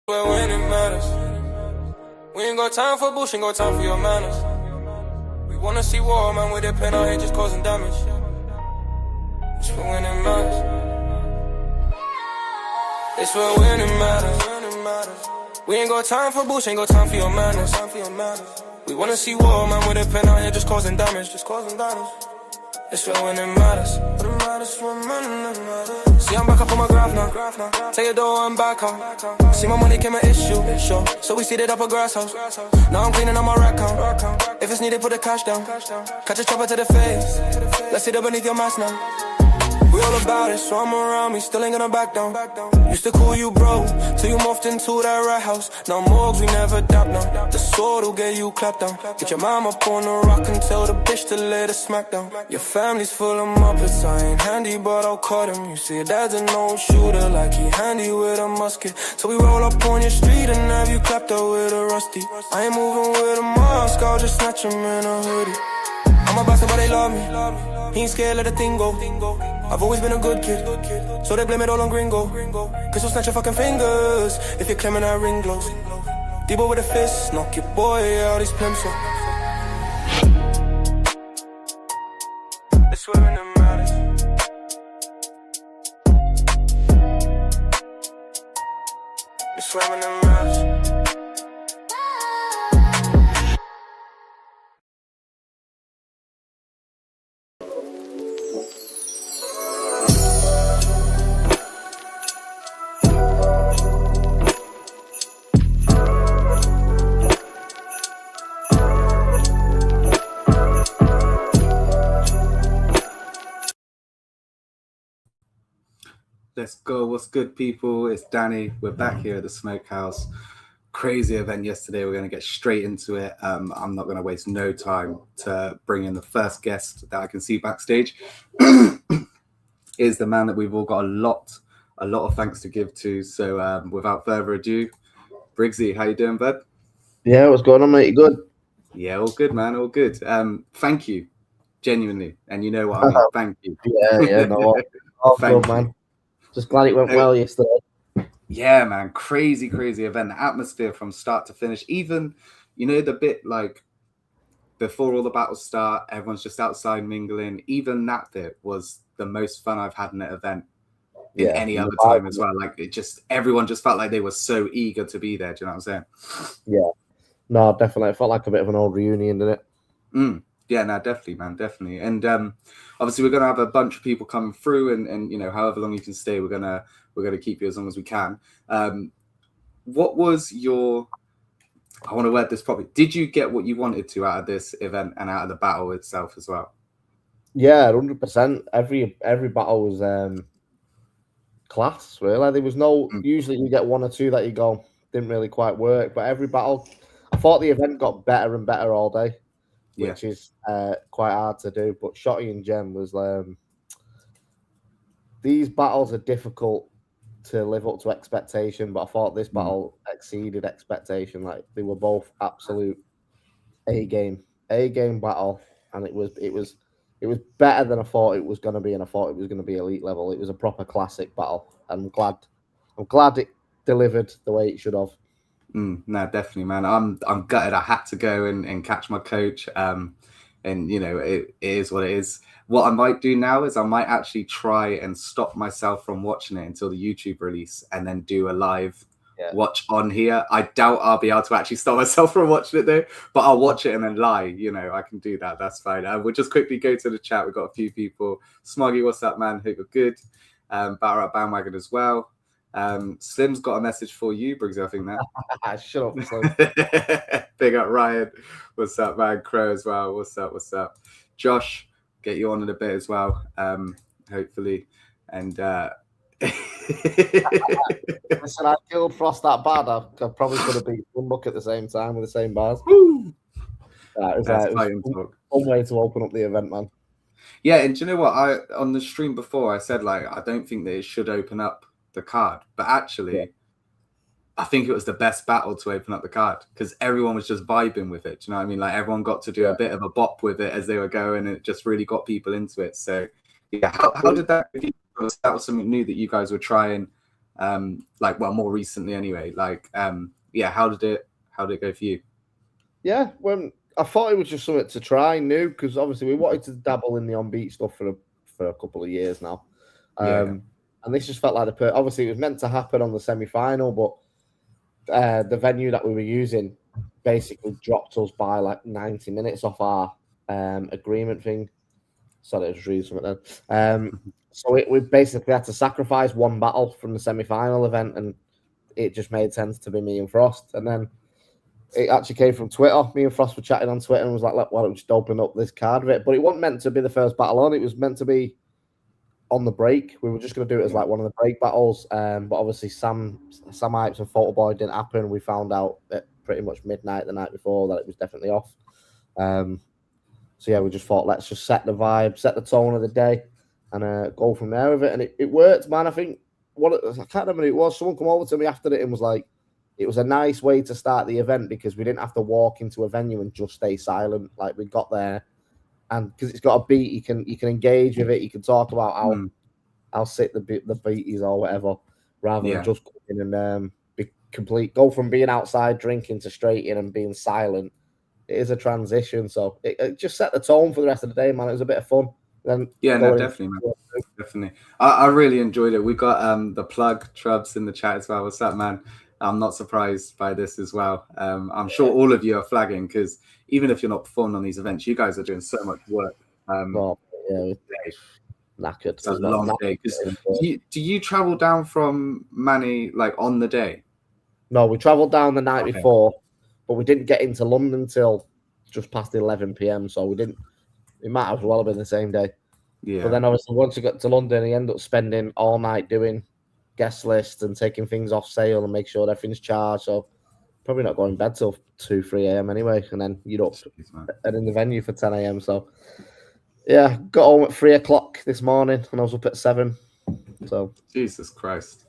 Well, when it matters, we ain't got time for bullshit, ain't got time for your manners. We wanna see war, man, with a pen out here just causing damage. It's for when it matters. It's for when it matters. We ain't got time for bullshit, ain't got time for your manners. We wanna see war, man, with a pen out here just causing damage. It's for when it matters. When it matters, when it matters. See, I'm back up on my graph now. Take your door, I'm back out. See, my money came an issue. So we seated up a grass house. Now I'm cleaning on my rack count. If it's needed, put the cash down. Catch a chopper to the face. Let's sit up beneath your mask now. We all about it, so I'm around me, still ain't gonna back down. Used to call you bro, till you moved into that rat house. Now morgues, we never dap now. The sword will get you clapped down. Get your mom up on the rock and tell the bitch to lay the smack down. Your family's full of muppets, I ain't handy, but I'll cut him. You see, your dad's an old shooter, like he handy with a musket. So we roll up on your street and have you clapped out with a rusty. I ain't moving with a mask, I'll just snatch him in a hoodie. I'm a bastard, but they love me. He ain't scared, let the thing go. I've always been a good kid, so they blame it all on Gringo. Cause you'll snatch your fucking fingers if you're claiming that ring glows. Debo with a fist, knock your boy out his pencil. It's when it matters. It's when it matters. Let's go. What's good, people? It's Danny. We're back here at the Smokehouse. Crazy event yesterday. We're going to get straight into it. I'm not going to waste no time to bring in the first guest that I can see backstage. Is the man that we've all got a lot of thanks to give to. So without further ado, Briggsy, how you doing, bud? Yeah, what's going on, mate? You good? Yeah, all good, man. All good. Thank you, genuinely. And you know what I mean. Thank you. Yeah, no, all good, man. Just glad it went well yesterday. Yeah, man. Crazy event. The atmosphere from start to finish. Even, the bit like before all the battles start, everyone's just outside mingling. Even that bit was the most fun I've had in an event in any other time as well. Like everyone just felt like they were so eager to be there. Do you know what I'm saying? Yeah. No, definitely. It felt like a bit of an old reunion, didn't it? Yeah, no, definitely, man, definitely. And obviously we're gonna have a bunch of people coming through, and however long you can stay, we're gonna keep you as long as we can. What was your? I want to word this properly. Did you get what you wanted to out of this event and out of the battle itself as well? Yeah, 100%. Every battle was class. Really, there was no. Usually, you get one or two that you go didn't really quite work, but every battle, I thought the event got better and better all day. Which is quite hard to do. But Shotty and Jem was these battles are difficult to live up to expectation, but I thought this battle exceeded expectation. Like they were both absolute A game battle, and it was better than I thought it was going to be, and I thought it was going to be elite level. It was a proper classic battle, and I'm glad it delivered the way it should have. No, definitely, man. I'm gutted. I had to go and catch my coach. And it is what it is. What I might do now is I might actually try and stop myself from watching it until the YouTube release, and then do a live watch on here. I doubt I'll be able to actually stop myself from watching it though, but I'll watch it and then lie. I can do that. That's fine. We'll just quickly go to the chat. We've got a few people. Smoggy, what's up, man? Hope you're good. Batter up bandwagon as well. Slim's got a message for you, Briggsy, I think that. Shut up, Slim. Big up Ryan. What's up, man? Crow as well. What's up? Josh, get you on in a bit as well. Hopefully. And listen, I killed Frost that bad. I probably could have beat one book at the same time with the same bars. It was one way to open up the event, man. Yeah, and do you know what? On the stream before I said I don't think that it should open up the card, but actually I think it was the best battle to open up the card because everyone was just vibing with it. Do you know what I mean? Like everyone got to do a bit of a bop with it as they were going, and it just really got people into it. So yeah, how did that? That was something new that you guys were trying Like, well, more recently anyway. Like, yeah, how did it go for you? Yeah, when I thought it was just something to try new, because obviously we wanted to dabble in the on-beat stuff for a couple of years now. Yeah. And this just felt like obviously it was meant to happen on the semi-final, but the venue that we were using basically dropped us by like 90 minutes off our agreement thing. Sorry, I was reading something then. So we basically had to sacrifice one battle from the semi-final event, and it just made sense to be me and Frost. And then it actually came from Twitter. Me and Frost were chatting on Twitter and was like, look, why don't we just open up this card of it? But it wasn't meant to be the first battle on. It was meant to be on the break. We were just going to do it as like one of the break battles. But obviously Sam Hypes and Photo Boy didn't happen. We found out at pretty much midnight the night before that it was definitely off. So yeah, we just thought, let's just set the vibe, set the tone of the day, and go from there with it. And it worked, man. I think I can't remember who it was. Someone come over to me after it and was like, it was a nice way to start the event because we didn't have to walk into a venue and just stay silent. Like, we got there, and because it's got a beat, you can engage with it. You can talk about how sick the beat is or whatever, rather than just go in and go from being outside drinking to straight in and being silent. It is a transition, so it just set the tone for the rest of the day, man. It was a bit of fun. Then definitely, man. Definitely. I really enjoyed it. We got the plug Trubs in the chat as well. What's up, man? I'm not surprised by this as well. I'm sure all of you are flagging, because even if you're not performing on these events, you guys are doing so much work. Knackered. It's a long day. Do you travel down from Manny like on the day? No, we travelled down the night before, but we didn't get into London till just past 11 p.m. So we didn't. It might as well have been the same day. Yeah. But then obviously once we got to London, he ended up spending all night doing guest lists and taking things off sale and make sure everything's charged. So probably not going to bed till 2-3 a.m. anyway. And then you'd up and in the venue for 10 a.m. So yeah, got home at 3 o'clock this morning and I was up at 7. So Jesus Christ.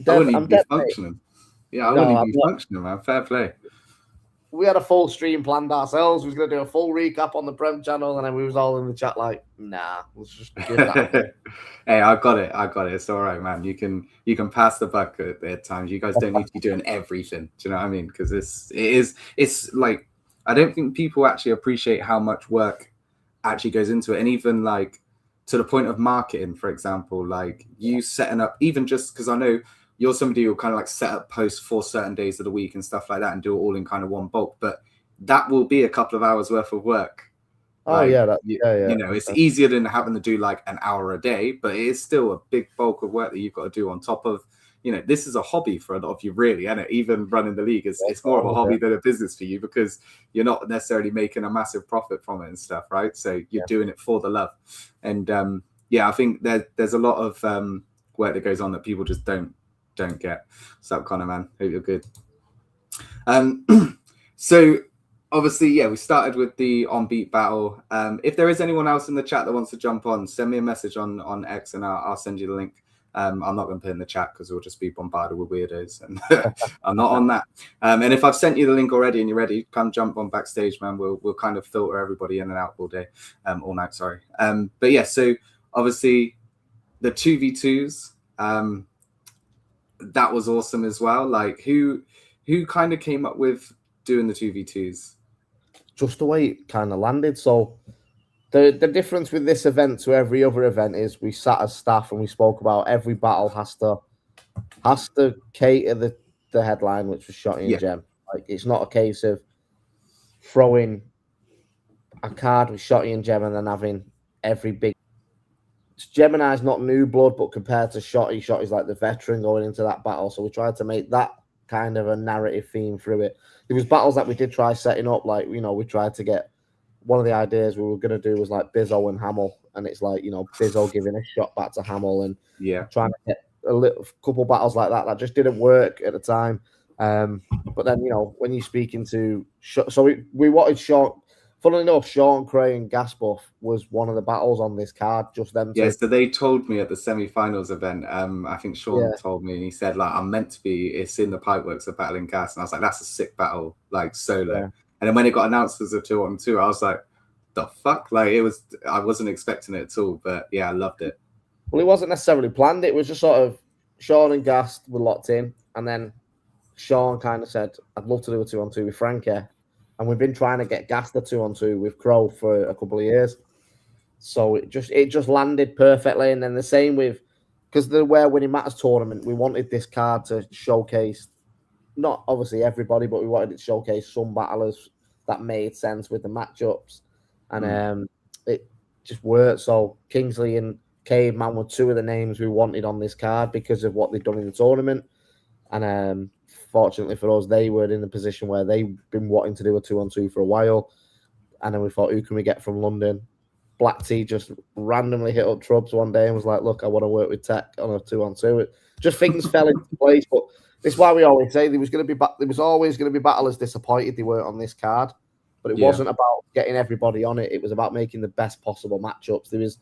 I wouldn't even be functioning. Yeah, I wouldn't even be functioning, man. Fair play. We had a full stream planned ourselves. We was going to do a full recap on the Prem channel, and then we was all in the chat like, nah, let's just give that. Hey, I got it. It's all right, man. You can pass the buck at times. You guys don't need to be doing everything. Do you know what I mean? Because it's like, I don't think people actually appreciate how much work actually goes into it. And even like to the point of marketing, for example, like you setting up, even just because I know you're somebody who'll kind of like set up posts for certain days of the week and stuff like that and do it all in kind of one bulk. But that will be a couple of hours worth of work. Oh, like, you know, it's easier than having to do like an hour a day, but it is still a big bulk of work that you've got to do on top of, you know, this is a hobby for a lot of you, really. And even running the league it's more of a hobby than a business for you, because you're not necessarily making a massive profit from it and stuff, right? So you're doing it for the love. And I think there's a lot of work that goes on that people just don't get. What's up, Connor, man? Hope you're good. So obviously, we started with the on-beat battle. If there is anyone else in the chat that wants to jump on, send me a message on X and I'll send you the link. I'm not going to put it in the chat because we'll just be bombarded with weirdos, and I'm not on that. And if I've sent you the link already and you're ready, come jump on backstage, man. We'll kind of filter everybody in and out all night. Sorry. But yeah, so obviously the 2v2s, that was awesome as well. Like who kind of came up with doing the 2v2s? Just the way it kind of landed. So the difference with this event to every other event is we sat as staff and we spoke about every battle has to cater the headline, which was Shotty and Gem. Like, it's not a case of throwing a card with Shotty and Gem and then having every big. Gemini's not new blood, but compared to Shotty's like the veteran going into that battle. So we tried to make that kind of a narrative theme through it. There was battles that we did try setting up, like, you know, we tried to get, one of the ideas we were going to do was like Bizzo and Hamill, and it's like, you know, Bizzo giving a shot back to Hamill and trying to get a couple battles like that just didn't work at the time. But then, you know, when you're speaking to, so we wanted Sean. Funnily enough, Sean Cray and Gasbuff was one of the battles on this card, just them two. Yeah, so they told me at the semi-finals event, I think Sean told me, and he said, like, I'm meant to be, it's in the Pipeworks of battling Gas. And I was like, that's a sick battle, like, solo. Yeah. And then when it got announced as a 2-on-2, I was like, the fuck? Like, I wasn't expecting it at all, but yeah, I loved it. Well, it wasn't necessarily planned. It was just sort of, Sean and Gast were locked in, and then Sean kind of said, "I'd love to do a 2-on-2 with Frankie," and we've been trying to get Gast a 2-on-2 with Crow for a couple of years. So it just landed perfectly, and then the same with because the Where Winning Matters tournament, we wanted this card to showcase not obviously everybody, but we wanted it to showcase some battlers that made sense with the matchups, and it just worked. So Kingsley and Caveman were two of the names we wanted on this card because of what they'd done in the tournament, and fortunately for us, they were in the position where they've been wanting to do a 2-on-2 for a while, and then we thought, who can we get from London? Black T just randomly hit up Trubs one day and was like, "Look, I want to work with Tech on a 2-on-2." Just things fell into place, but this is why we always say there was always going to be battlers disappointed they weren't on this card, but it wasn't about getting everybody on it. It was about making the best possible matchups. There was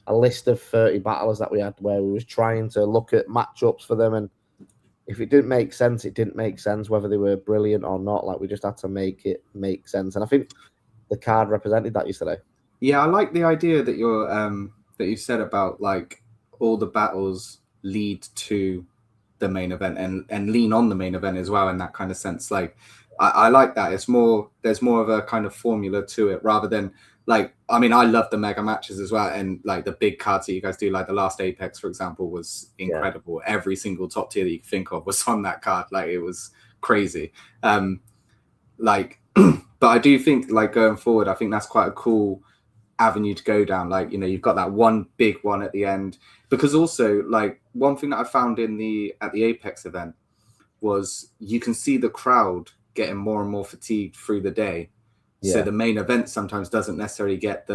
a list of 30 battlers that we had where we was trying to look at matchups for them, and if it didn't make sense, it didn't make sense whether they were brilliant or not. Like we just had to make it make sense, and I think the card represented that yesterday. Yeah, I like the idea that you said about like all the battles lead to the main event and lean on the main event as well in that kind of sense. Like I like that. There's more of a kind of formula to it rather than like, I mean, I love the mega matches as well. And like the big cards that you guys do, like the last Apex, for example, was incredible. Yeah. Every single top tier that you can think of was on that card. Like it was crazy. But I do think like going forward, I think that's quite a cool avenue to go down. Like, you know, you've got that one big one at the end, because also like one thing that I found at the Apex event was you can see the crowd getting more and more fatigued through the day. Yeah. So the main event sometimes doesn't necessarily get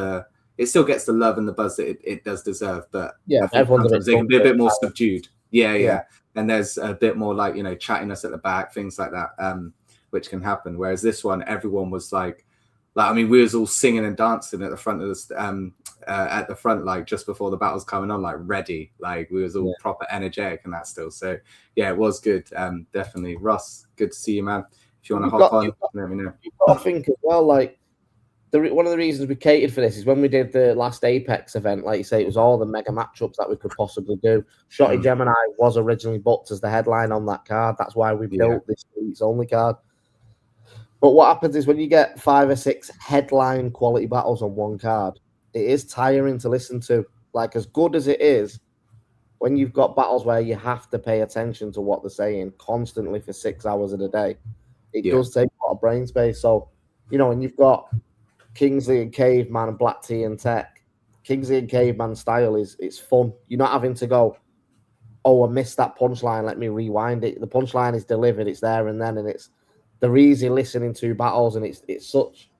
it still gets the love and the buzz that it does deserve, but yeah, sometimes they can be a bit more subdued. Yeah. And there's a bit more like, you know, chattiness at the back, things like that, which can happen. Whereas this one, everyone was like, I mean, we was all singing and dancing at the front of the like just before the battle's coming on, like ready, like we was all proper energetic and that still. So yeah, it was good. Definitely. Russ, good to see you, man. If you want to hop on, let me know. I think as well, like one of the reasons we catered for this is when we did the last Apex event, like you say, it was all the mega matchups that we could possibly do. Shotty Gemini was originally booked as the headline on that card. That's why we built this week's only card. But what happens is when you get 5 or 6 headline quality battles on one card, it is tiring to listen to. Like, as good as it is, when you've got battles where you have to pay attention to what they're saying constantly for 6 hours of the day, it does take a lot of brain space. So, you know, when you've got Kingsley and Caveman and Black T and Tech, Kingsley and Caveman style it's fun. You're not having to go, oh, I missed that punchline, let me rewind it. The punchline is delivered, it's there and then, and they're easy listening to battles, and it's such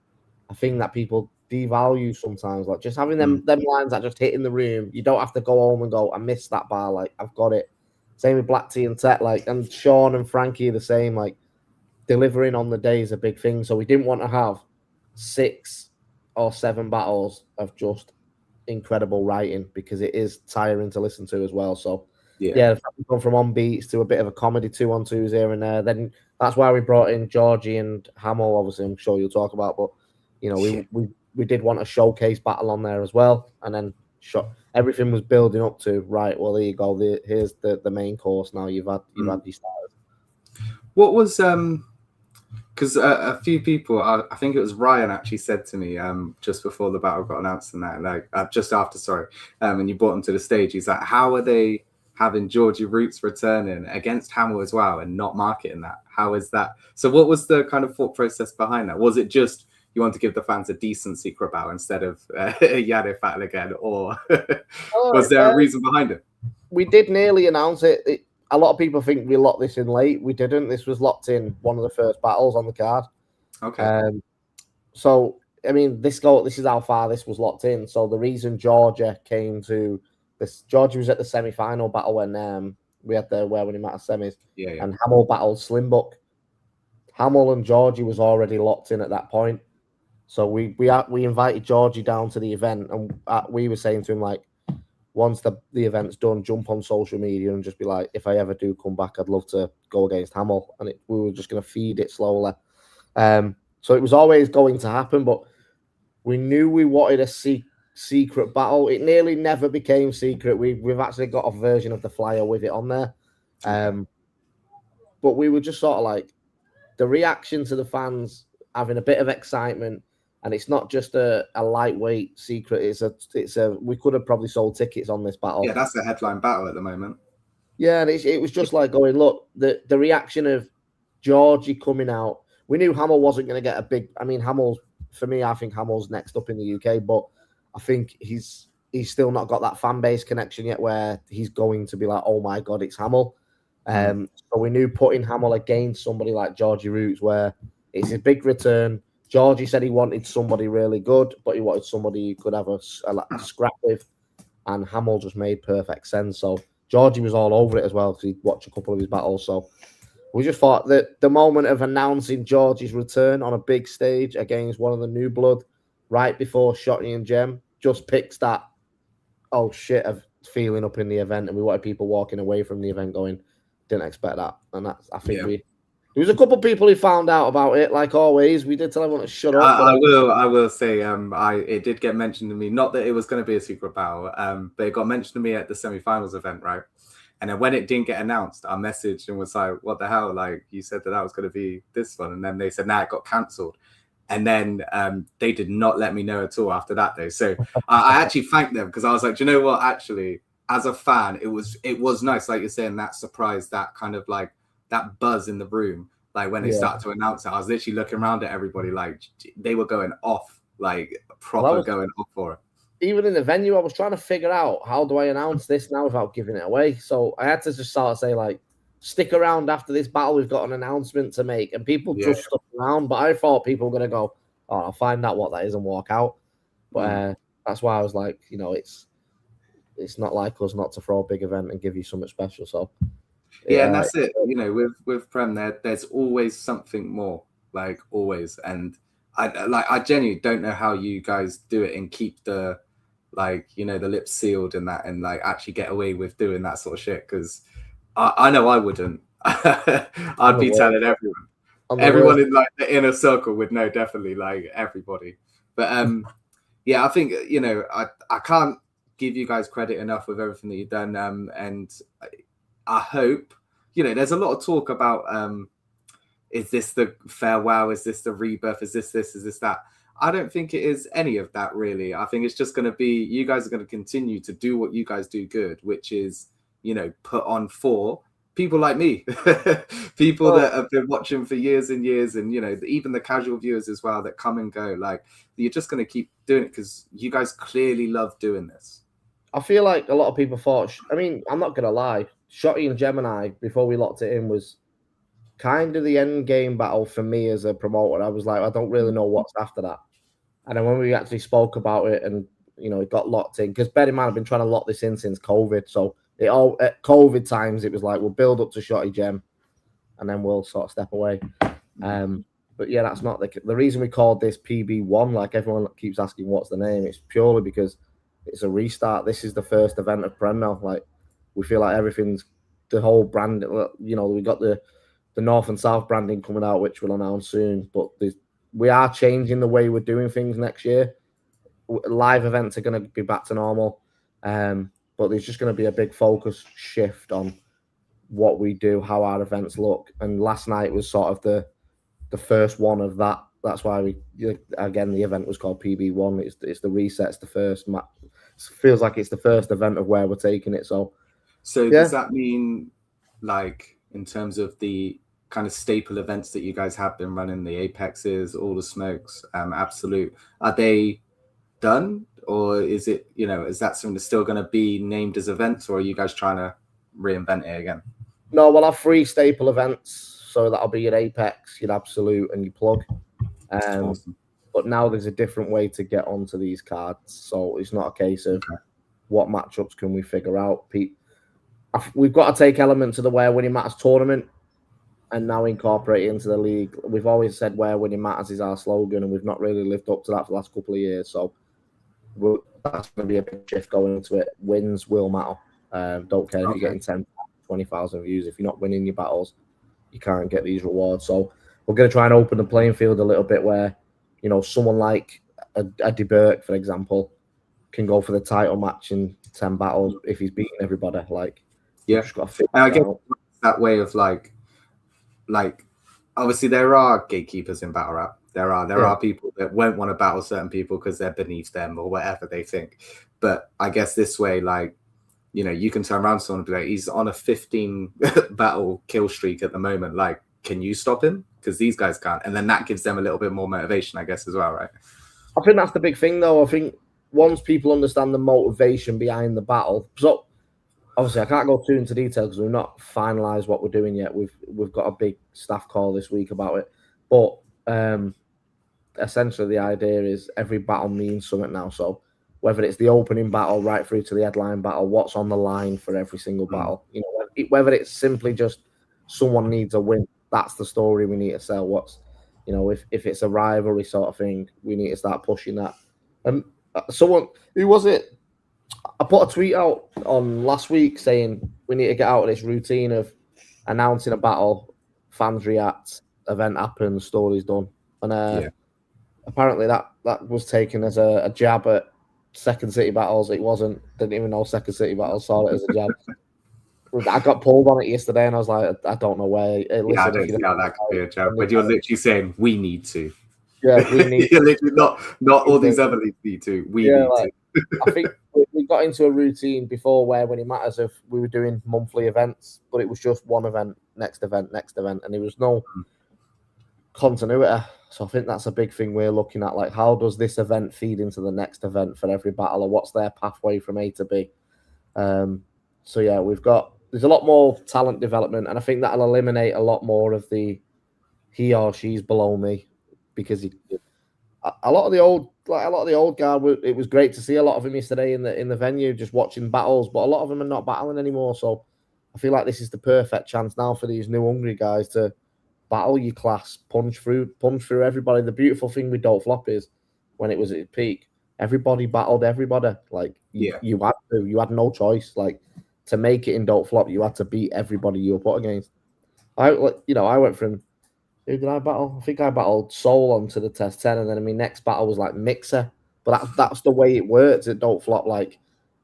a thing that people devalue sometimes. Like just having them lines that just hit in the room. You don't have to go home and go, I missed that bar. Like I've got it. Same with Black T and Tech. Like, and Sean and Frankie are the same. Like delivering on the day is a big thing. So we didn't want to have 6 or 7 battles of just incredible writing because it is tiring to listen to as well. So yeah, we've gone from on beats to a bit of a comedy 2-on-2s here and there. Then that's why we brought in Georgie and Hamill. Obviously, I'm sure you'll talk about, but you know, we did want a showcase battle on there as well, and then everything was building up to right. Well, there you go. Here's the main course. Now you've had these starters. What was because a few people, I think it was Ryan actually said to me just before the battle got announced and that, like just after, sorry, and you brought him to the stage. He's like, how are they having Georgie Roots returning against Hamill as well and not marketing that? How is that? So what was the kind of thought process behind that? Was it just you want to give the fans a decent secret battle instead of Yadif battle again, or was there a reason behind it? We did nearly announce it. A lot of people think we locked this in late. We didn't. This was locked in one of the first battles on the card. Okay. So, I mean, this is how far this was locked in. So the reason Georgia came to this, Georgia was at the semi-final battle when we had the Where Winning Matters semis, and Hamill battled Slimbuck. Hamill and Georgie was already locked in at that point. So we invited Georgie down to the event, and we were saying to him, like, once the event's done, jump on social media and just be like, if I ever do come back, I'd love to go against Hamill. And we were just going to feed it slowly. So it was always going to happen, but we knew we wanted a secret battle. It nearly never became secret. We've actually got a version of the flyer with it on there. But we were just sort of like the reaction to the fans having a bit of excitement, and it's not just a lightweight secret. It's a we could have probably sold tickets on this battle. Yeah, that's the headline battle at the moment. Yeah, and it was just like going, look, the reaction of Georgie coming out. We knew Hamill wasn't going to get a big. I mean, Hamill's for me. I think Hamill's next up in the UK, but I think he's still not got that fan base connection yet, where he's going to be like, oh my god, it's Hamill. So we knew putting Hamill against somebody like Georgie Roots, where it's a big return. Georgie said he wanted somebody really good, but he wanted somebody he could have a scrap with, and Hamill just made perfect sense. So Georgie was all over it as well, because he'd watched a couple of his battles. So we just thought that the moment of announcing Georgie's return on a big stage against one of the new blood, right before Shotty and Jem, just picks that oh shit of feeling up in the event, and we wanted people walking away from the event going, didn't expect that. And that's, I think there was a couple of people who found out about it, like always. We did tell everyone to shut up. I will say, it did get mentioned to me, not that it was going to be a secret battle, but it got mentioned to me at the semi-finals event, right? And then when it didn't get announced, I messaged and was like, what the hell? Like, you said that was going to be this one. And then they said, nah, it got cancelled. And then they did not let me know at all after that day. So I actually thanked them, because I was like, do you know what? Actually, as a fan, it was nice, like you're saying, that surprise, that kind of like that buzz in the room, like when they started to announce it. I was literally looking around at everybody, like they were going off, like proper going off for it. Even in the venue, I was trying to figure out, how do I announce this now without giving it away? So I had to just sort of say, like, stick around after this battle, we've got an announcement to make. And people just stuck around, but I thought people were going to go, oh, I'll find out what that is and walk out. But that's why I was like, you know, it's not like us not to throw a big event and give you something special. So and that's it. You know, with Prem, there's always something more, like always. And I genuinely don't know how you guys do it and keep the, like, you know, the lips sealed and that, and like actually get away with doing that sort of shit. Because I know I wouldn't. I'd be telling everyone in like the inner circle would know, definitely, like everybody. But I think, you know, I can't give you guys credit enough with everything that you've done, and I hope, you know, there's a lot of talk about is this the farewell, is this the rebirth, is this that. I don't think it is any of that, really. I think it's just going to be, you guys are going to continue to do what you guys do good, which is, you know, put on for people like me, people that have been watching for years and years, and, you know, even the casual viewers as well that come and go. Like, you're just going to keep doing it because you guys clearly love doing this. I feel like a lot of people thought, I mean, I'm not going to lie, Shotty and Gemini, before we locked it in, was kind of the end game battle for me as a promoter. I was like, I don't really know what's after that. And then when we actually spoke about it and, you know, it got locked in, because bear in mind, I've been trying to lock this in since COVID. So it all at COVID times, it was like, we'll build up to Shotty Gem and then we'll sort of step away. But yeah, that's not the reason we called this PB1. Like, everyone keeps asking what's the name. It's purely because it's a restart. This is the first event of Prem now. Like, we feel like everything's, the whole brand, you know, we got the North and South branding coming out, which we'll announce soon. But we are changing the way we're doing things next year. Live events are going to be back to normal. But there's just going to be a big focus shift on what we do, how our events look. And last night was sort of the first one of that. That's why again, the event was called PB1. It's the reset. It's the first match. It feels like it's the first event of where we're taking it. So does that mean, like, in terms of the kind of staple events that you guys have been running, the Apexes, all the Smokes, Absolute, are they done? Or is it, you know, is that something that's still going to be named as events, or are you guys trying to reinvent it again? No, we'll have 3 staple events. So that'll be your Apex, your Absolute, and your Plug. Awesome. But now there's a different way to get onto these cards. So it's not a case of what matchups can we figure out. We've got to take elements of the Where Winning Matters tournament and now incorporate it into the league. We've always said Where Winning Matters is our slogan, and we've not really lived up to that for the last couple of years. So that's going to be a big shift going into it. Wins will matter. Don't care if you're getting 10, 20,000 views. If you're not winning your battles, you can't get these rewards. So we're going to try and open the playing field a little bit where, you know, someone like Eddie Burke, for example, can go for the title match in 10 battles if he's beating everybody. Like, yeah. just got to I guess that way of like obviously there are gatekeepers in battle rap. There are people that won't want to battle certain people because they're beneath them or whatever they think. But I guess this way, like, you know, you can turn around to someone and be like, he's on a 15 battle kill streak at the moment. Like, can you stop him? Because these guys can't. And then that gives them a little bit more motivation, I guess, as well, right? I think that's the big thing, though. I think once people understand the motivation behind the battle, so obviously I can't go too into detail because we've not finalised what we're doing yet. We've got a big staff call this week about it, but essentially the idea is every battle means something now. So whether it's the opening battle right through to the headline battle, what's on the line for every single battle, you know, whether it's simply just someone needs a win, that's the story we need to sell. What's, you know, if it's a rivalry sort of thing, we need to start pushing that. Someone, who was it? I put a tweet out on last week saying we need to get out of this routine of announcing a battle, fans react, event happens, story's done. And apparently that was taken as a jab at Second City battles. It wasn't. Didn't even know Second City battles saw it as a jab. I got pulled on it yesterday, and I was like, I don't know where. Listen, I don't see how that could be a joke. But you're literally saying we need to. Yeah, we need. You're literally not all these other leagues need to. We need to. I think we got into a routine before where when it matters if we were doing monthly events, but it was just one event, next event, and there was no continuity. So I think that's a big thing we're looking at. Like, how does this event feed into the next event for every battler? What's their pathway from A to B? So yeah, there's a lot more talent development, and I think that'll eliminate a lot more of the he or she's below me, because a lot of the old guard. It was great to see a lot of them yesterday in the venue, just watching battles. But a lot of them are not battling anymore. So I feel like this is the perfect chance now for these new hungry guys to battle your class, punch through everybody. The beautiful thing with Don't Flop is when it was at its peak, everybody battled everybody. Like you had no choice. Like to make it in Don't Flop, you had to beat everybody you were put against. I went from, who did I battle? I think I battled Soul onto the Test 10, and then my next battle was like Mixer. But that's the way it works. It Don't Flop. Like,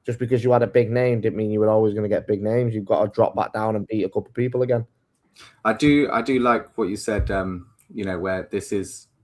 just because you had a big name didn't mean you were always going to get big names. You've got to drop back down and beat a couple of people again. I do like what you said. You know, where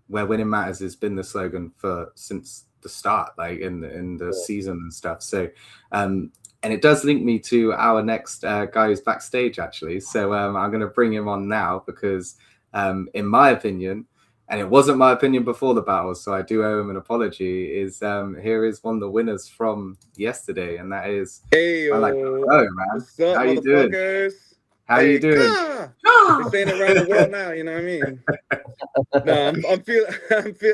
winning matters has been the slogan since the start, like in the season and stuff. So, and it does link me to our next guy who's backstage actually. So I'm going to bring him on now because, in my opinion, and it wasn't my opinion before the battle, so I do owe him an apology. Here is one of the winners from yesterday, and that is man. What's up, how you doing? How you doing? We're saying it around the world now, you know what I mean? No,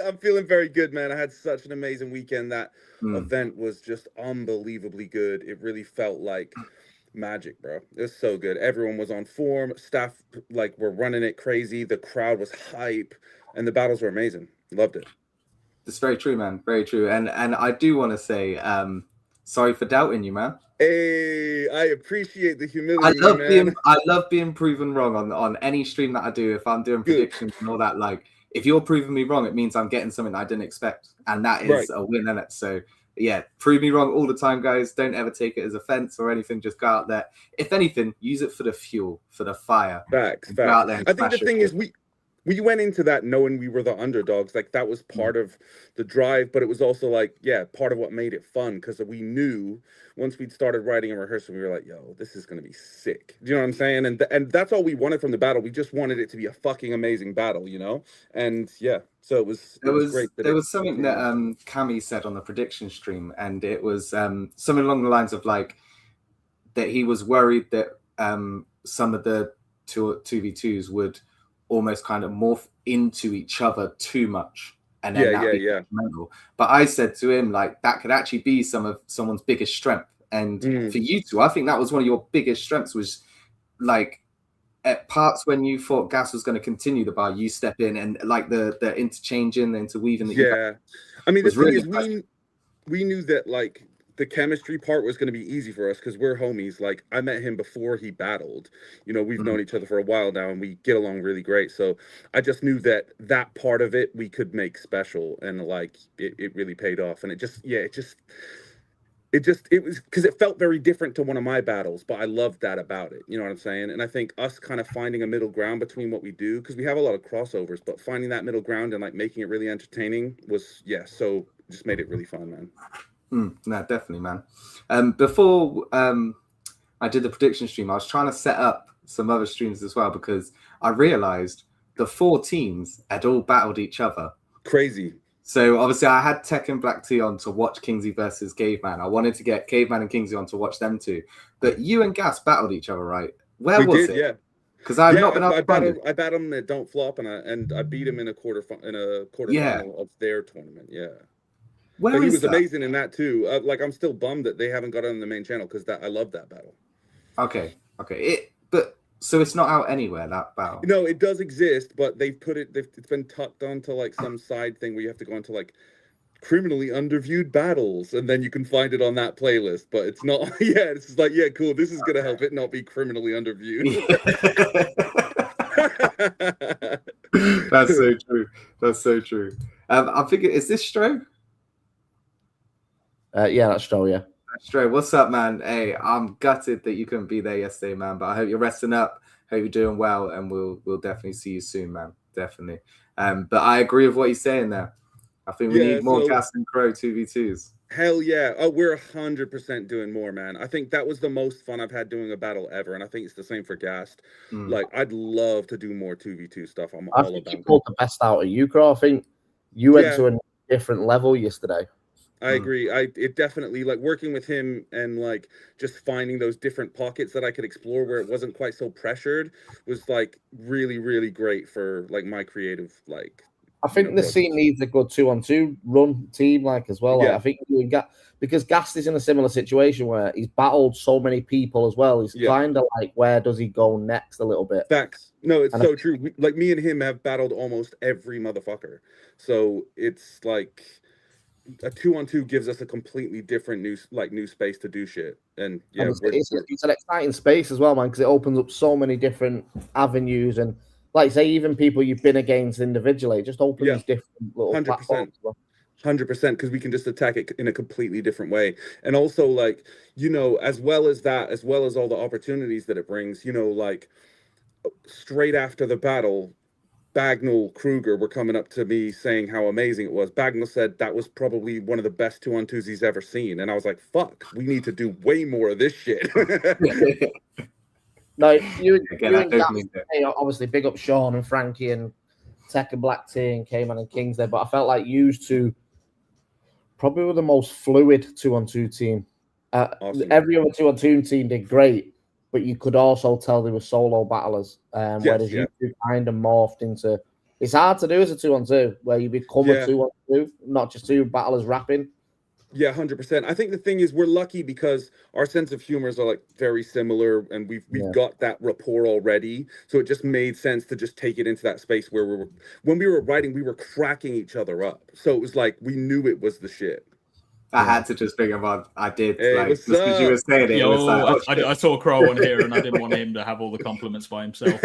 I'm feeling very good, man. I had such an amazing weekend. That event was just unbelievably good. It really felt like magic, bro. It was so good. Everyone was on form. Staff were running it crazy. The crowd was hype, and the battles were amazing. Loved it. That's very true, man. Very true. And I do want to say, sorry for doubting you, man. Hey, I appreciate the humility. I love being proven wrong on any stream that I do. If I'm doing predictions and all that, like if you're proving me wrong, it means I'm getting something I didn't expect, and that is a win, isn't it? So yeah, prove me wrong all the time, guys. Don't ever take it as offense or anything. Just go out there. If anything, use it for the fuel, for the fire. Facts. Out there I think the thing is we went into that knowing we were the underdogs. Like that was part of the drive, but it was also part of what made it fun, because we knew once we'd started writing and rehearsing, we were like, yo, this is going to be sick. Do you know what I'm saying? And that's all we wanted from the battle. We just wanted it to be a fucking amazing battle, you know? And yeah, so it was great. There was something that Cami said on the prediction stream, and it was something along the lines of like that he was worried that some of the 2v2s would almost kind of morph into each other too much, and then detrimental. But I said to him, like, that could actually be someone's biggest strength. And for you two, I think that was one of your biggest strengths, was like at parts when you thought Gas was going to continue the bar, you step in and like the interchanging, the interweaving. I mean, the thing is, we knew that like the chemistry part was going to be easy for us because we're homies. Like I met him before he battled. You know, we've known each other for a while now, and we get along really great. So I just knew that part of it we could make special, and like it really paid off. And it just it was because it felt very different to one of my battles, but I loved that about it. You know what I'm saying? And I think us kind of finding a middle ground between what we do, because we have a lot of crossovers, but finding that middle ground and like making it really entertaining was, so just made it really fun, man. No, definitely, man. Before I did the prediction stream, I was trying to set up some other streams as well, because I realized the 4 teams had all battled each other. Crazy. So obviously I had Tech and Black T on to watch Kingsley versus Caveman. I wanted to get Caveman and Kingsley on to watch them too. But you and Gas battled each other, right? Where was it? Yeah. Because I've not been I battled him at Don't Flop, and I beat him in a quarterfinal of their tournament. Yeah. Where but he is was that? amazing in that too. I'm still bummed that they haven't got it on the main channel, because I love that battle. Okay. So it's not out anywhere, that battle? No, it does exist, but it's been tucked onto like some side thing where you have to go into like criminally underviewed battles, and then you can find it on that playlist. But it's not. It's just like, cool. This is gonna help it not be criminally underviewed. That's so true. That's so true. I'm thinking, is this Stro? Yeah, that's Stro. Yeah. Stro, what's up, man? Hey, I'm gutted that you couldn't be there yesterday, man. But I hope you're resting up. Hope you're doing well, and we'll definitely see you soon, man. Definitely. But I agree with what you're saying there. I think we need more Gas and Crow 2v2s. Hell yeah. Oh, we're 100% doing more, man. I think that was the most fun I've had doing a battle ever, and I think it's the same for Gast. Like, I'd love to do more 2v2 stuff. I think you pulled the best out of you, Crow. I think you went to a different level yesterday. I agree. It definitely, like, working with him and like just finding those different pockets that I could explore where it wasn't quite so pressured was like really, really great for like my creative, like. I think the scene needs a good 2-on-2 run team, like, as well. Like, I think you and because Gast is in a similar situation where he's battled so many people as well. He's kind of like, where does he go next a little bit? Facts. No, it's so true. Like, me and him have battled almost every motherfucker. So it's like a 2-on-2 gives us a completely different new space to do shit. And it's an exciting space as well, man, because it opens up so many different avenues, and like, say, even people you've been against individually, it just opens these different little 100%. platforms. 100%, because we can just attack it in a completely different way. And also, like, as well as that, as well as all the opportunities that it brings, like, straight after the battle, Bagnall, Kruger were coming up to me saying how amazing it was. Bagnall said that was probably one of the best 2-on-2s he's ever seen. And I was like, fuck, we need to do way more of this shit. No, you and Gast, obviously big up Sean and Frankie and Tech and Black T and Cayman and Kings there, but I felt like you two probably were the most fluid 2-on-2 team. Awesome. Every other 2-on-2 team did great, but you could also tell they were solo battlers. Whereas you two kind of morphed into. It's hard to do as a 2-on-2 where you become a 2-on-2, not just two battlers rapping. Yeah, 100%. I think the thing is we're lucky because our sense of humors are like very similar, and we've got that rapport already. So it just made sense to just take it into that space where when we were writing, we were cracking each other up. So it was like we knew it was the shit. I had to just bring him on. I did, like, just because you were saying it. Yo, it was like, I saw Crow on here, and I didn't want him to have all the compliments by himself.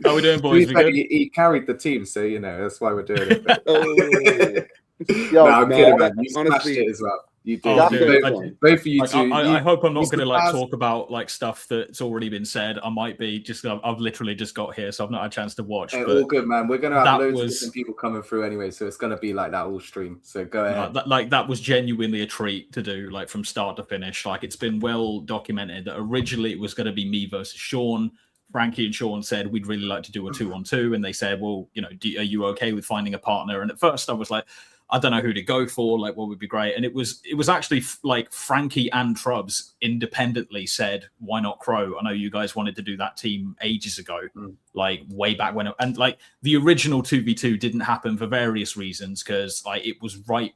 How we doing, boys? He carried the team, so that's why we're doing it. I'm kidding, man. You smashed it as well. You did. Both of you two. I hope I'm not going to like talk about like stuff that's already been said. I might be just. I've literally just got here, so I've not had a chance to watch. But all good, man. We're going to have loads of different people coming through anyway, so it's going to be like that all stream. So go ahead. That was genuinely a treat to do, like from start to finish. Like, it's been well documented that originally it was going to be me versus Sean. Frankie and Sean said we'd really like to do a 2-on-2, and they said, well, are you okay with finding a partner? And at first I was like, I don't know who to go for, like what would be great. And it was actually like Frankie and Trubs independently said, why not Crow? I know you guys wanted to do that team ages ago, like way back when. And like the original 2v2 didn't happen for various reasons, because like it was right,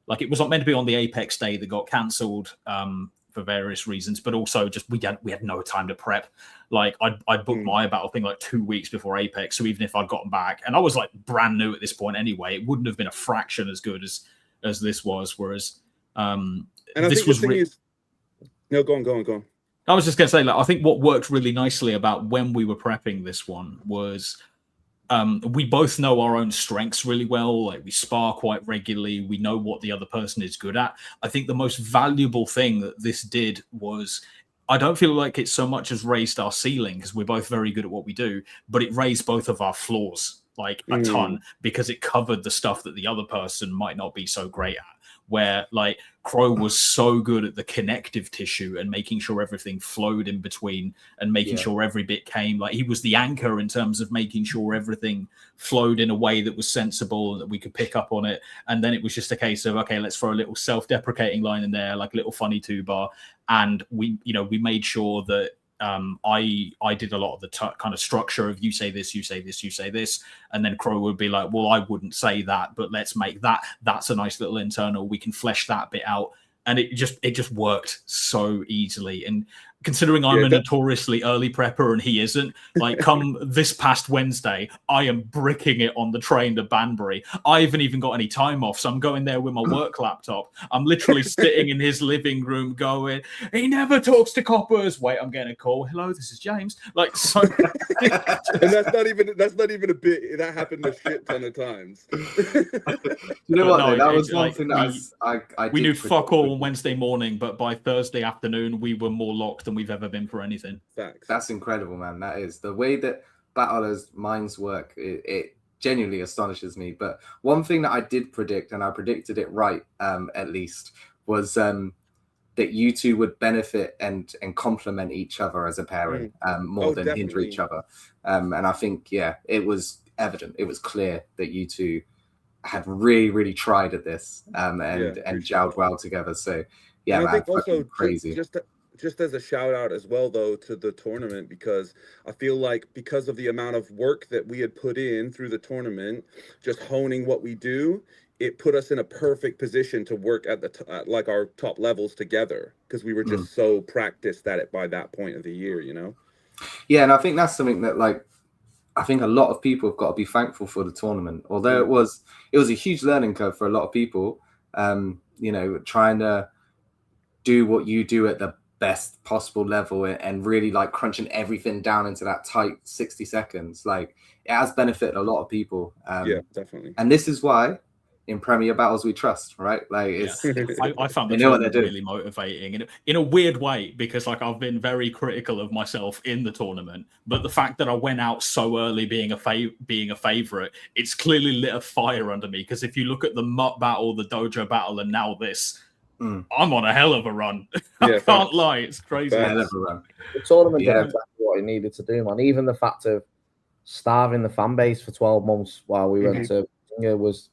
like it was not meant to be on the Apex day that got cancelled for various reasons, but also just we had no time to prep. Like I'd booked my battle thing like 2 weeks before Apex, so even if I'd gotten back, and I was like brand new at this point anyway, it wouldn't have been a fraction as good as this was. Whereas and I this think was the thing is, no, go on. I was just gonna say, like, I think what worked really nicely about when we were prepping this one was we both know our own strengths really well. Like we spar quite regularly. We know what the other person is good at. I think the most valuable thing that this did was, I don't feel like it so much as raised our ceiling, because we're both very good at what we do, but it raised both of our flaws like a ton, because it covered the stuff that the other person might not be so great at. Where like Crow was so good at the connective tissue and making sure everything flowed in between and making sure every bit came, like he was the anchor in terms of making sure everything flowed in a way that was sensible and that we could pick up on it. And then it was just a case of, okay, let's throw a little self-deprecating line in there, like a little funny 2-bar. And we made sure that I did a lot of the kind of structure of you say this, you say this, you say this, and then Crow would be like, well, I wouldn't say that, but let's make that's a nice little internal, we can flesh that bit out. And it just worked so easily. And considering I'm a notoriously early prepper and he isn't, like come this past Wednesday, I am bricking it on the train to Banbury. I haven't even got any time off, so I'm going there with my work laptop. I'm literally sitting in his living room going, he never talks to coppers. Wait, I'm getting a call. Hello, this is James. Like, so and that's not even a bit. That happened a shit ton of times. You know what? No, that was one thing that I we knew fuck all on Wednesday morning, but by Thursday afternoon we were more locked than we've ever been for anything. Facts. That's incredible, man. That is the way that battlers' minds work. It genuinely astonishes me. But one thing that I did predict, and I predicted it right, at least, was that you two would benefit and complement each other as a pairing more than definitely. hinder each other. And I think, it was evident. It was clear that you two had really, really tried at this and gelled well together. So, yeah, man, I think also crazy. Just as a shout out as well, though, to the tournament, because I feel like because of the amount of work that we had put in through the tournament, just honing what we do, it put us in a perfect position to work at like our top levels together, because we were just so practiced at it by that point of the year, you know? Yeah, and I think that's something that, like, I think a lot of people have got to be thankful for the tournament. Although it was a huge learning curve for a lot of people, trying to do what you do at the best possible level and really like crunching everything down into that tight 60 seconds. Like, it has benefited a lot of people. Yeah, definitely. And this is why in Premier Battles we trust, right? Like, it's I found the tournament really motivating in a weird way, because like I've been very critical of myself in the tournament, but the fact that I went out so early being a favorite, it's clearly lit a fire under me. Because if you look at the MUT battle, the dojo battle, and now this, I'm on a hell of a run. I can't lie, it's crazy. Hell of a run. The tournament did exactly what it needed to do, man. Even the fact of starving the fan base for 12 months while we went to Virginia was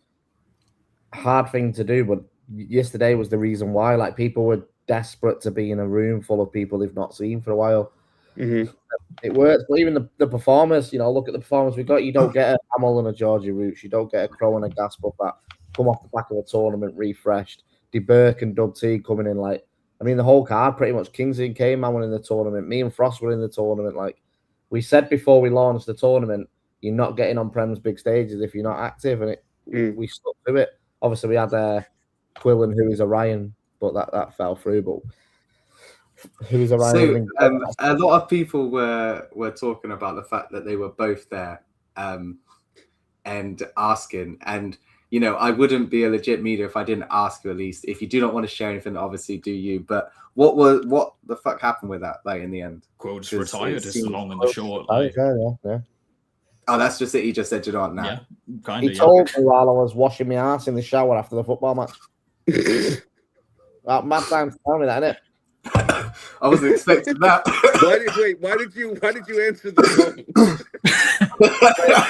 a hard thing to do, but yesterday was the reason why. Like, people were desperate to be in a room full of people they've not seen for a while. It works, but even the performers, look at the performers we got. You don't get a Hamill and a Georgie Roots, you don't get a Crow and a Gasp up that come off the back of a tournament refreshed. De Burke and Dub T coming in, like, I mean, the whole card pretty much. Kingsley and K-Man were in the tournament. Me and Frost were in the tournament. Like we said before we launched the tournament, you're not getting on Prem's big stages if you're not active, and we stuck to it. Obviously, we had Quill and Who Is Orion, but that fell through. But Who Is Orion? So, a lot of people were talking about the fact that they were both there and asking, and I wouldn't be a legit media if I didn't ask you at least. If you do not want to share anything, obviously do you. But what the fuck happened with that? Like, in the end, Quill just retired. Is the long and the short. Like, yeah. Oh, that's just it. He just said, "You know what, now." Yeah, kind of. He told me while I was washing my ass in the shower after the football match. Mad time to tell me that, innit? I wasn't expecting that. Why did you answer the phone?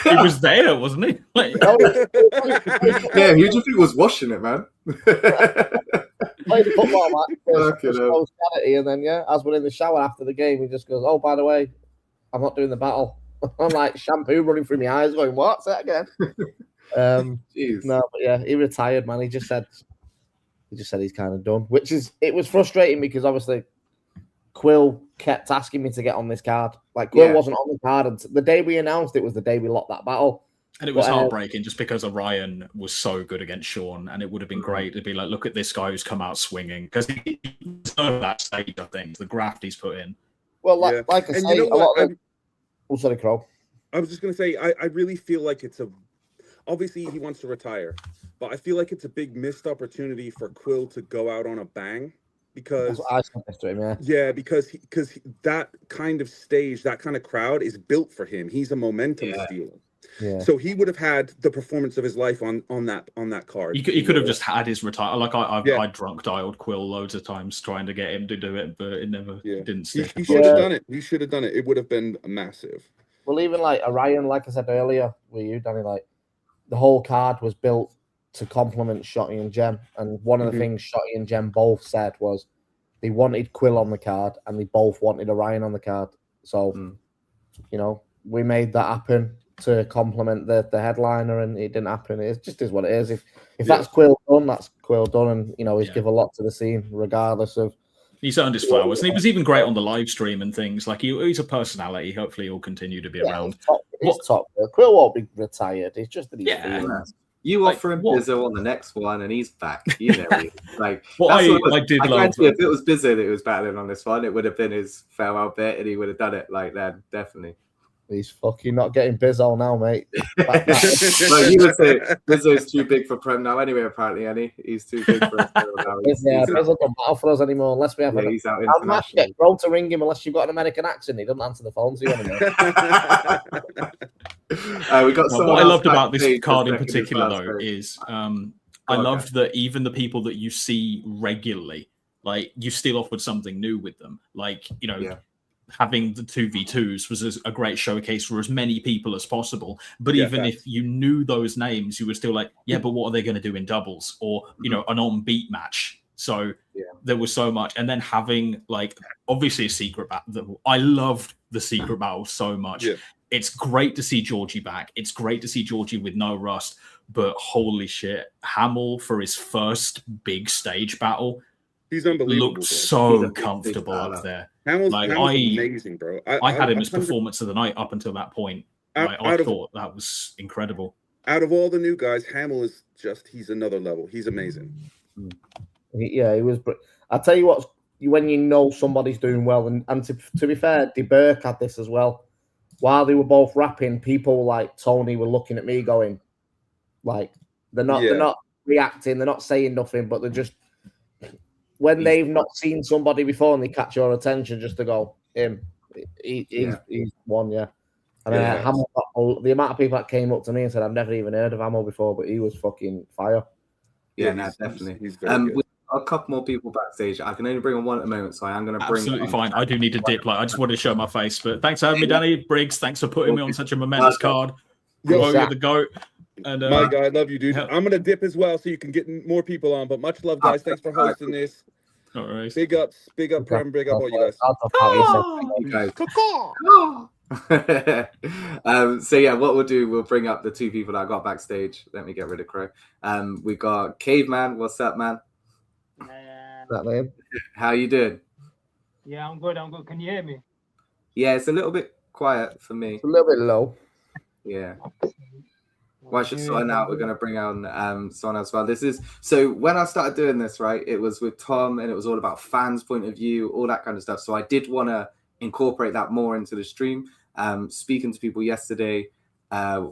He was there, wasn't he? Like, yeah, who do you think was washing it, man? Played the football match, and then as we're in the shower after the game, he just goes, "Oh, by the way, I'm not doing the battle." I'm like shampoo running through my eyes, going, "What? Say that again?" No, but he retired, man. He just said he's kind of done, it was frustrating because obviously Quill kept asking me to get on this card. Like, Quill wasn't on the card, and the day we announced it was the day we locked that battle. And it was heartbreaking just because Orion was so good against Sean, and it would have been great to be like, look at this guy who's come out swinging, because he's on that stage, I think, the graft he's put in. Well, like I say, a lot of... Oh, sorry, Crow. I was just gonna say, I really feel like it's obviously he wants to retire, but I feel like it's a big missed opportunity for Quill to go out on a bang because That's what I said to him. Yeah. yeah, because that kind of stage, that kind of crowd is built for him. He's a momentum Yeah. stealer. Yeah. So he would have had the performance of his life on that card. He could have just had his retire. Like Yeah. I drunk dialed Quill loads of times trying to get him to do it, but it never didn't stick. He should have done it. He should have done it. It would have been massive. Well, even like Orion, like I said earlier with you, Danny, like the whole card was built to complement Shotty and Gem. And one of the things Shotty and Gem both said was they wanted Quill on the card and they both wanted Orion on the card. So, you know, we made that happen to complement the headliner, and it didn't happen. It just is what it is. If that's Quill done, that's Quill done. And, you know, he's give a lot to the scene, regardless of. He's earned his flowers, and he was even great on the live stream and things. Like he's a personality. Hopefully, he'll continue to be around. He's top. Quill won't be retired. It's just that he's You offer him Bizzo on the next one, and he's back. You know, like what I did love. If it was Bizzo that was battling on this one, it would have been his farewell bit, and he would have done it like then, definitely. He's fucking not getting Bizzo now, mate. Like you would say, Bizzo's too big for Prem now anyway, apparently, Annie. He's too big for us now. Bizzo don't battle for us anymore unless we have he's out international. Get grown to ring him unless you've got an American accent. He doesn't answer the phone to you anymore. We got what I loved about this card in particular, though, is I loved that even the people that you see regularly, like you still offered something new with them. Like, you know, having the 2v2s was a great showcase for as many people as possible. But even if you knew those names, you were still like, but what are they going to do in doubles or, you know, an on-beat match? So there was so much. And then having, like, obviously a secret battle. I loved the secret battle so much. Yeah. It's great to see Georgie back. It's great to see Georgie with no rust. But holy shit, Hamill for his first big stage battle. He's unbelievable. Looked so comfortable up there. Hamill's amazing, bro. I had him as performance of the night up until that point. I thought that was incredible. Out of all the new guys, Hamill is he's another level. He's amazing. Yeah, he was. I'll tell you what, when you know somebody's doing well, and to be fair, De Burke had this as well. While they were both rapping, people like Tony were looking at me going, like, they're not reacting, they're not saying nothing, but they're just, when they've not seen somebody before and they catch your attention, just to go, he's one, yeah. And Hamill, the amount of people that came up to me and said, I've never even heard of Hamill before, but he was fucking fire. Yeah, no, definitely. He's very good. We've got a couple more people backstage. I can only bring on one at the moment, so I am going to bring. Absolutely fine. I do need a dip. Like, I just wanted to show my face, but thanks for having me, Danny Briggs. Thanks for putting me on such a momentous card. You're the GOAT. And my guy, I love you, dude. I'm gonna dip as well, so you can get more people on. But much love, guys. Thanks for hosting this. All right. Big up, Prem. Big up all you guys. So yeah, what we'll do, we'll bring up the two people that I got backstage. Let me get rid of Crow. We got Caveman. What's up, man? That name? How you doing? Yeah, I'm good. Can you hear me? Yeah, it's a little bit quiet for me. It's a little bit low. Yeah. While she's sorting out, we're going to bring on someone as well. So when I started doing this, right, it was with Tom, and it was all about fans' point of view, all that kind of stuff. So I did want to incorporate that more into the stream. Speaking to people yesterday, I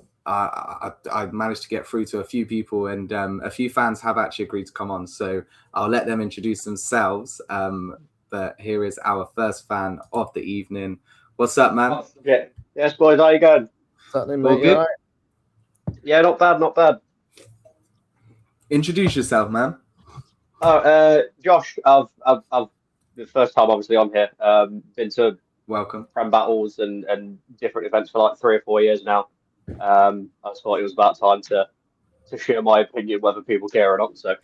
managed to get through to a few people, and a few fans have actually agreed to come on. So I'll let them introduce themselves. But here is our first fan of the evening. What's up, man? Yeah. Yes, boys. How you going? Something, mate. All right? Yeah, not bad. Introduce yourself, man. Oh, Josh. I've the first time obviously on here. Been to Prem battles and different events for like 3 or 4 years now. I just thought it was about time to share my opinion, whether people care or not. So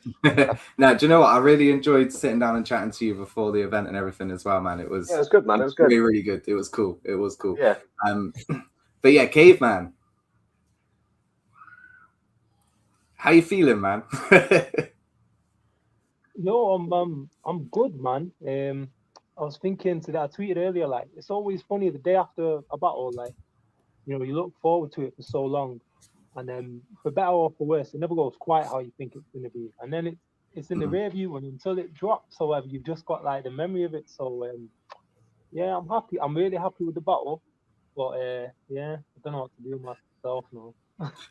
now, do you know what? I really enjoyed sitting down and chatting to you before the event and everything as well, man. It was good, man. It was good. Really, really good. It was cool. Yeah. But yeah, Caveman. How you feeling, man? No, I'm good, man. I was thinking to that I tweeted earlier, like, it's always funny the day after a battle, like, you know, you look forward to it for so long, and then for better or for worse, it never goes quite how you think it's gonna be, and then it's in the rear view, and until it drops, however, you've just got like the memory of it. So yeah, I'm happy. I'm really happy with the battle. But yeah, I don't know what to do with myself now.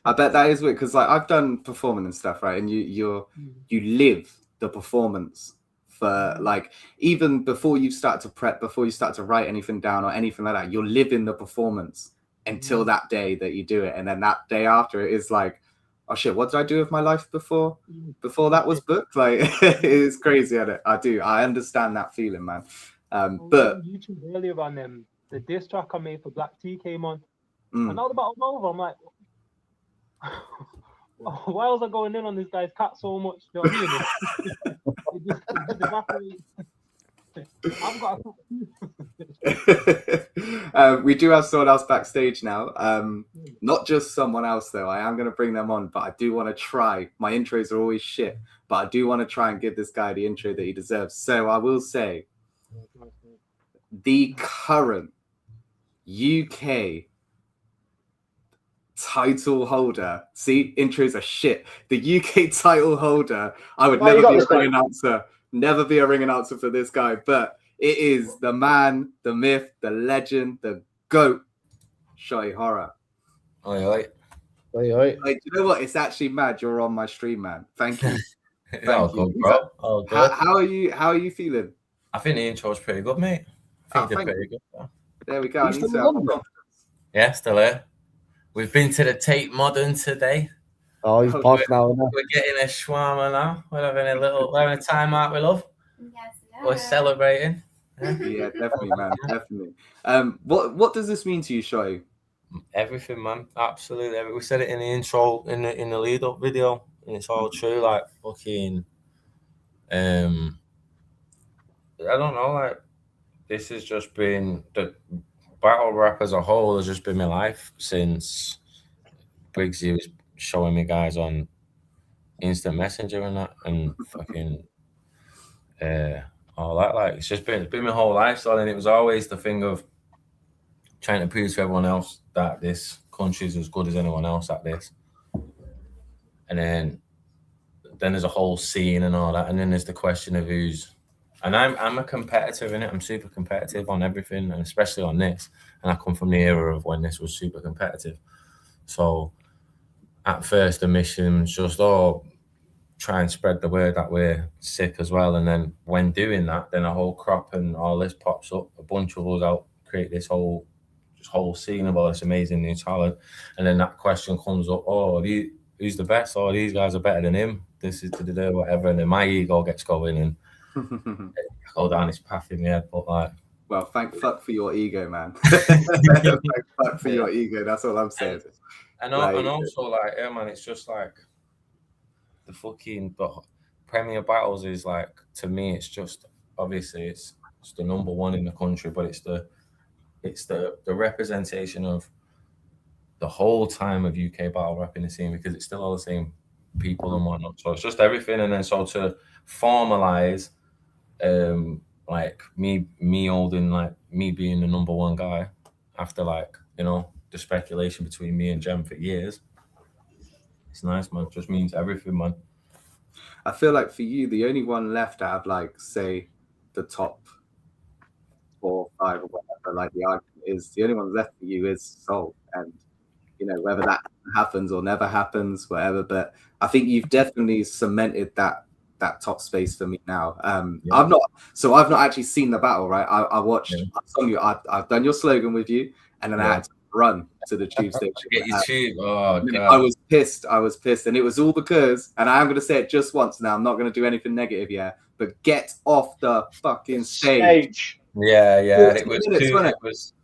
I bet that is weird because like I've done performing and stuff, right? And you live the performance for like even before you start to prep, before you start to write anything down or anything like that, you're living the performance until that day that you do it, and then that day after it is like, oh shit, what did I do with my life before that was booked? Like it's crazy, isn't it? I understand that feeling, man. But YouTube earlier on the diss track I made for Black T came on, and now the battle's over. I'm like, why was I going in on this guy's cat so much? You know what I mean? It just evaporates. I've got we do have someone else backstage now. Not just someone else though. I am going to bring them on, but I do want to try. My intros are always shit, but I do want to try and give this guy the intro that he deserves. So I will say, the current UK title holder. See, intros are shit. The UK title holder. I would never be a ring announcer. Never be a ring announcer for this guy, but it is the man, the myth, the legend, the GOAT, Shotty Horror. Oi. Like, you know what? It's actually mad you're on my stream, man. Thank you. Thank you, bro. How are you feeling? I think the intro's pretty good, mate. I think they're pretty good. Bro. There we go. I need to have more confidence. Yeah, still here. We've been to the Tate Modern today. Oh, he's posh now. We're getting a shawarma now. We're having a time out with love. Yes, we're celebrating. Yeah, definitely, man. Definitely. What does this mean to you, Shotty? Everything, man. Absolutely. We said it in the intro, in the lead up video, and it's all true. Like fucking, I don't know. Like this has just been the battle rap as a whole has just been my life since Briggsy was showing me guys on instant messenger and that, and fucking all that. Like it's been my whole lifestyle, and it was always the thing of trying to prove to everyone else that this country's as good as anyone else at this. And then there's a whole scene and all that, and then there's the question of who's. And I'm a competitor in it. I'm super competitive on everything, and especially on this. And I come from the era of when this was super competitive. So at first the mission was just try and spread the word that we're sick as well. And then when doing that, then a whole crop and all this pops up. A bunch of us out create this whole scene of all this amazing new talent. And then that question comes up, who's the best? Oh, these guys are better than him. This is whatever. And then my ego gets going and go down this path in my head. But like, well, thank fuck for your ego, man. Thank fuck for your ego. That's all I'm saying. And also like, yeah, man, it's just like the fucking Premier Battles is like, to me, it's just obviously it's the number one in the country, but it's the representation of the whole time of UK battle rap in the scene, because it's still all the same people and whatnot. So it's just everything, and then so to formalize like me holding, like me being the number one guy after, like, you know, the speculation between me and Jem for years. It's nice, man. It just means everything, man. I feel like for you, the only one left out of, like, say, the top 4 or 5 or whatever, like the argument is, the only one left for you is Soul. And, you know, whether that happens or never happens, whatever. But I think you've definitely cemented that top space for me now. I've not actually seen the battle, right? I watched. Yeah. I've done your slogan with you, and then I had to run to the tube station. Get your tube. Oh God. I was pissed, and it was all because, and I am going to say it just once now. I'm not going to do anything negative here, but get off the fucking stage. Yeah. It was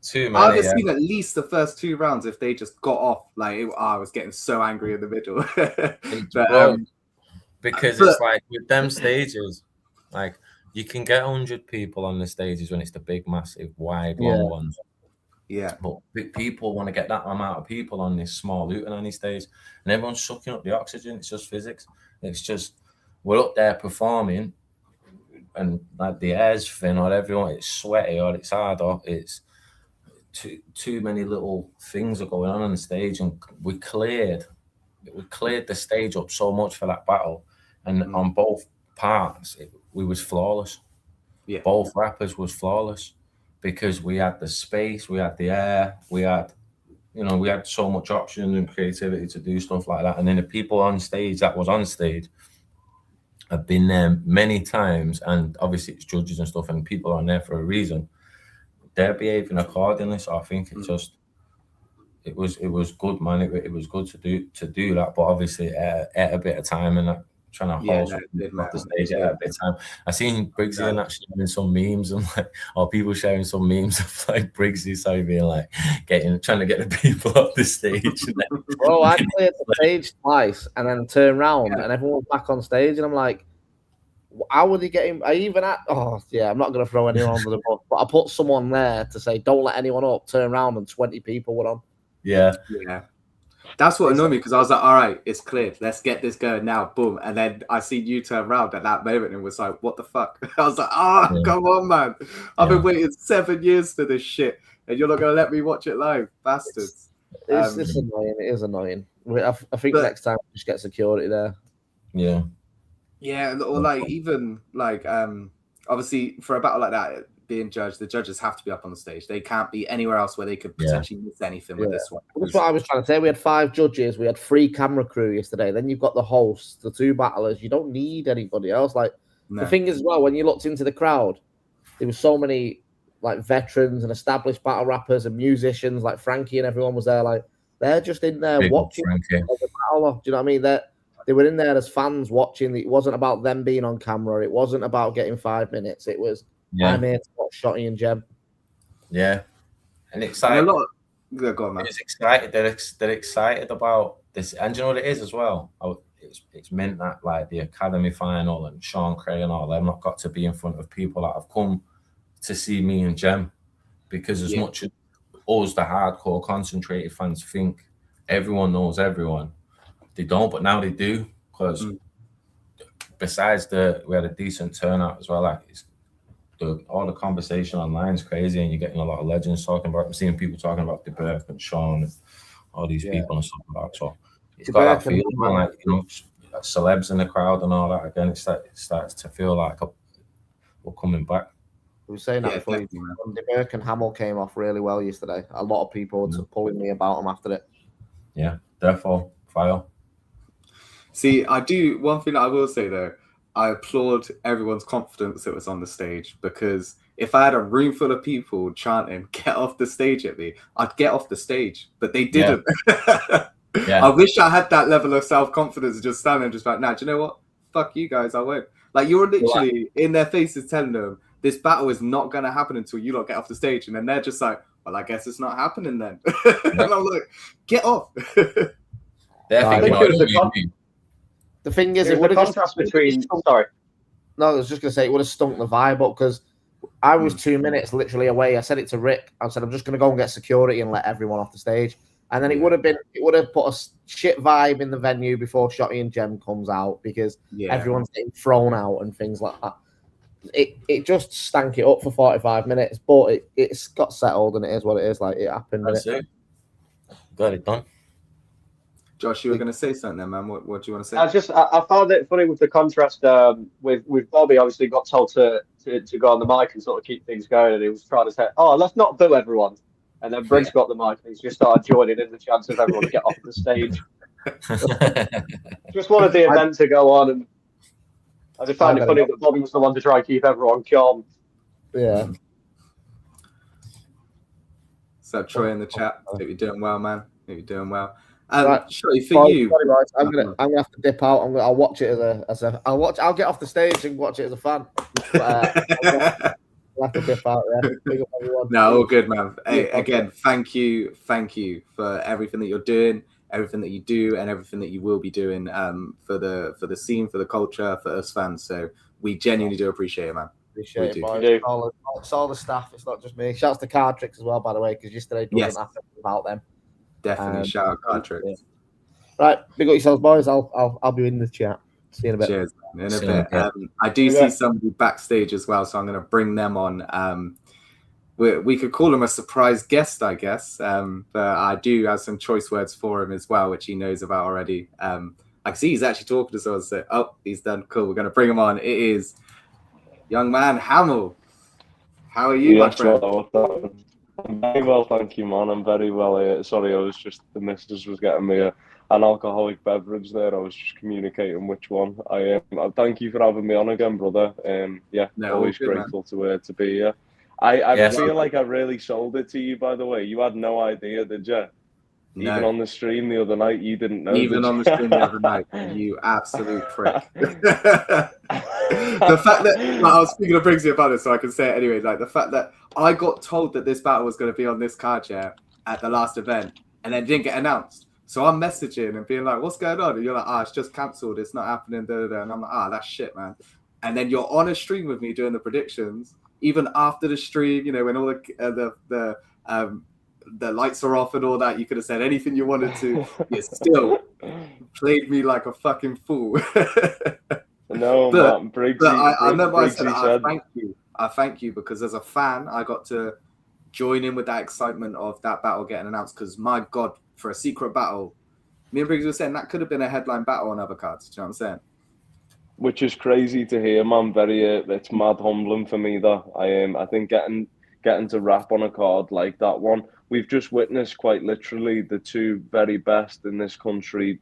too many. I've seen at least the first 2 rounds. If they just got off, like I was getting so angry in the middle. Because it's like with them stages, like you can get 100 people on the stages when it's the big, massive, wide, long ones. Yeah. But people want to get that amount of people on this small Luton stage, and everyone's sucking up the oxygen. It's just physics. It's just we're up there performing, and like the air's thin, or everyone it's sweaty, or it's hard, or it's too many little things are going on the stage, and we cleared the stage up so much for that battle. And on both parts, we was flawless. Yeah. Both rappers was flawless. because we had the space, we had the air, we had so much option and creativity to do stuff like that. And then the people on stage that was on stage have been there many times, and obviously it's judges and stuff, and people are there for a reason. They're behaving accordingly, so I think it was good, man. It was good to do that, but obviously at a bit of time and trying to hold off the stage at a bit of time. I seen Briggsy and actually sharing some memes and or people sharing some memes of Briggsy sorry being trying to get the people off the stage. Bro, I cleared the stage twice and then turned around and everyone was back on stage and I'm like, how would he get him? I'm not going to throw anyone under the bus, but I put someone there to say, don't let anyone up, turn around and 20 people were on. Yeah. That's what annoyed me because I was like, all right, it's cleared. Let's get this going now. Boom. And then I see you turn around at that moment and was like, what the fuck? I was like, come on, man. I've been waiting 7 years for this shit and you're not going to let me watch it live. Bastards. It's annoying. It is annoying. I think next time we just get security there. Yeah. Yeah. Or obviously for a battle like that, being judged, the judges have to be up on the stage. They can't be anywhere else where they could potentially miss anything with this one. That's what I was trying to say. We had 5 judges. We had 3 camera crew yesterday. Then you've got the host, the 2 battlers. You don't need anybody else. The thing is, as well, when you looked into the crowd, there was so many veterans and established battle rappers and musicians. Frankie and everyone was there. They're just in there watching the battle. Do you know what I mean? They were in there as fans watching. It wasn't about them being on camera. It wasn't about getting 5 minutes. It was I'm here to watch Shotty and Jem. Yeah, and it's like go on, man. It's excited. They're excited about this, and you know what it is as well. It's meant that the Academy final and Sean Cray and all them not got to be in front of people that have come to see me and Jem, because as much as us, the hardcore concentrated fans, think everyone knows everyone, they don't. But now they do, because besides we had a decent turnout as well. All the conversation online is crazy, and you're getting a lot of legends talking about. I'm seeing people talking about DeBerk and Sean and all these people and stuff like that. So it's got that feeling celebs in the crowd and all that. Again, it starts to feel like we're coming back. We were saying that before. DeBerk and Hamill came off really well yesterday. A lot of people were pulling me about them after it. Yeah, therefore, fire. See, one thing that I will say though, I applaud everyone's confidence that was on the stage, because if I had a room full of people chanting, get off the stage at me, I'd get off the stage, but they didn't. I wish I had that level of self-confidence, just standing just do you know what? Fuck you guys, I won't. You're literally in their faces telling them, this battle is not going to happen until you lot get off the stage. And then they're just like, well, I guess it's not happening then. And I'm like, get off. The thing is, it would have contrast between. Sorry, no, I was just gonna say it would have stunk the vibe up, because I was 2 minutes literally away. I said it to Rick. I said I'm just gonna go and get security and let everyone off the stage, and then it would have put a shit vibe in the venue before Shotty and Jem comes out, because everyone's getting thrown out and things like that. It just stank it up for 45 minutes, but it's got settled and it is what it is. It happened. That's it. Got it done. Josh, you were going to say something there, man. What do you want to say? I found it funny with the contrast with Bobby. Obviously, got told to go on the mic and sort of keep things going, and he was trying to say, "Oh, let's not boo everyone." And then Briggs got the mic and he's just started joining in the chance of everyone to get off the stage. Just wanted the event to go on, and I just found it funny that Bobby was the one to try and keep everyone calm. Yeah. So Troy in the chat, hope you're doing well, man. Hope you're doing well. Right. Shotty, for you, I'm gonna have to dip out. I'll watch it I'll get off the stage and watch it as a fan. But, I'll have to dip out. Big up everyone. No, all good, man. Hey, again, thank you for everything that you're doing, everything that you do, and everything that you will be doing for the scene, for the culture, for us fans. So we genuinely do appreciate it, man. Appreciate it, boys. It's all the staff. It's not just me. Shouts to Card Tricks as well, by the way, because yesterday doesn't happen without them. Definitely shout out Card Tricks. Yeah. Right, big up yourselves, boys. I'll be in the chat. See you in a bit. Cheers. In a bit. I do see somebody backstage as well, so I'm going to bring them on. We could call him a surprise guest, I guess. But I do have some choice words for him as well, which he knows about already. I can see he's actually talking to someone. So, he's done. Cool. We're going to bring him on. It is young man Hamill. How are you, my Yes, friend? well, I'm very well, thank you, man. I'm very well. I'm very well, thank you, man. I'm very well. Sorry, I was just the missus was getting me an alcoholic beverage there. I was just communicating which one. I thank you for having me on again, brother. Yeah, No, always all good, grateful to be here. I Yes. feel like I really sold it to you. By the way, you had no idea, did you? Even No. on the stream the other night, you didn't know. Even did on you? the stream the other night, you absolute prick. The fact that, like, I was speaking of Briggsy about this, so I can say it anyway. Like, the fact that I got told that this battle was going to be on this card, yeah, at the last event, and then didn't get announced. So I'm messaging and being like, "What's going on?" And you're like, "It's just cancelled. It's not happening." Da, da, da. And I'm like, "That's shit, man." And then you're on a stream with me doing the predictions, even after the stream. You know, when all the lights are off and all that, you could have said anything you wanted to. You still played me like a fucking fool. No, but, man, Briggsy, but I remember I Briggsy said, I thank you because as a fan, I got to join in with that excitement of that battle getting announced. Because my God, for a secret battle, me and Briggsy were saying that could have been a headline battle on other cards. Do you know what I'm saying? Which is crazy to hear, man. Very, it's mad humbling for me. That I think getting to rap on a card like that one, we've just witnessed quite literally the two very best in this country,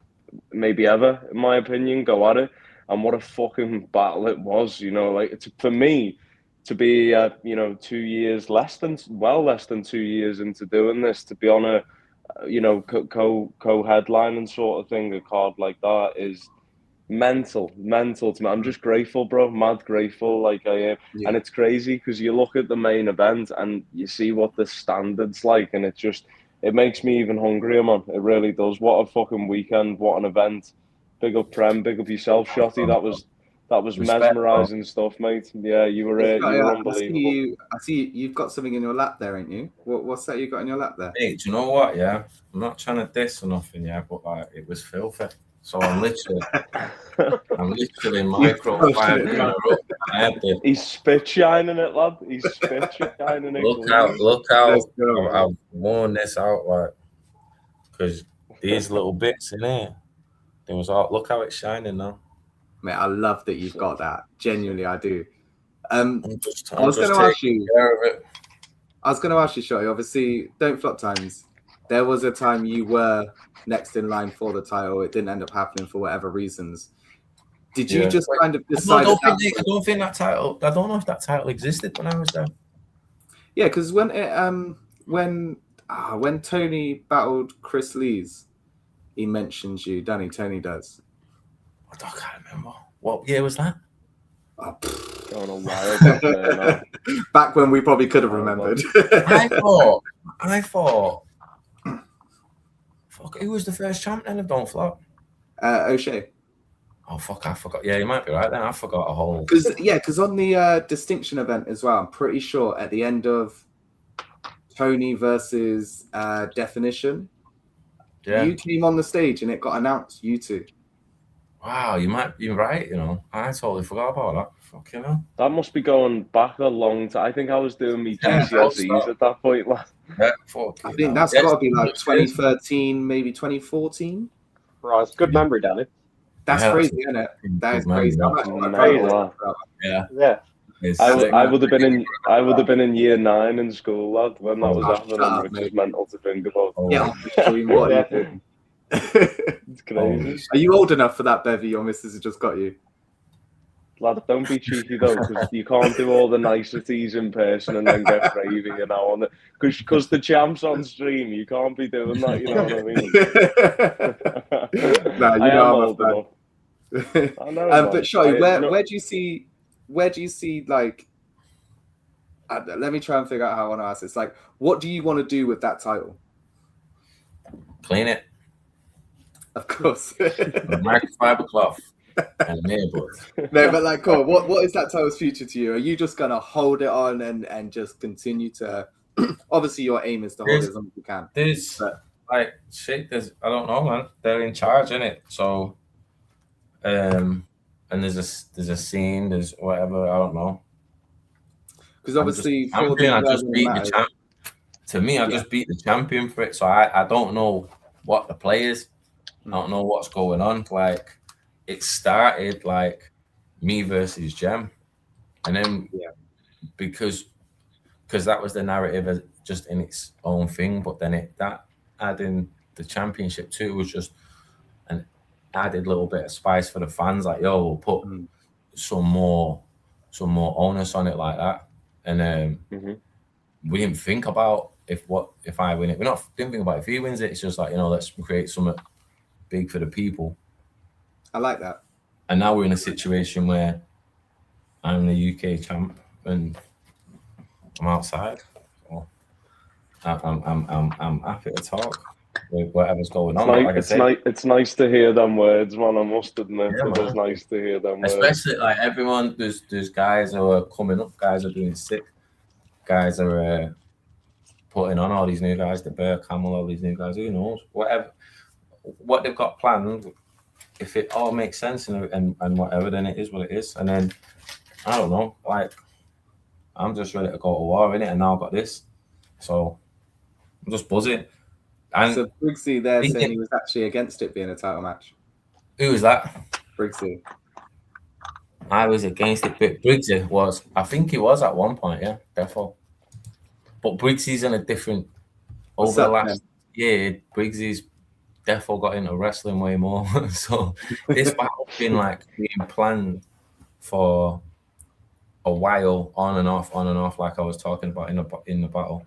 maybe ever, in my opinion, go at it. And what a fucking battle it was, you know. Like, for me to be, 2 years less than 2 years into doing this, to be on a, co-headlining sort of thing, a card like that is mental to me. I'm just grateful, bro. Mad grateful. Like I am, and it's crazy because you look at the main event and you see what the standard's like, and it makes me even hungrier, man. It really does. What a fucking weekend! What an event! Big up Prem, big up yourself, Shotty. That was Respect, mesmerizing stuff, mate. Yeah, you were unbelievable. I see you've got something in your lap there, ain't you? What's that you got in your lap there? Hey, do you know what? Yeah, I'm not trying to diss or nothing, yeah, but like it was filthy. So I'm literally microfibering her up. I had to, He's spit shining it, lad. He's spit shining it. Look out! I've worn this out, like, because these little bits in here. There was all. Look how it's shining now. Mate, I love that you've got that. Genuinely, I do. I was going to ask you, Shotty. Obviously, don't flop times. There was a time you were next in line for the title. It didn't end up happening for whatever reasons. Did you just kind of decide? I don't think that title. I don't know if that title existed when I was there. Yeah, because when Tony battled Chris Lees, he mentions you. Danny, Tony does. I can't remember. What year was that? Going a while back there now. Back when we probably could have remembered. I thought. Fuck, who was the first champion of Don't Flop? O'Shea. Oh fuck, I forgot. Yeah, you might be right then. I forgot a whole. Because on the distinction event as well, I'm pretty sure at the end of Tony versus Definition, you came on the stage and it got announced. You two. Wow, you might be right. You know, I totally forgot about that. Fuck, you know. That must be going back a long time. I think I was doing my GCSEs at that point. Yeah, fuck. I think that's got to be like 2013, maybe 2014. Right, it's good memory, Danny. That's crazy, isn't it? That is crazy. Yeah. I would have been in year 9 in school, lad, when that was happening, which is mental to think about. Yeah, it's crazy. Are you old enough for that, Bevy? Your missus has just got you. Lad, don't be cheeky though, because you can't do all the niceties in person and then get raving, you know, on because the champ's on stream. You can't be doing that, you know what I mean? No, you know I'm old enough. I know, but Shotty, where do you see like? Let me try and figure out how I want to ask this. Like, what do you want to do with that title? Clean it. Of course. Microfiber cloth. And no, but like, cool. What is that title's future to you? Are you just gonna hold it on and just continue to? Obviously, your aim is to hold it as long as you can. I don't know, man. They're in charge, innit? So, and there's a scene. There's whatever. I don't know. Because obviously, I just beat the champ. To me, I just beat the champion for it. So I don't know what the play is. I don't know what's going on. Like, it started like me versus Gem, and then because because that was the narrative as just in its own thing. But then that adding the championship too was just an added little bit of spice for the fans. Like, yo, we'll put some more onus on it like that. And we didn't think about if I win it. Didn't think about if he wins it. It's just like, let's create something big for the people. I like that. And now we're in a situation where I'm the UK champ and I'm outside. So I'm happy to talk with whatever's going on. It's nice to hear them words, man. I must admit, it is nice to hear them words. Especially like everyone. There's guys who are coming up. Guys are doing sick. Guys are putting on all these new guys. The Bear Camel, all these new guys. Who knows? What they've got planned. If it all makes sense and whatever, then it is what it is. And then I don't know. Like, I'm just ready to go to war in it, and now I've got this. So I'm just buzzing. And so Briggsy there saying he was actually against it being a title match. Who was that? Briggsy. I was against it, but Briggsy was. I think he was at one point, yeah, definitely. But Briggsy's in a different. Over the last year, Briggsy's definitely got into wrestling way more. So this battle's been being planned for a while, on and off, like I was talking about in the battle.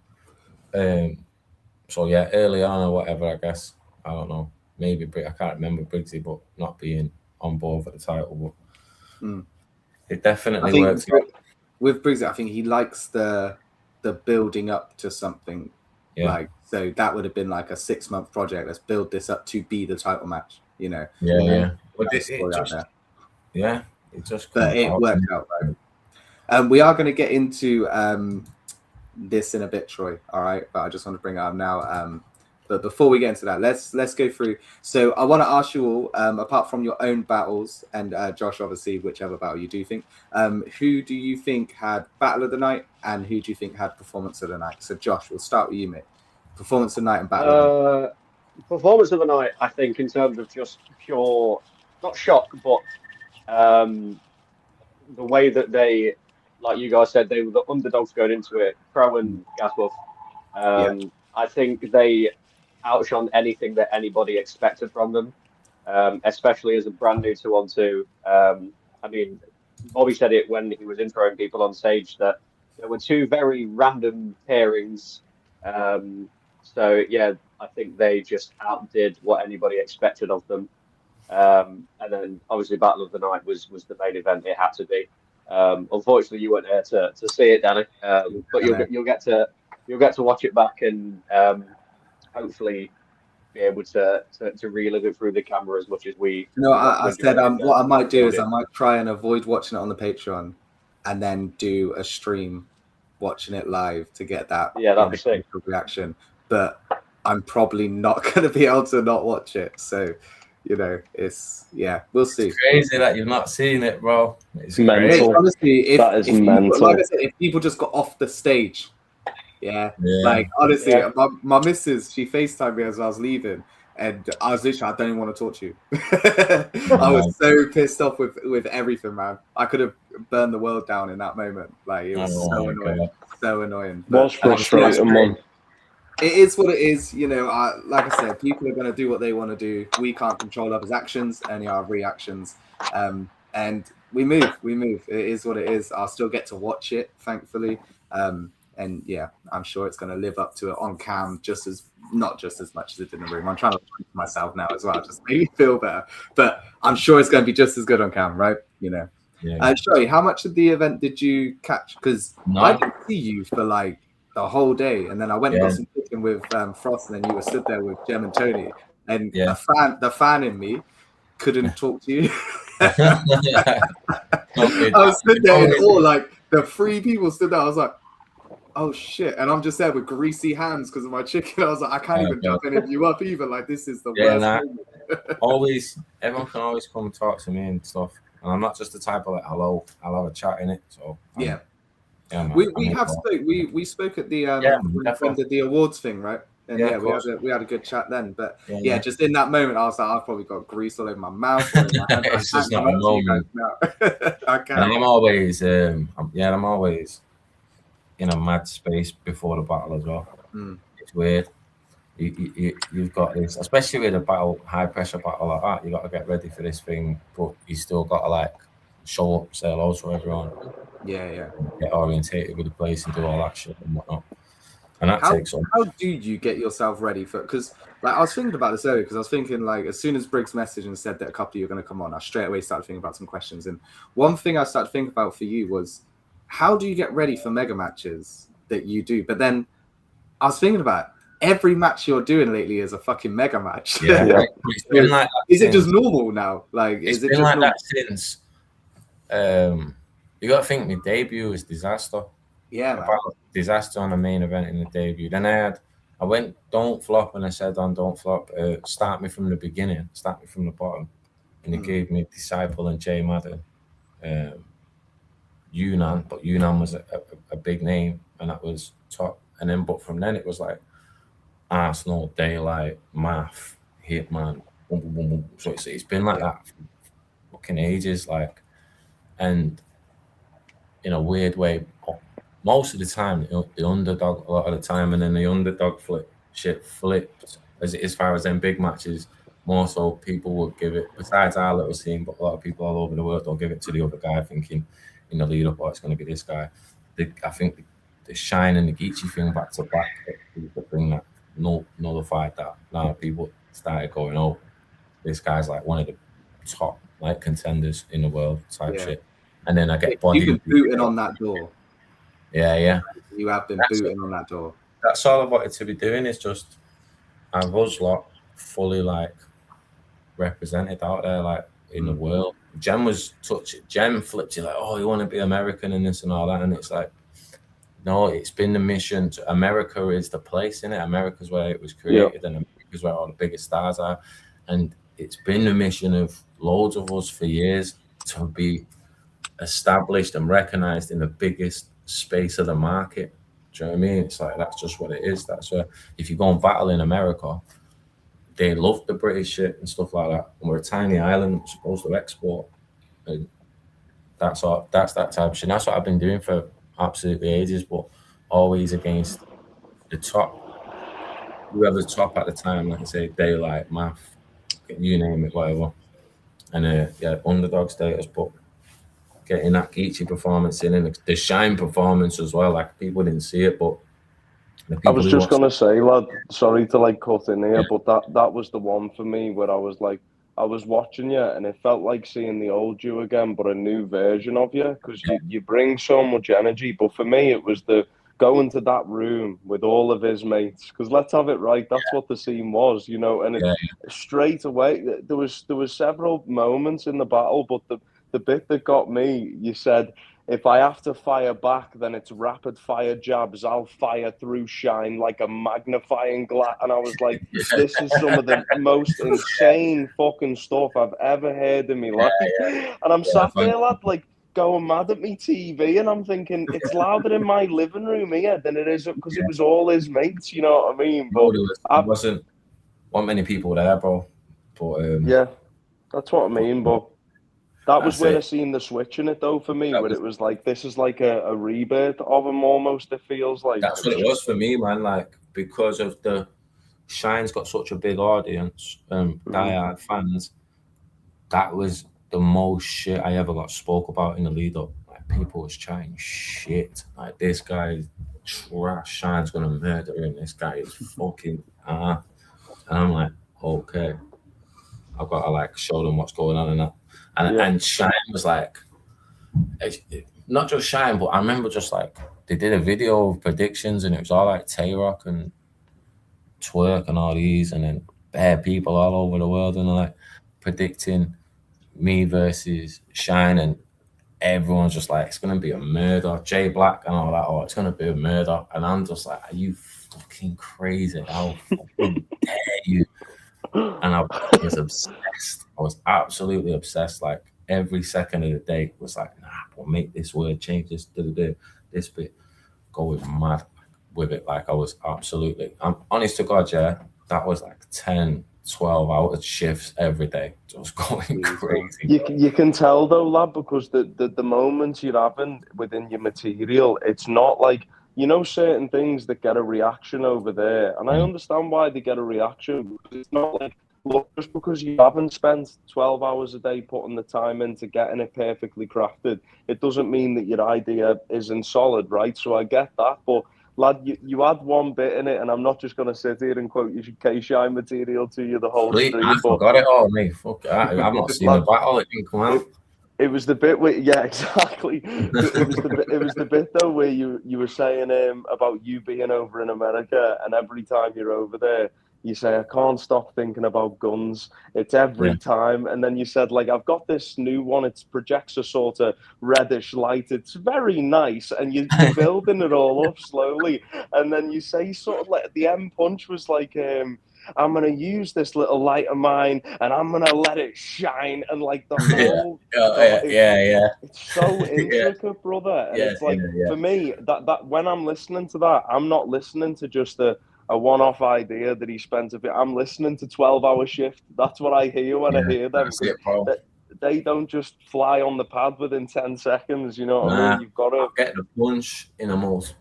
So yeah, early on or whatever, I guess. I don't know. Maybe I can't remember Briggsy, but not being on board for the title. But it definitely works. With Briggsy, I think he likes the building up to something. Yeah. So that would have been like a 6-month project. Let's build this up to be the title match. Yeah. But it worked out right. We are going to get into this in a bit, Troy. All right, but I just want to bring it up now. But before we get into that, let's go through. So I want to ask you all, apart from your own battles, and Josh, obviously, whichever battle you do think, who do you think had battle of the night, and who do you think had performance of the night? So Josh, we'll start with you, mate. Performance of the night and battle of the night. Performance of the night, I think, in terms of just pure, not shock, but the way that they, like you guys said, they were the underdogs going into it, Pro and Gasbuff. I think they outshone anything that anybody expected from them, especially as a brand new 2-on-2. I mean, Bobby said it when he was introing people on stage that there were 2 very random pairings. So yeah, I think they just outdid what anybody expected of them. And then obviously Battle of the Night was the main event. It had to be. Unfortunately, you weren't there to see it, Danny. But you'll get to watch it back and hopefully be able to relive it through the camera as much as we. I said what I might do is I might try and avoid watching it on the Patreon, and then do a stream watching it live to get that that'd be sick reaction. But I'm probably not going to be able to not watch it. So. It's we'll see. It's crazy that you've not seen it, bro. It's mental. Honestly, that is mental. Like I said, if people just got off the stage, like honestly, my missus, she FaceTimed me as I was leaving, and I was literally, I don't even want to talk to you. I was so pissed off with everything, man. I could have burned the world down in that moment. Like it was so annoying, so annoying. That's frustrating, man. It is what it is, like I said, people are going to do what they want to do. We can't control others' actions, only our reactions. And we move. It is what it is. I'll still get to watch it, thankfully. And yeah, I'm sure it's going to live up to it on cam, not just as much as it did in the room. I'm trying to prove myself now as well, just make me feel better. But I'm sure it's going to be just as good on cam, right? Shelly, how much of the event did you catch? Because I didn't see you for the whole day, and then I went and got some chicken with Frost, and then you were stood there with Jem and Tony, and the fan in me couldn't talk to you. I was stood there in awe, the 3 people stood there. I was like, oh shit, and I'm just there with greasy hands because of my chicken. I was like, I can't even jump any of you up either. This is the worst. Always, everyone can always come and talk to me and stuff, and I'm not just the type of I'll have a chat in it. So Yeah, we spoke at the did the awards thing, right? And we had a good chat then. But just in that moment, I was like, I've probably got grease all over my mouth. It's just not a moment. I can't. And I'm always in a mad space before the battle as well. It's weird. You've got this, especially with a battle, high pressure battle like that. You got to get ready for this thing, but you still got to like show up, say hello to everyone. Yeah. Get orientated with the place and do all that shit and whatnot. And that takes on. How do you get yourself ready for? Because like I was thinking about this earlier, because I was thinking like as soon as Briggs messaged and said that a couple of you are going to come on, I straight away started thinking about some questions. And one thing I started thinking about for you was how do you get ready for mega matches that you do? But then I was thinking about every match you're doing lately is a fucking mega match. Yeah. It's been like is it just normal now? Like, it's is it been just like normal? that since? You got to think my debut was disaster. Yeah, man. Disaster on the main event in the debut. Then I went don't flop, and I said on don't flop, start me from the beginning, start me from the bottom, and he gave me Disciple and Jay Madden, Yunnan, but Yunnan was a big name, and that was top. And then, but from then it was like Arsenal, Daylight, Math, Hitman, boom, boom, boom, boom. So it's been like that for fucking ages, like, and in a weird way, most of the time the underdog a lot of the time, and then the underdog flipped as far as them big matches. More so, people would give it, besides our little scene, but a lot of people all over the world don't give it to the other guy, thinking in the lead up, oh, it's going to be this guy. I think the Shine and the Geechee thing back to back is the thing that nullified that. Now people started going, oh, this guy's like one of the top like contenders in the world type shit. And then I get bodied. You've been booting on that door. Yeah. You have been booting on that door. That's all I wanted to be doing, is just I was like fully like represented out there, like in the world. Jem flipped you like, oh, you want to be American and this and all that, and it's like, no, it's been the mission to America is the place in it. America's where it was created, and America's where all the biggest stars are. And it's been the mission of loads of us for years to be established and recognized in the biggest space of the market. Do you know what I mean? It's like, that's just what it is. That's where, if you go and battle in America, they love the British shit and stuff like that. And we're a tiny island supposed to export. And that's that type of shit. That's what I've been doing for absolutely ages, but always against the top, whoever's top at the time, like I say, Daylight, Math, you name it, whatever. And underdog status, but getting that Geechee performance in, and the Shine performance as well, like people didn't see it, but I was just gonna say, lad, sorry to like cut in here, but that was the one for me where I was like, I was watching you and it felt like seeing the old you again, but a new version of you, because you bring so much energy. But for me, it was the going to that room with all of his mates, because let's have it right, that's what the scene was, you know. And straight away, there was several moments in the battle, but the bit that got me, you said, if I have to fire back, then it's rapid fire jabs. I'll fire through Shine like a magnifying glass. And I was like, this is some of the most insane fucking stuff I've ever heard in my life. And I'm sat there, lad, like going mad at me TV. And I'm thinking, it's louder in my living room here than it is, because it was all his mates, you know what I mean? But there wasn't many people there, bro. But yeah, that's what I mean, but that was where I seen the switch in it, though, for me, where it was like, this is like a rebirth of him almost, it feels like. That's what it was for me, man, like, because of the Shine's got such a big audience, diehard fans, that was the most shit I ever got spoke about in the lead up. Like, people was chatting shit, like, this guy is trash, Shine's gonna murder him, this guy is fucking and I'm like, okay, I've got to like show them what's going on and that. And Shine was like, not just Shine, but I remember just like, they did a video of predictions and it was all like Tay-Rock and Twerk and all these, and then bare people all over the world, and they're like predicting me versus Shine, and everyone's just like, it's going to be a murder. Jay Black and all that, it's going to be a murder. And I'm just like, are you fucking crazy? How fucking dare you? And I was obsessed. I was absolutely obsessed. Like every second of the day was like, nah, we'll make this word change, this bit, go mad with it. Like I was absolutely, I'm honest to God, that was like 10, 12 hour shifts every day, just going crazy. You can tell though, lad, because the moments you're having within your material, it's not like you know, certain things that get a reaction over there, and I understand why they get a reaction, because it's not like, look, just because you haven't spent 12 hours a day putting the time into getting it perfectly crafted, it doesn't mean that your idea isn't solid, right? So I get that, but lad, you had one bit in it, and I'm not just going to sit here and quote your K-Shine material to you the whole stream. I forgot it all, mate. Fuck, I've not seen the battle. It didn't come out. It was the bit where, yeah, exactly. It was the bit though where you were saying about you being over in America, and every time you're over there, you say, I can't stop thinking about guns. It's every time. And then you said, like, I've got this new one. It projects a sort of reddish light. It's very nice. And you're building it all up slowly. And then you say sort of like the end punch was like, I'm going to use this little light of mine and I'm going to let it shine. And like the whole... It's so intricate, brother. And it's like, for me, that when I'm listening to that, I'm not listening to just a one-off idea that he spent a bit. I'm listening to 12-hour shift. That's what I hear when I hear them. They don't just fly on the pad within 10 seconds. You know what I mean? You've got to get the punch in the most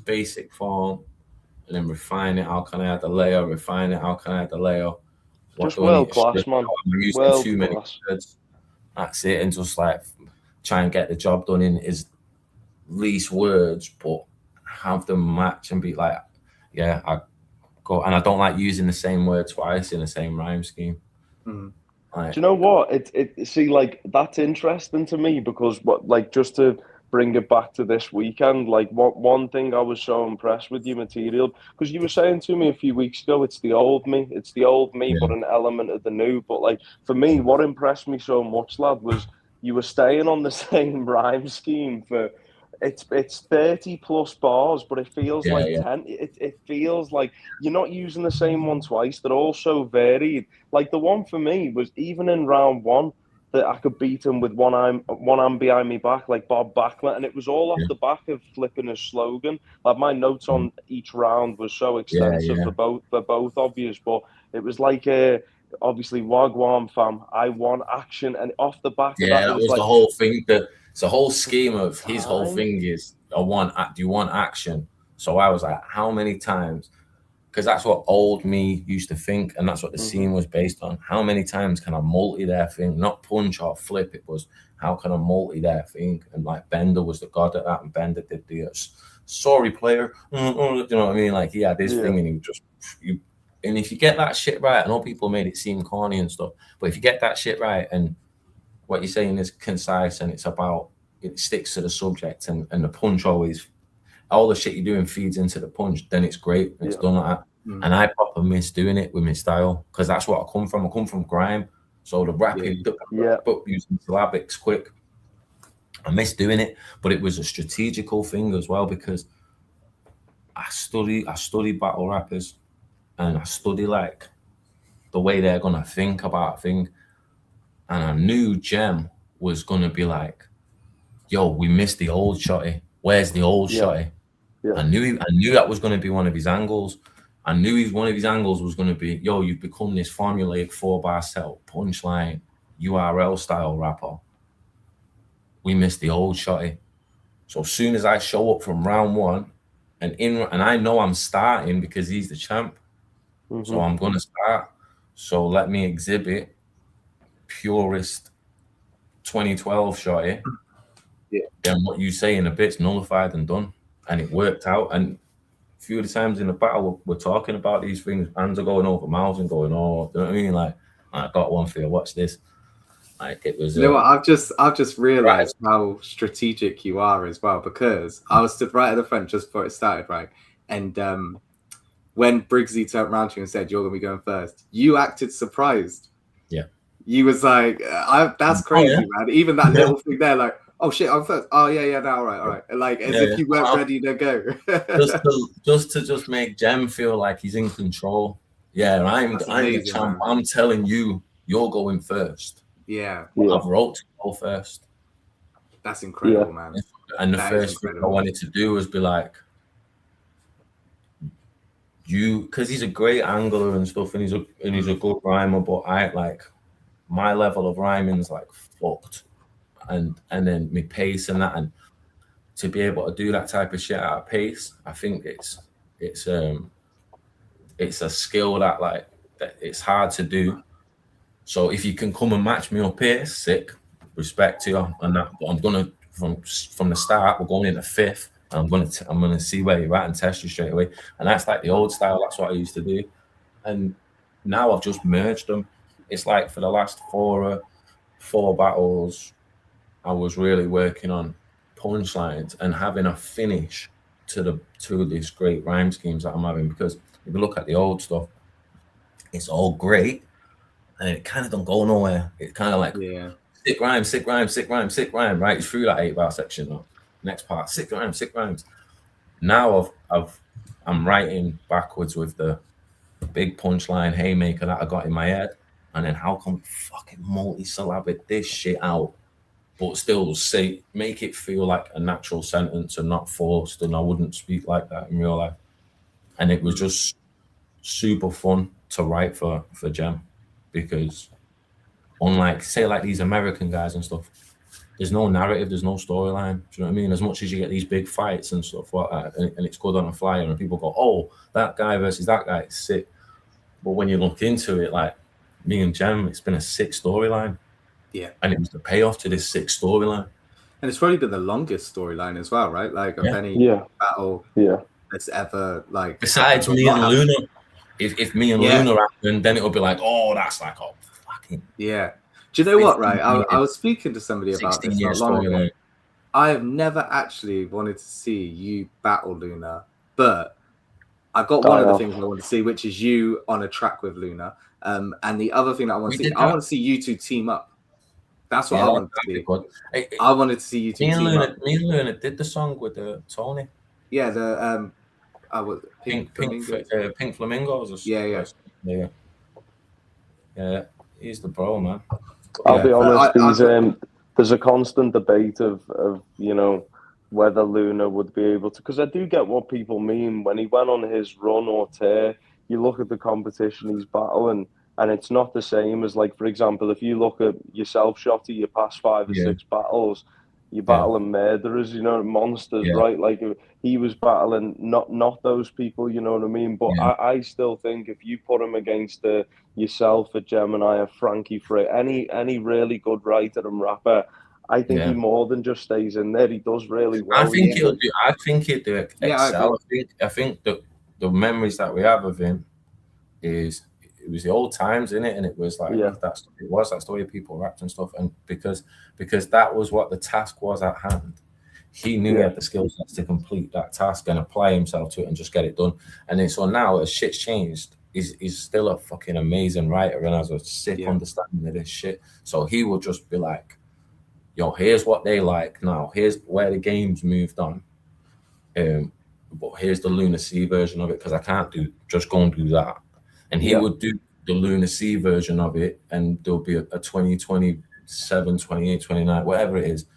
basic form, and then refine it. How can I add the layer? Refine it. How can I add the layer? Just world class, man. I'm using too many words. That's it, and just like try and get the job done in as least words, but have them match and be like. Yeah, I go, and I don't like using the same word twice in the same rhyme scheme. Do you know what? See, like, that's interesting to me, because just to bring it back to this weekend, like, one thing I was so impressed with your material, because you were saying to me a few weeks ago, it's the old me, but an element of the new. But like, for me, what impressed me so much, lad, was you were staying on the same rhyme scheme for. It's 30 plus bars, but it feels 10. It feels like you're not using the same one twice. They're all so varied. Like the one for me was even in round one that I could beat him with one arm behind me back, like Bob Backlund, and it was all off the back of flipping his slogan. Like my notes on each round was so extensive for both obvious, but it was like obviously Wagwan fam, I want action, and off the back of that, it was like, the whole thing that. It's a whole scheme of his whole thing is, do you want action? So I was like, how many times? Because that's what old me used to think, and that's what the scene was based on. How many times can I multi their thing? Not punch or flip. It was, how can I multi their thing? And like Bender was the god at that, and Bender did the sorry player. You know what I mean? Like he had this thing, and he just and if you get that shit right, I know people made it seem corny and stuff, but if you get that shit right and what you're saying is concise and it sticks to the subject and the punch always, all the shit you're doing feeds into the punch, then it's great. It's done like that. And I proper miss doing it with my style, because that's what I come from. I come from grime. So the rapid, using syllabics quick. I miss doing it, but it was a strategical thing as well, because I study battle rappers, and I study like the way they're gonna think about a thing. And I knew Jem was gonna be like, "Yo, we missed the old shotty. Where's the old shotty?" I knew that was gonna be one of his angles. I knew one of his angles was gonna be, "Yo, you've become this formulaic 4-bar setup, punchline, URL style rapper. We missed the old shotty." So as soon as I show up from round one, and I know I'm starting because he's the champ, so I'm gonna start. So let me exhibit purest 2012 shotty. Then what you say in a bit's nullified and done, and it worked out. And a few of the times in the battle we're talking about these things, hands are going over mouths and going, "Oh, you know what I mean?" Like, I got one for you. Watch this. Like it was. You know what? I've just realized how strategic you are as well, because I was stood right at the front just before it started, right? And when Briggsy turned around to you and said, "You're gonna be going first," you acted surprised. Yeah. You was like, "That's crazy, man." Even that little thing there, like, "Oh shit, I'm first." "Oh yeah, no, all right." Like as if you weren't ready to go. just to make Jem feel like he's in control. Yeah, I'm the champ. I'm telling you, you're going first. Yeah. I've wrote to go first. That's incredible, man. And the first thing I wanted to do was be like, because he's a great angler and stuff, and he's a good rhymer, but I like my level of rhyming is like fucked, and then my pace and that, and to be able to do that type of shit at a pace, I think it's a skill that it's hard to do. So if you can come and match me up here, sick, respect to you on that. But I'm gonna from the start, we're going into fifth. I'm gonna see where you're at and test you straight away. And that's like the old style. That's what I used to do. And now I've just merged them. It's like for the last four battles, I was really working on punchlines and having a finish to these great rhyme schemes that I'm having. Because if you look at the old stuff, it's all great, and it kind of don't go nowhere. It's kind of like sick rhyme, sick rhyme, sick rhyme, sick rhyme, right through that 8-bar section. Though. Next part, sick rhyme, sick rhymes. Now I'm writing backwards with the big punchline haymaker that I got in my head, and then how come fucking multi-syllabic this shit out, but still make it feel like a natural sentence and not forced. And I wouldn't speak like that in real life. And it was just super fun to write for Gem, because unlike say like these American guys and stuff, there's no narrative, there's no storyline. Do you know what I mean? As much as you get these big fights and stuff like that, and it's good on a flyer, and people go, "Oh, that guy versus that guy, it's sick." But when you look into it, like me and Gem, it's been a sick storyline. Yeah, and it was the payoff to this sick storyline. And it's probably been the longest storyline as well, right? Like of any battle that's ever like. Besides me and Luna, if me and Luna happen, then it'll be like, oh, that's like fucking Do you know what? Right, I was speaking to somebody about this not long ago. I have never actually wanted to see you battle Luna, but I've got one of the things I want to see, which is you on a track with Luna. And the other thing that I want to see, I want to see you two team up. That's what I wanted to see. I wanted to see you two team up. Me and Luna did the song with Tony. Yeah, the I was Pink Flamingos. Yeah. He's the bro, man. I'll be honest. There's a constant debate of whether Luna would be able to, because I do get what people mean when he went on his run or tear. You look at the competition he's battling, and it's not the same as, like, for example, if you look at yourself, Shotty, your past 5 or 6 battles, you're battling murderers, monsters, right? Like, he was battling not those people, you know what I mean? But I still think if you put him against yourself, a Gemini, a Frankie Frey, any really good writer and rapper, I think he more than just stays in there. He does really well. I think he'll do excel. I think that the memories that we have of him is it was the old times, innit? And it was like that's the way people rapped and stuff. And because that was what the task was at hand. He knew he had the skill sets to complete that task and apply himself to it and just get it done. And then so now as shit's changed, he's still a fucking amazing writer and has a sick understanding of this shit. So he will just be like, yo, here's what they like now. Here's where the game's moved on. But here's the Luna C version of it, because I can't just go and do that. And he would do the Luna C version of it, and there'll be a 2027, 28, 29, whatever it is,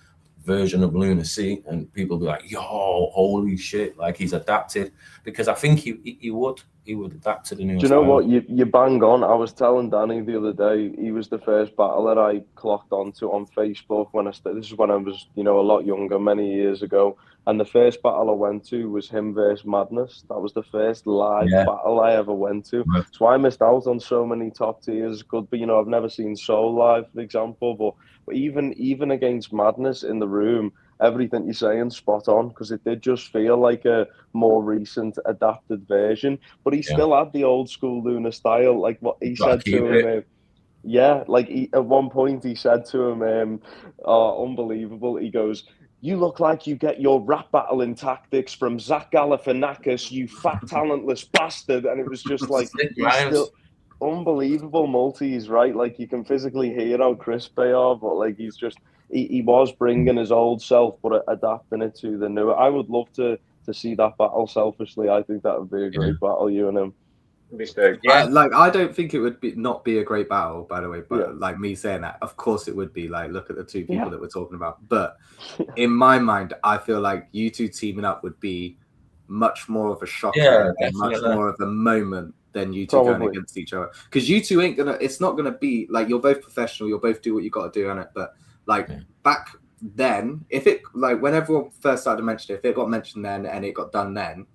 version of Luna C, and people will be like, yo, holy shit, like he's adapted. Because I think he would adapt to the new. Do you know what? You bang on. I was telling Danny the other day, he was the first battler I clocked onto on Facebook this is when I was, a lot younger, many years ago. And the first battle I went to was him versus Madness. That was the first live battle I ever went to. Right. So I missed out on so many top tiers. Good, but I've never seen Soul live, for example. But even against Madness in the room, everything you're saying spot on, because it did just feel like a more recent adapted version. But he still had the old school Luna style, like what he said to him. At one point he said to him, unbelievable. He goes, "You look like you get your rap battling tactics from Zach Galifianakis, you fat talentless bastard." And it was just like still unbelievable multis, right? Like you can physically hear how crisp they are, but like he's just he was bringing his old self but adapting it to the new. I would love to see that battle. Selfishly, I think that would be a great battle, you and him. I don't think it would not be a great battle, by the way, but like me saying that, of course it would be. Like, look at the two people that we're talking about. But in my mind, I feel like you two teaming up would be much more of a shocker and much more of a moment than you two going against each other. Because you two it's not gonna be like, you're both professional, you'll both do what you got to do on it. But like back then if it like when everyone first started to mention it, if it got mentioned then and it got done then,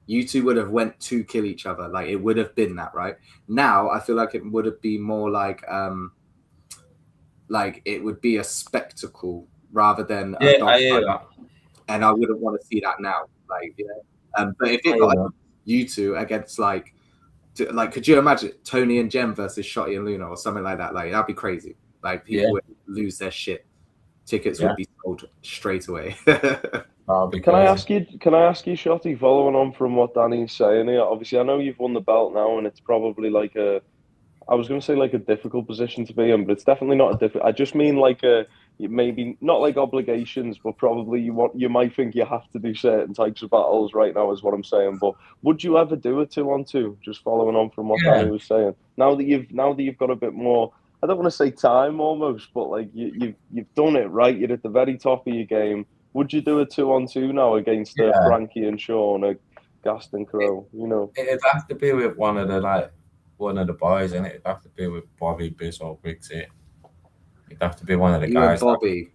you two would have went to kill each other. Like it would have been that, right? Now I feel like it would have been more like it would be a spectacle rather than a dog fight. And I wouldn't want to see that now. Like, but if it got you two against could you imagine Tony and Jem versus Shotty and Luna or something like that? Like that'd be crazy. Like people would lose their shit. Tickets would be sold straight away. Can I ask you, Shotty, following on from what Danny's saying here? Obviously, I know you've won the belt now, and it's probably I was going to say like a difficult position to be in, but it's definitely not a difficult. I just mean maybe not like obligations, but probably you might think you have to do certain types of battles right now, is what I'm saying. But would you ever do a 2-on-2? Just following on from what Danny was saying. Now that you've got a bit more, I don't want to say time almost, but like you've done it right. You're at the very top of your game. Would you do a 2-on-2 now against Frankie and Sean, or Gaston Crow? You know, it'd have to be with one of the boys, and it'd have to be with Bobby, Biz, or Briggs. It'd have to be one of the guys. Bobby.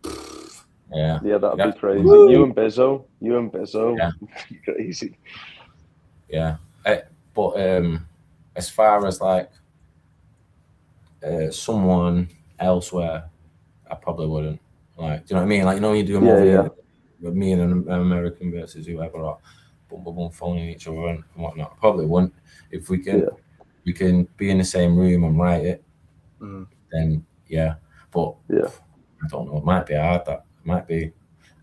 Yeah, that'd be crazy. You and Bizzo. Yeah. Crazy. Yeah, but as far as like someone elsewhere, I probably wouldn't. Like, do you know what I mean? Like, you do a movie with me and an American versus whoever, or boom, phoning each other and whatnot. I probably wouldn't. If we can be in the same room and write it, then But I don't know. It might be hard. That might be.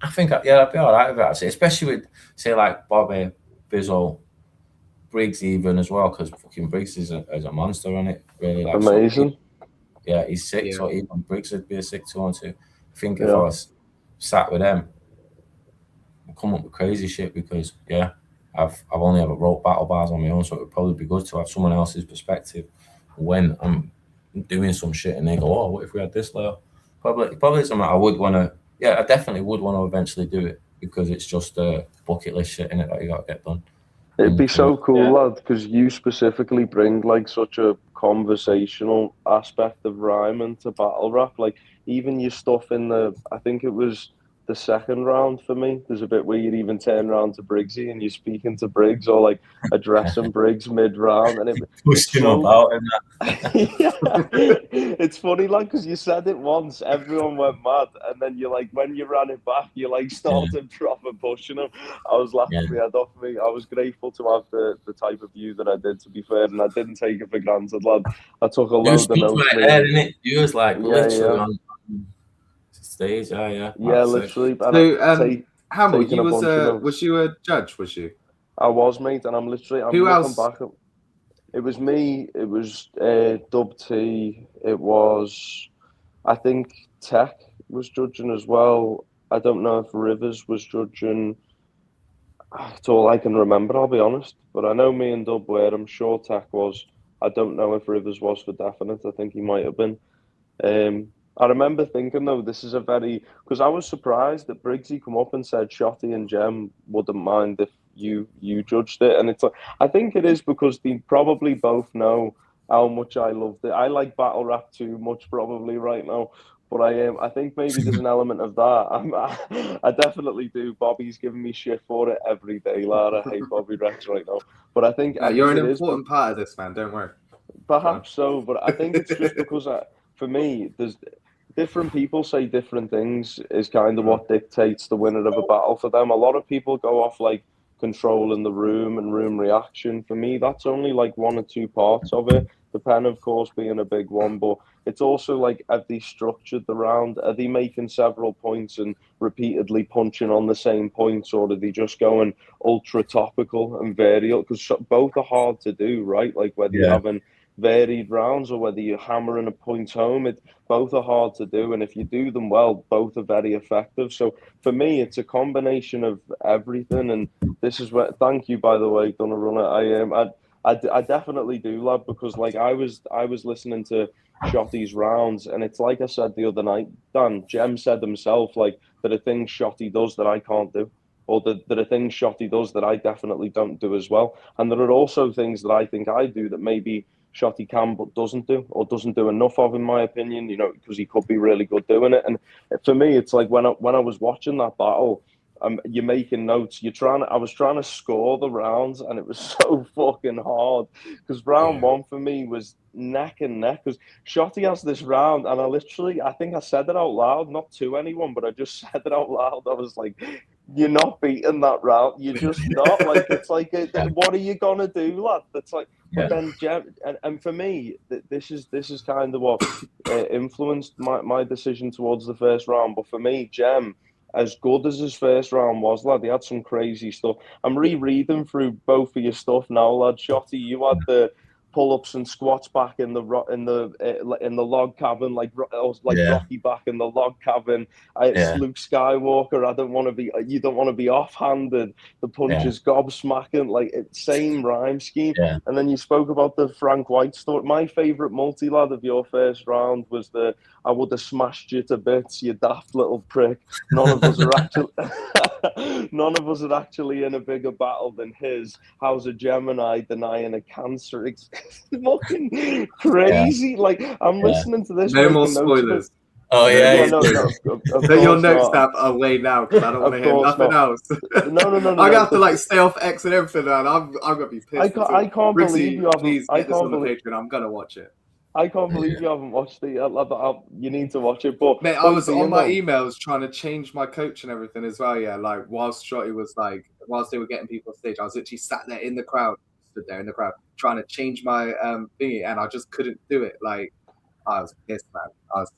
I think I'd be all right with it, actually, especially with say like Bobby, Bizzle, Briggs even as well, because fucking Briggs is a monster on it. Really, like amazing. He's sick. So even Briggs would be a sick 2-on-2. I think if I was sat with them, I'd come up with crazy shit because I've only ever wrote battle bars on my own, so it would probably be good to have someone else's perspective when I'm doing some shit and they go, "Oh, what if we had this layer?" Probably something I would want to. Yeah, I definitely would want to eventually do it because it's just a bucket list shit in it that you got to get done. It'd be so cool, lad, because you specifically bring like such a conversational aspect of rhyming to battle rap. Like even your stuff in I think it was the second round for me. There's a bit where you'd even turn around to Briggsy and you're speaking to Briggs or like addressing Briggs mid-round, and pushed him about in that. It's funny, like, because you said it once, everyone went mad, and then you like when you ran it back, you like started proper pushing him. I was laughing my head off me. I was grateful to have the type of view that I did, to be fair, and I didn't take it for granted, lad. I took a load of notes. You was like literally on stage, literally. So, Hamill, was you a judge? Was you? I was, mate, and I'm Who else? Back. It was me. It was Dub T. It was, I think, Tech was judging as well. I don't know if Rivers was judging. That's all I can remember, I'll be honest. But I know me and Dub were. I'm sure Tech was. I don't know if Rivers was for definite. I think he might have been. I remember thinking, though, this is because I was surprised that Briggsy come up and said Shotty and Jem wouldn't mind if you judged it. And it's like, I think it is because they probably both know how much I loved it. I like battle rap too much probably right now. But I think maybe there's an element of that. I definitely do. Bobby's giving me shit for it every day, lad. I hate Bobby Rex right now. But I think you're an important part of this, man. Don't worry. Perhaps so, but I think it's just because for me, there's different people say different things is kind of what dictates the winner of a battle for them. A lot of people go off like controlling the room and room reaction. For me, that's only like one or two parts of it. The pen, of course, being a big one, but it's also like, have they structured the round? Are they making several points and repeatedly punching on the same points, or are they just going ultra topical and variable? Because both are hard to do, right? Like whether you're having varied rounds or whether you're hammering a point home, both are hard to do, and if you do them well, both are very effective. So for me, it's a combination of everything, and this is where, thank you, by the way, Donna Runner. I definitely do, lad, because like I was listening to Shotty's rounds, and it's like I said the other night, Dan, Jem said himself, like, there are things Shotty does that I can't do, or there are things Shotty does that I definitely don't do as well, and there are also things that I think I do that maybe Shotty can but doesn't do, or doesn't do enough of, in my opinion, you know, because he could be really good doing it. And for me, it's like when I was watching that battle, you're making notes, I was trying to score the rounds, and it was so fucking hard, because round one for me was neck and neck, because Shotty has this round, and I think I said it out loud, not to anyone, but I just said it out loud. I was like, you're not beating that round. You're just not. Like, it's like, what are you gonna do, lad? That's like, but then and for me, this is kind of what influenced my decision towards the first round. But for me, Jem, as good as his first round was, lad, he had some crazy stuff. I'm rereading through both of your stuff now, lad. Shotty, you had the pull-ups and squats back in the log cabin, like Rocky back in the log cabin. Luke Skywalker, you don't want to be offhanded. The punches gobsmacking, like same rhyme scheme. Yeah. And then you spoke about the Frank White story. My favourite multi, lad, of your first round was I would have smashed you to bits, you daft little prick. None of us are actually in a bigger battle than his. How's a Gemini denying a cancer? It's fucking crazy. Like, I'm listening to this. No more spoilers. Oh yeah, no. Put your notes tab away now, because I don't want to hear nothing else. No. I'm gonna have to like stay off X and everything, man. I'm gonna be pissed. I can't believe you haven't. Please get this on the Patreon. I'm gonna watch it. I can't believe you haven't watched it yet. You need to watch it. But mate, I was on my emails trying to change my coach and everything as well. Yeah, like whilst Shotty was whilst they were getting people on stage, I was literally sat there in the crowd, trying to change my thingy, and I just couldn't do it. Like, I was pissed, man.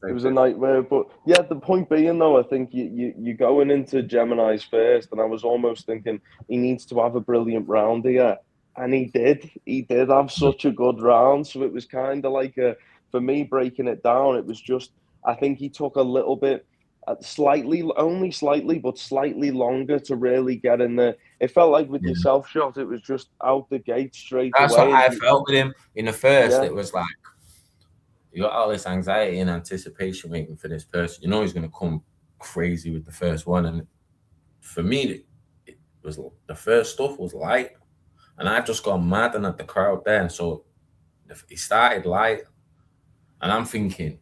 It was a nightmare. But yeah, the point being though, I think you going into Gemini's first, and I was almost thinking he needs to have a brilliant round here. And he did have such a good round. So it was kind of like for me, breaking it down, it was just, I think he took a little bit, only slightly, but slightly longer to really get in there. It felt like with yourself, Shot, it was just out the gate straight away. That's what I felt with him. In the first, it was like, you got all this anxiety and anticipation waiting for this person. You know he's going to come crazy with the first one. And for me, it was the first stuff was light. And I just got mad at the crowd there. And so he started light. And I'm thinking,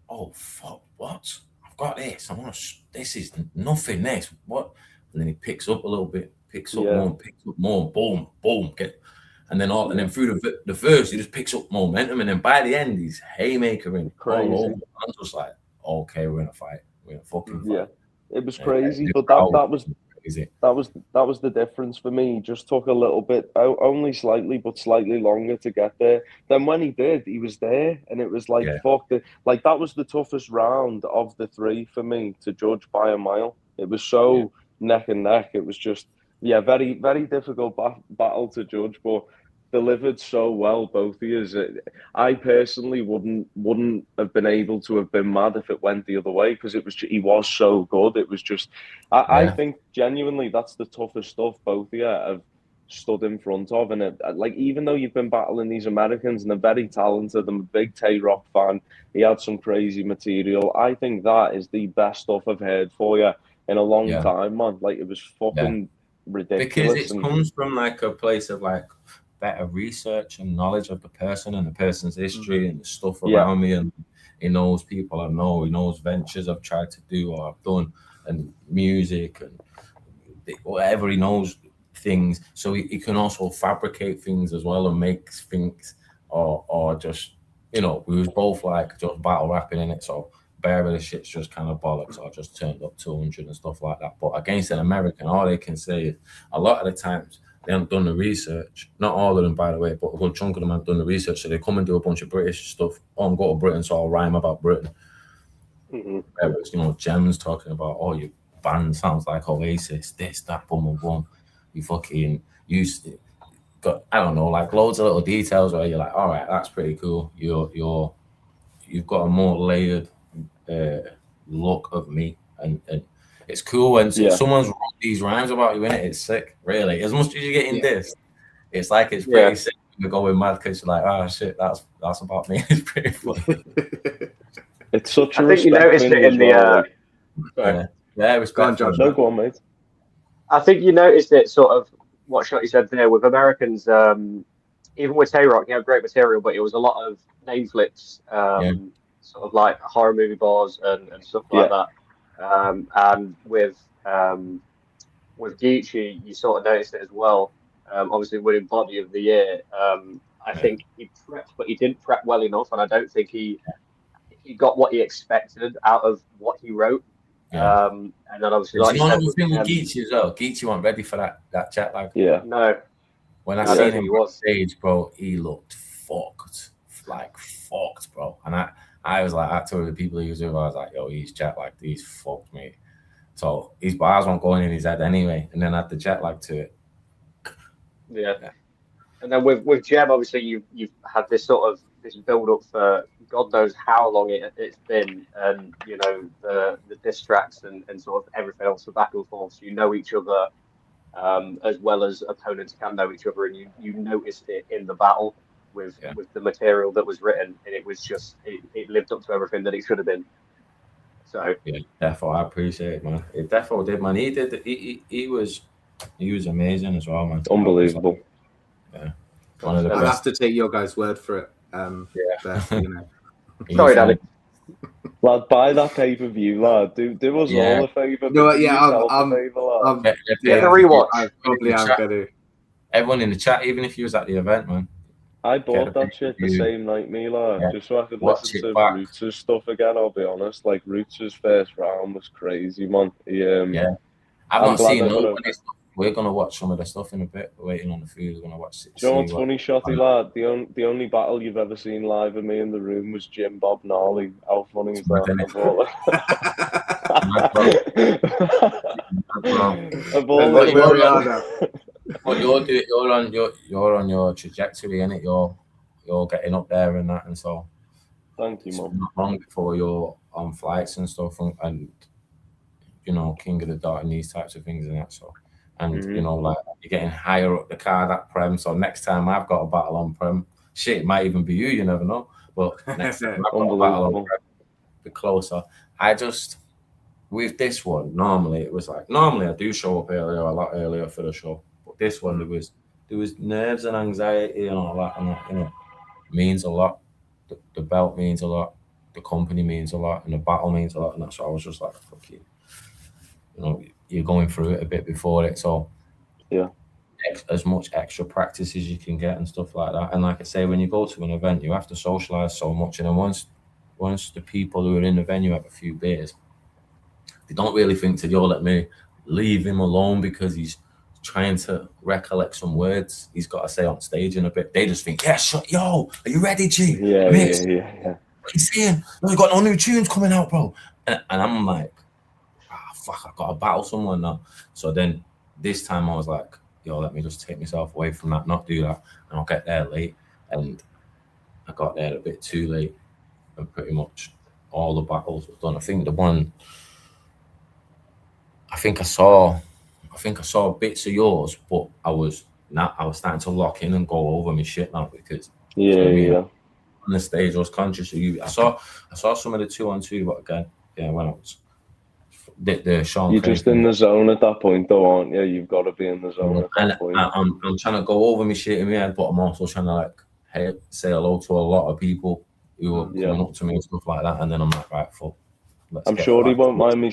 oh, fuck, what? I've got this. This is nothing next. What? And then he picks up a little bit, picks up more, boom, boom. And then through the first, he just picks up momentum. And then by the end, he's haymakering all over. I'm just like, okay, we're in a fight. We're in a fucking fight. Yeah, it was crazy. But that was the difference for me. He just took a little bit, only slightly, but slightly longer to get there. Then when he did, he was there, and it was like, fuck it. Like, that was the toughest round of the three for me to judge by a mile. It was so neck and neck. It was just, very, very difficult battle to judge, but delivered so well, both of you. I personally wouldn't have been able to have been mad if it went the other way, because he was so good. It was just, I think genuinely that's the toughest stuff both of you have stood in front of. And like, even though you've been battling these Americans and they're very talented, I'm a big Tay-Rock fan. He had some crazy material. I think that is the best stuff I've heard for you in a long time, man. Like, it was fucking ridiculous. Because it comes from like a place of like better research and knowledge of the person and the person's history and the stuff around me, and he knows people I know, he knows ventures I've tried to do or I've done, and music and whatever, he knows things, so he can also fabricate things as well and make things, or just, you know, we was both like just battle rapping in it, so bare of the shit's just kind of bollocks, I just turned up 200 and stuff like that. But against an American, all they can say is a lot of the times they haven't done the research. Not all of them, by the way, but a good chunk of them have done the research. So they come and do a bunch of British stuff. Oh, I'm going to Britain, so I'll rhyme about Britain. Whereas, you know, Gem's talking about, oh, your band sounds like Oasis, this, that, boom, boom, boom. You fucking got, I don't know, like loads of little details where you're like, all right, that's pretty cool. You've got a more layered look of me, and it's cool when someone's wrote these rhymes about you in it. It's sick, really. As much as you're getting this, it's like it's pretty sick. You're going mad because you're like, oh shit, that's about me. It's pretty funny. It's such a I think you noticed it in the respect. Go on, mate. I think you noticed it sort of what Shotty said there with Americans. even with Tay-Rock, he had great material, but it was a lot of name flips, sort of like horror movie bars and stuff like that. And with Geechee, you sort of noticed it as well. Obviously, winning Body of the Year, I think he prepped, but he didn't prep well enough, and I don't think he got what he expected out of what he wrote. And then obviously, like you said, the thing with Geechee as well. Geechee wasn't ready for that jet lag. Yeah. No. When I seen him on stage, bro, he looked fucked, bro. And I was like, I told the people he was with, I was like, yo, he's jet lagged, he's fucked, mate. So his bars weren't going in his head anyway, and then add the jet lag to it. Yeah. And then with Jem, obviously you've had this sort of this build up for God knows how long it's been, and you know the diss tracks and sort of everything else, the back and forth. So you know each other, as well as opponents can know each other, and you noticed it in the battle with the material that was written, and it was just it lived up to everything that it should have been. So yeah, definitely, I appreciate it, man. It definitely did, man. He was amazing as well, man. Unbelievable. Yeah, one of the I'll best. have to take your guys' word for it. But, you know. Sorry, Danny. Lad, buy that pay-per-view, lad. Do us all a favour. No, Get the rewatch. I probably am gonna. Everyone in the chat, even if you was at the event, man. I bought that shit the same night, Mila, just so I could listen to Roots' stuff again. I'll be honest, like Roots' first round was crazy, man. I've not seen nobody. We're gonna watch some of the stuff in a bit. We're waiting on the food. We're gonna watch it. Do you know what's funny, Shotty lad? The only battle you've ever seen live of me in the room was Jim Bob Gnarly. How funny is that? But you're on your trajectory, innit? You're getting up there and that, and so. Thank you, Mum. Not long before you're on flights and stuff, and you know, King of the Dot and these types of things and that. So, and you know, like you're getting higher up the card at Prem. So next time I've got a battle on Prem, shit, it might even be you. You never know. But next time I've got a battle on Prem, be closer. With this one, normally I do show up earlier, a lot earlier for the show. But this one, there was nerves and anxiety and all that, and you know, means a lot. The belt means a lot. The company means a lot, and the battle means a lot. And that's why I was just like, fuck you. You know, you're going through it a bit before it, so as much extra practice as you can get and stuff like that. And like I say, when you go to an event, you have to socialize so much. And then once the people who are in the venue have a few beers, they don't really think to, yo, let me leave him alone because he's trying to recollect some words he's got to say on stage in a bit. They just think, yo, are you ready, G? Yeah. What are you saying? No, you got no new tunes coming out, bro. And I'm like, fuck, I've got to battle someone now. So then this time I was like, yo, let me just take myself away from that, not do that. And I'll get there late. And I got there a bit too late. And pretty much all the battles were done. I think the one, I think I saw bits of yours, but I was starting to lock in and go over my shit now because on the stage I was conscious of you. I saw some of the 2-on-2, but again, when I was the Sean, you're just in the zone at that point, though, aren't you? You've got to be in the zone at that point. I'm trying to go over my shit in my head, but I'm also trying to like say hello to a lot of people who are coming up to me and stuff like that, and then I'm like, right, fuck. I'm sure he won't mind me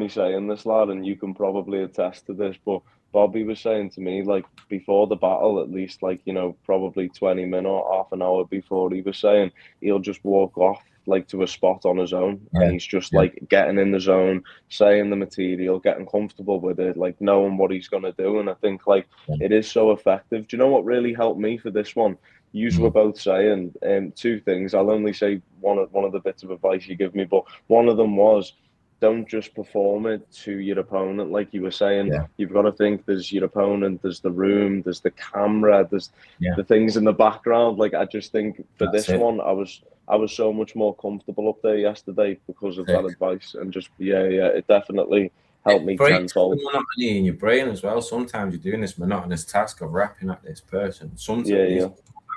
saying this, lad, and you can probably attest to this, but Bobby was saying to me, like, before the battle, at least, like, you know, probably 20 minutes or half an hour before, he was saying he'll just walk off, like, to a spot on his own, and he's just, like, getting in the zone, saying the material, getting comfortable with it, like, knowing what he's going to do, and I think, like, it is so effective. Do you know what really helped me for this one? You were both saying two things. I'll only say one of the bits of advice you give me, but one of them was, don't just perform it to your opponent. Like you were saying, you've got to think there's your opponent, there's the room, there's the camera, there's the things in the background. Like, I just think for this one, I was so much more comfortable up there yesterday because of that advice, and just it definitely helped me tenfold. The monotony in your brain as well. Sometimes you're doing this monotonous task of rapping at this person. Sometimes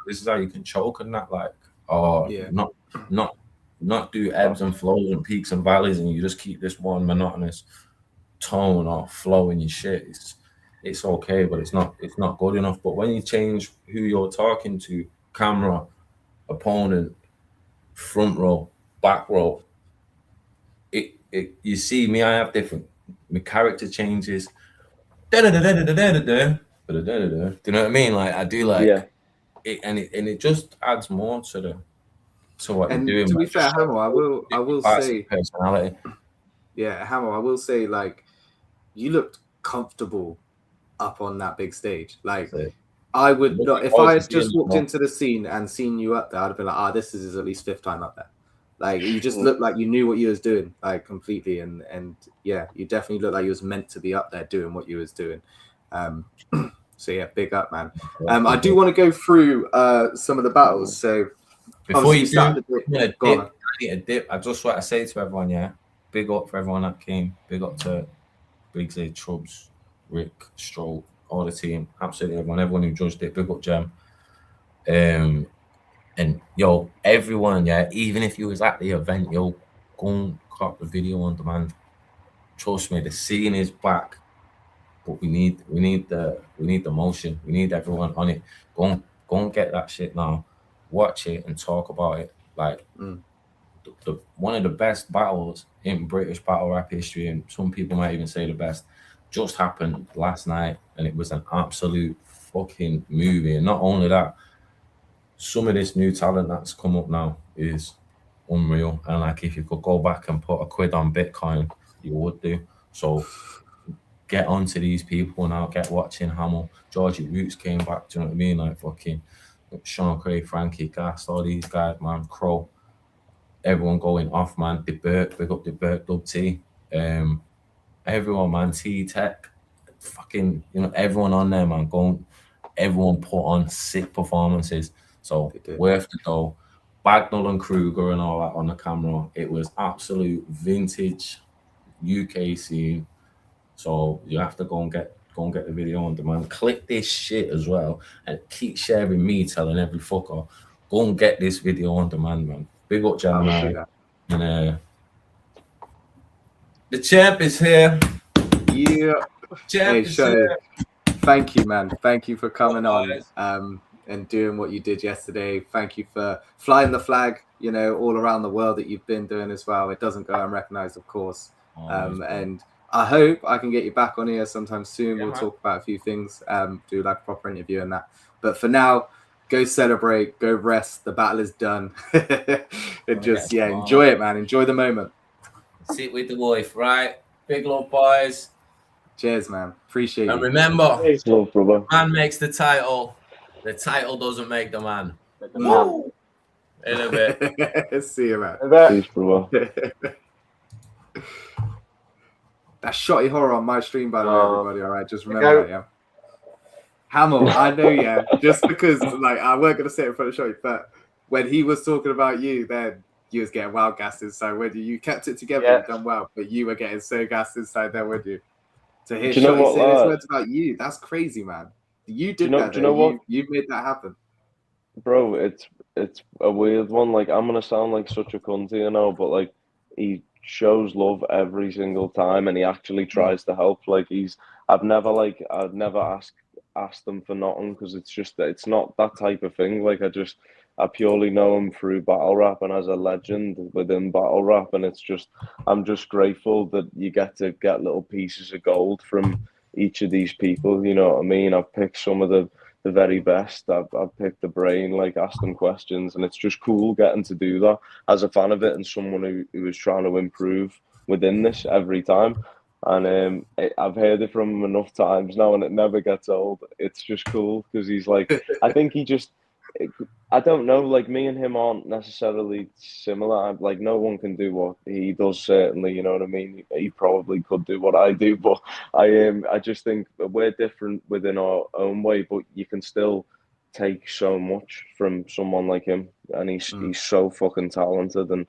this is how you can choke and that, like, not do ebbs and flows and peaks and valleys, and you just keep this one monotonous tone or flow in your shit. it's okay, but it's not good enough. But when you change who you're talking to, camera, opponent, front row, back row, it you see me, I have different, my character changes. Do you know what I mean? Like I do like it, and it just adds more to what And you're doing. to be fair, Hamill, I will say, personality. Yeah, Hamill, I will say, like, you looked comfortable up on that big stage. Like, I would not, if I had just walked into the scene and seen you up there, I'd have been like, this is his at least 5th time up there. Like, you just looked like you knew what you was doing, like, completely. And yeah, you definitely looked like you was meant to be up there doing what you was doing. So yeah, big up, man. I do want to go through some of the battles. So before you do, I need a dip. I just want to say to everyone, yeah, big up for everyone that came. Big up to Briggsy, Chubbs, Rick, Stroll, all the team, absolutely everyone who judged it. Big up, Jem. And yo, everyone, yeah, even if you was at the event, yo, go and clock the video on demand. Trust me, the scene is back, but we need the motion. We need everyone on it. Go and get that shit now. Watch it and talk about it. Like the one of the best battles in British battle rap history, and some people might even say the best, just happened last night, and it was an absolute fucking movie. And not only that, some of this new talent that's come up now is unreal. And like, if you could go back and put £1 on Bitcoin, you would do. So get onto these people now. Get watching Hamill. Georgie Roots came back. Do you know what I mean? Like fucking Sean Craig, Frankie Gas, all these guys, man. Crow. Everyone going off, man. The Burke, big up the Burke, Dub T. Everyone, man. T-Tech. Fucking, everyone on there, man. Everyone put on sick performances. So worth the dough. Bagnall and Kruger and all that on the camera. It was absolute vintage UK scene. So you have to go and get the video on demand. Click this shit as well and keep sharing me telling every fucker, go and get this video on demand, man. Big up, Gemini. And the champ is here. Yeah. Champ is here. Thank you, man. Thank you for coming on and doing what you did yesterday. Thank you for flying the flag, all around the world that you've been doing as well. It doesn't go unrecognized, of course. And I hope I can get you back on here sometime soon. We'll talk about a few things, do like a proper interview and that. But for now, go celebrate, go rest. The battle is done. And just, enjoy it, man. Enjoy the moment. Sit with the wife, right? Big love, boys. Cheers, man. Appreciate it. And remember, brother. Man makes the title. The title doesn't make the man. Woo! In a bit. See you, man. Peace, brother. That's Shotty Horror on my stream, by the way, everybody. All right, just remember that, yeah. Hamill, I know, yeah. Just because, like, I weren't going to say it in front of Shotty, but when he was talking about you, then you was getting wild gassed inside. When you kept it together, you've done well, but you were getting so gassed inside there, weren't you? To hear Shotty say his words about you, that's crazy, man. You did that. Do you know what? You made that happen, bro. It's a weird one. Like, I'm gonna sound like such a cunt, but like, he shows love every single time, and he actually tries to help. Like, I've never asked them for nothing, because it's not that type of thing. Like, I purely know him through battle rap and as a legend within battle rap, and I'm just grateful that you get to get little pieces of gold from each of these people. You know what I mean? I've picked some of the very best. I've picked the brain, like, asked them questions, and it's just cool getting to do that as a fan of it and someone who is trying to improve within this every time. And I've heard it from him enough times now, and it never gets old. It's just cool because he's like, I think I don't know, like, me and him aren't necessarily similar. Like, no one can do what he does, certainly, you know what I mean? He probably could do what I do, but I just think we're different within our own way, but you can still take so much from someone like him, and he's so fucking talented. And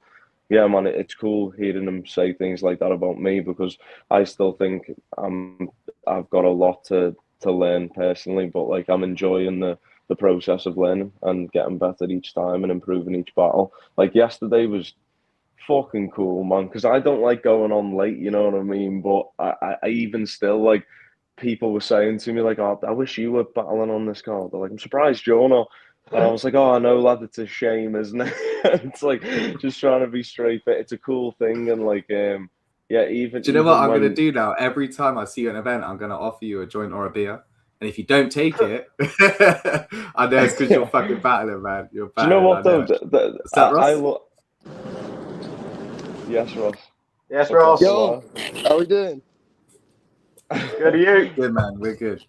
yeah, man, it's cool hearing him say things like that about me, because I still think I've got a lot to learn personally, but like, I'm enjoying the process of learning and getting better each time and improving each battle. Like, yesterday was fucking cool, man, because I don't like going on late, you know what I mean? But I even still, like, people were saying to me like, "Oh, I wish you were battling on this card." They're like, "I'm surprised you're not." And I was like, "Oh, I know, lad. It's a shame, isn't it?" It's like just trying to be straight, but it's a cool thing, and like, yeah, even. Do you know what I'm when... gonna do now? Every time I see you at an event, I'm gonna offer you a joint or a beer. And if you don't take it, I know it's because you're fucking battling, man. You're battling. Do you know what though? Is that Ross? Yes, Ross. Yes, Ross. Yo, how we doing? Good, are you? Good, man. We're good.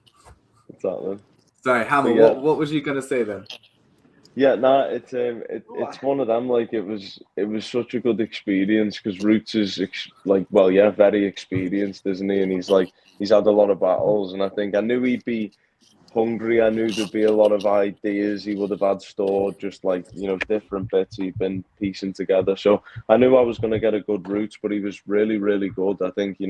What's that then? Sorry, Hammer. Yeah. What was you gonna say then? Yeah, no, it's one of them. Like it was such a good experience because Roots is very experienced, isn't he? And he's had a lot of battles, and I think I knew he'd be hungry. I knew there'd be a lot of ideas he would have had stored, just like different bits he'd been piecing together. So I knew I was going to get a good Roots, but he was really, really good. I think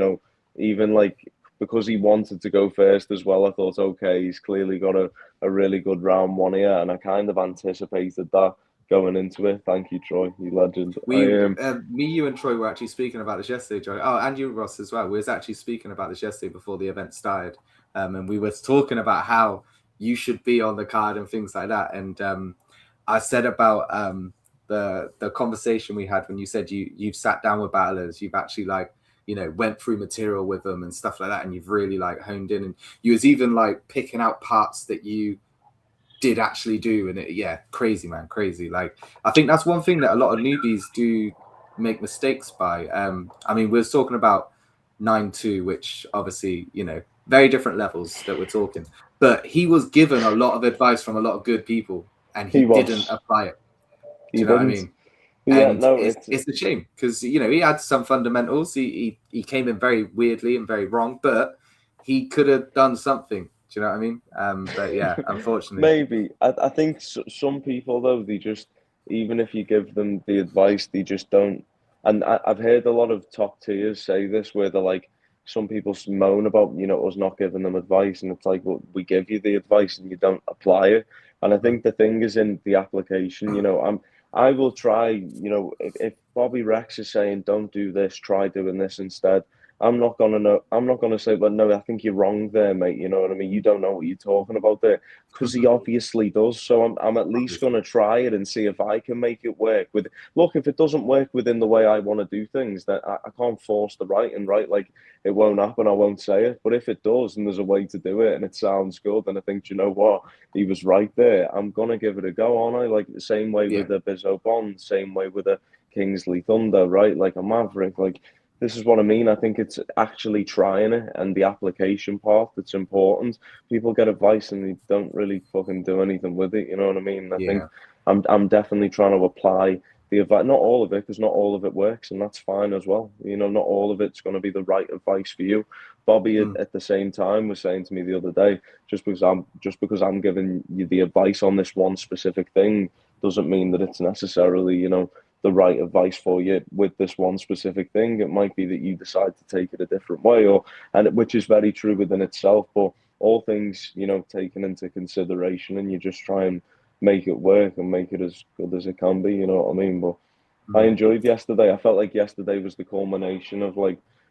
even like. Because he wanted to go first as well, I thought, okay, he's clearly got a really good round one here, and I kind of anticipated that going into it. Thank you, Troy, you legend. Me, you, and Troy were actually speaking about this yesterday, Joe. Oh, and you, Ross, as well. We was actually speaking about this yesterday before the event started, and we were talking about how you should be on the card and things like that. And I said about the conversation we had when you said you've sat down with battlers, you've actually went through material with them and stuff like that, and you've really honed in, and you was even picking out parts that you did actually do, and crazy, man, crazy. I think that's one thing that a lot of newbies do make mistakes by. I mean, we were talking about 9-2, which obviously very different levels that we're talking, but he was given a lot of advice from a lot of good people, and he didn't apply it. Do you know what I mean? Yeah, and it's a shame because he had some fundamentals. He came in very weirdly and very wrong, but he could have done something. Do you know what I mean? But yeah, unfortunately, maybe I think some people though, they just, even if you give them the advice, they just don't. And I've heard a lot of top tiers say this, where they're like, some people moan about us not giving them advice, and it's like, well, we give you the advice and you don't apply it. And I think the thing is in the application. I will try, if Bobby Rex is saying, don't do this, try doing this instead. I'm not gonna say, well, no, I think you're wrong there, mate. You know what I mean? You don't know what you're talking about there, because he obviously does. So I'm at least gonna try it and see if I can make it work. Look, if it doesn't work within the way I want to do things, that I can't force the writing, right? Like it won't happen. I won't say it. But if it does, and there's a way to do it, and it sounds good, and I think, you know what, he was right there, I'm gonna give it a go, aren't I? Like the same way with the Bizzo Bond, same way with the Kingsley Thunder, right? Like a Maverick, like. This is what I mean. I think it's actually trying it and the application part that's important. People get advice and they don't really fucking do anything with it. You know what I mean? I think I'm definitely trying to apply the advice. Not all of it, because not all of it works, and that's fine as well. Not all of it's going to be the right advice for you. Bobby at the same time was saying to me the other day, just because I'm giving you the advice on this one specific thing doesn't mean that it's necessarily the right advice for you with this one specific thing. It might be that you decide to take it a different way, which is very true within itself. But all things, taken into consideration, and you just try and make it work and make it as good as it can be. You know what I mean? But I enjoyed yesterday. I felt like yesterday was the culmination of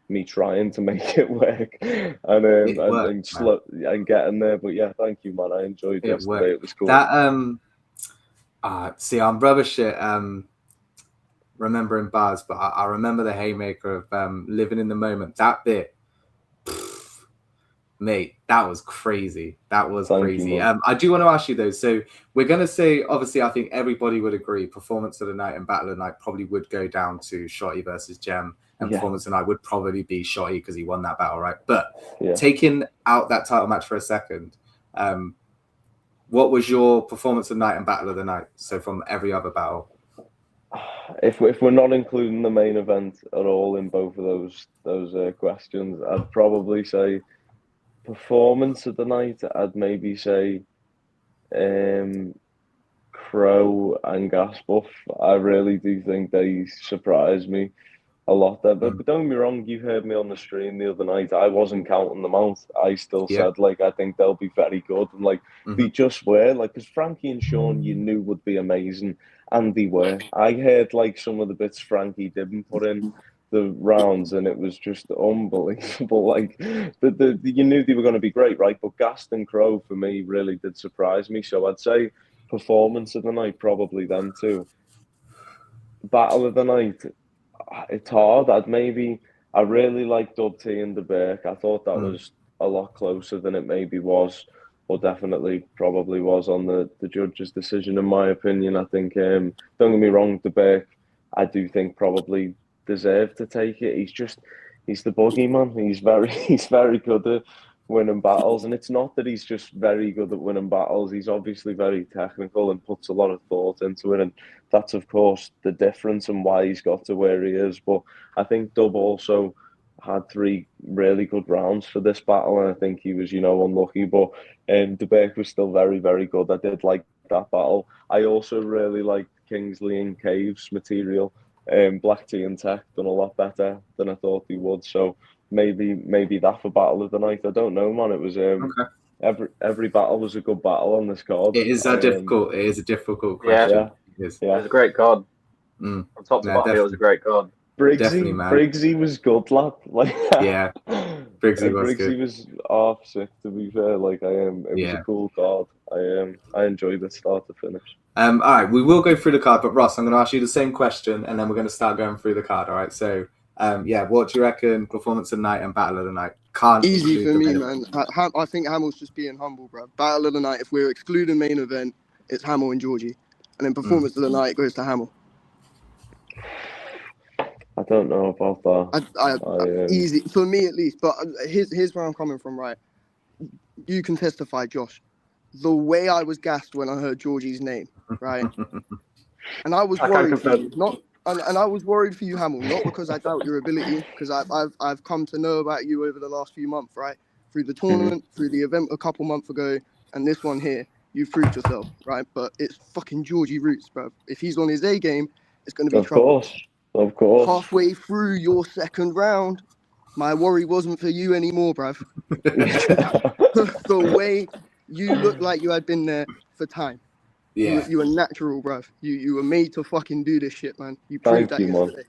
me trying to make it work and getting there. But yeah, thank you, man. I enjoyed yesterday. It was cool. That see, I'm rubbish at remembering bars, but I remember the haymaker of living in the moment. That bit, mate, that was crazy. That was crazy. I do want to ask you though. So we're gonna say, obviously, I think everybody would agree, performance of the night and battle of the night probably would go down to Shotty versus Jem, and performance of the night would probably be Shotty because he won that battle, right? But taking out that title match for a second, what was your performance of the night and battle of the night? So from every other battle. If we're not including the main event at all in both of those questions, I'd probably say performance of the night. I'd maybe say Crow and Gaspuff. I really do think they surprised me a lot there. But don't get me wrong, you heard me on the stream the other night. I wasn't counting them out. I still said I think they'll be very good, and they just were because Frankie and Sean you knew would be amazing, and they were. I heard some of the bits Frankie didn't put in the rounds, and it was just unbelievable. Like you knew they were going to be great, right? But Gaston Crow for me really did surprise me. So I'd say performance of the night, probably them two. Battle of the night, it's hard. I really liked Dub T and De Burke. I thought that was a lot closer than it maybe was, or definitely probably was on the judge's decision, in my opinion. I think, don't get me wrong, De Burke, I do think probably deserved to take it. He's the boogeyman. He's very good at winning battles, and it's not that he's just very good at winning battles. He's obviously very technical and puts a lot of thought into it, and that's of course the difference and why he's got to where he is. But I think Dub also had 3 really good rounds for this battle, and I think he was, unlucky. But De Burke was still very, very good. I did like that battle. I also really liked Kingsley and Cave's material. Black Tea and Tech done a lot better than I thought he would. So maybe that for battle of the night. I don't know, man. It was every battle was a good battle on this card. It is a difficult question. Yeah, it was a great card. From top to bottom, it was a great card. Briggsy was good, lad. Like, yeah, Briggsy was half sick, to be fair. Like, it was a cool card. I enjoyed it start to finish. All right, we will go through the card, but Ross, I'm going to ask you the same question, and then we're going to start going through the card. All right, so what do you reckon? Performance of the night and battle of the night. Easy for me, man. I think Hamill's just being humble, bro. Battle of the night. If we're excluding main event, it's Hamill and Georgie, and then performance of the night goes to Hamill. I don't know about that. Easy for me at least. But here's where I'm coming from. Right, you can testify, Josh. The way I was gassed when I heard Georgie's name, right, and I was worried for you, and I was worried for you, Hamill, not because I doubt your ability, because I've come to know about you over the last few months, right, through the tournament, through the event a couple months ago, and this one here, you've proved yourself, right? But it's fucking Georgie Roots, bro. If he's on his A game, it's going to be trouble. Of course. Halfway through your second round, my worry wasn't for you anymore, bruv. The way you looked like you had been there for time. Yeah. You were natural, bruv. You were made to fucking do this shit, man. You proved that yesterday.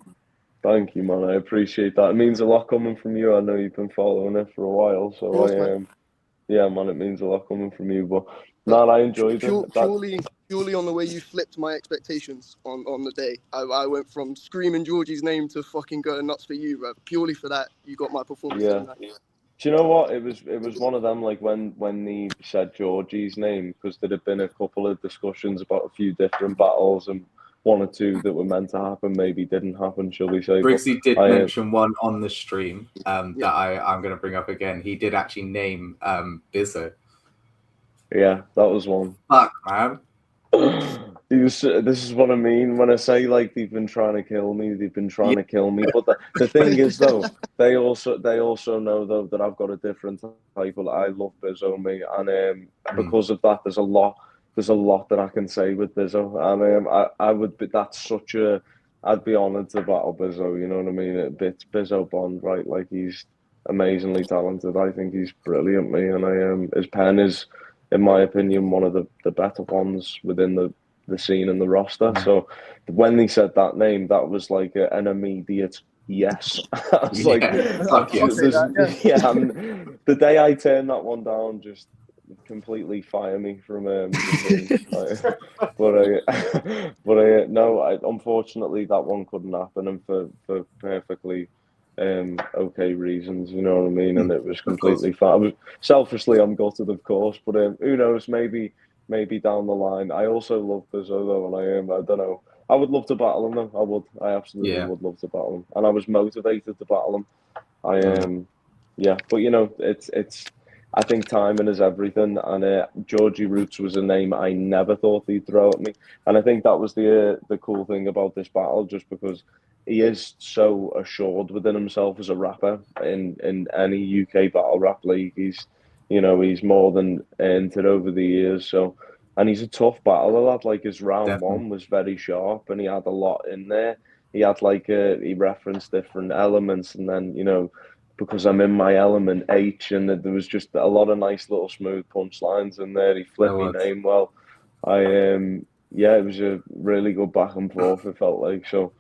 Thank you, man. I appreciate that. It means a lot coming from you. I know you've been following it for a while, so yeah, man, it means a lot coming from you. But no, I enjoyed it. Purely on the way you flipped my expectations on the day. I went from screaming Georgie's name to fucking going nuts for you, bro. Purely for that, you got my performance. Yeah. Do you know what? It was one of them, like when he said Georgie's name, because there had been a couple of discussions about a few different battles, and 1 or 2 that were meant to happen maybe didn't happen, shall we say. Briggsy did mention one on the stream that I'm going to bring up again. He did actually name Bizzo. Yeah, that was one. Fuck, man. This is what I mean when I say, like, they've been trying to kill me. They've been trying to kill me. But the thing is, though, they also know, though, that I've got a different type of. I love Bizzo, me, and because of that, there's a lot that I can say with Bizzo, and I would be. That's such a. I'd be honoured to battle Bizzo. You know what I mean? It's Bizzo Bond, right? Like, he's amazingly talented. I think he's brilliant, me, and his pen is, in my opinion, one of the better ones within the scene and the roster. So when they said that name, that was like an immediate yes. I was like, yeah. And the day I turned that one down, just completely fire me from no, unfortunately that one couldn't happen, and for perfectly okay reasons, you know what I mean, and it was completely fine. Selfishly, I'm gutted, of course, but who knows, maybe down the line. I also love Bizzo, though, and I don't know, I would love to battle him, though. I absolutely would love to battle him, and I was motivated to battle him. But you know, it's I think timing is everything, and Georgie Roots was a name I never thought he'd throw at me, and I think that was the cool thing about this battle, just because he is so assured within himself as a rapper in any UK battle rap league. He's more than earned it over the years. So, and he's a tough battler, lad. Like, his round one was very sharp, and he had a lot in there. He had he referenced different elements, and then, you know, because I'm in my element, H, and there was just a lot of nice little smooth punchlines in there. He flipped my name well. It was a really good back and forth, it felt like. So,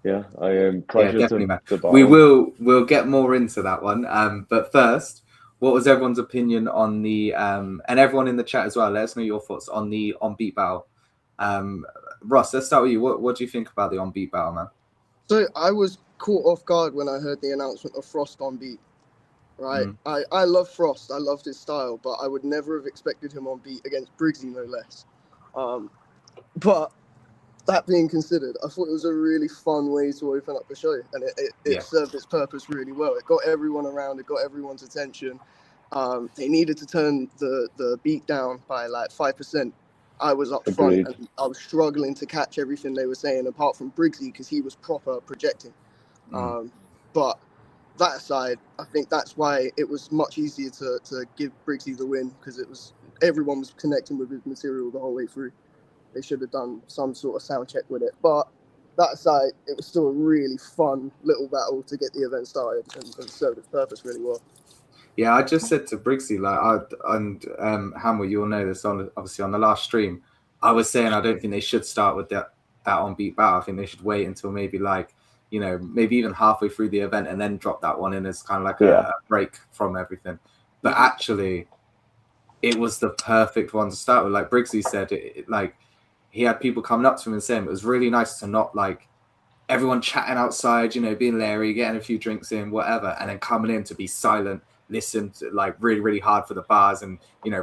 Yeah, I am. Pleasure definitely, to man. battle. We'll get more into that one. But first, what was everyone's opinion on the and everyone in the chat as well? Let us know your thoughts on the on beat battle. Ross, let's start with you. What do you think about the on beat battle, man? So I was caught off guard when I heard the announcement of Frost on beat. Right, I love Frost. I loved his style, but I would never have expected him on beat against Briggsy, no less. But that being considered, I thought it was a really fun way to open up the show, and it served its purpose really well. It got everyone around. It got everyone's attention. They needed to turn the beat down by like 5%. I was up front, and I was struggling to catch everything they were saying, apart from Briggsy, because he was proper projecting. But that aside, I think that's why it was much easier to give Briggsy the win, because everyone was connecting with his material the whole way through. They should have done some sort of sound check with it. But that aside, it was still a really fun little battle to get the event started and served its purpose really well. Yeah, I just said to Briggsy, Hammer, you'll know this obviously on the last stream. I was saying I don't think they should start with that on beat battle. I think they should wait until maybe maybe even halfway through the event and then drop that one in as kind of like a break from everything. But actually, it was the perfect one to start with. Like Briggsy said, he had people coming up to him and saying it was really nice to not everyone chatting outside, being Larry, getting a few drinks in, whatever, and then coming in to be silent, listen to really, really hard for the bars and,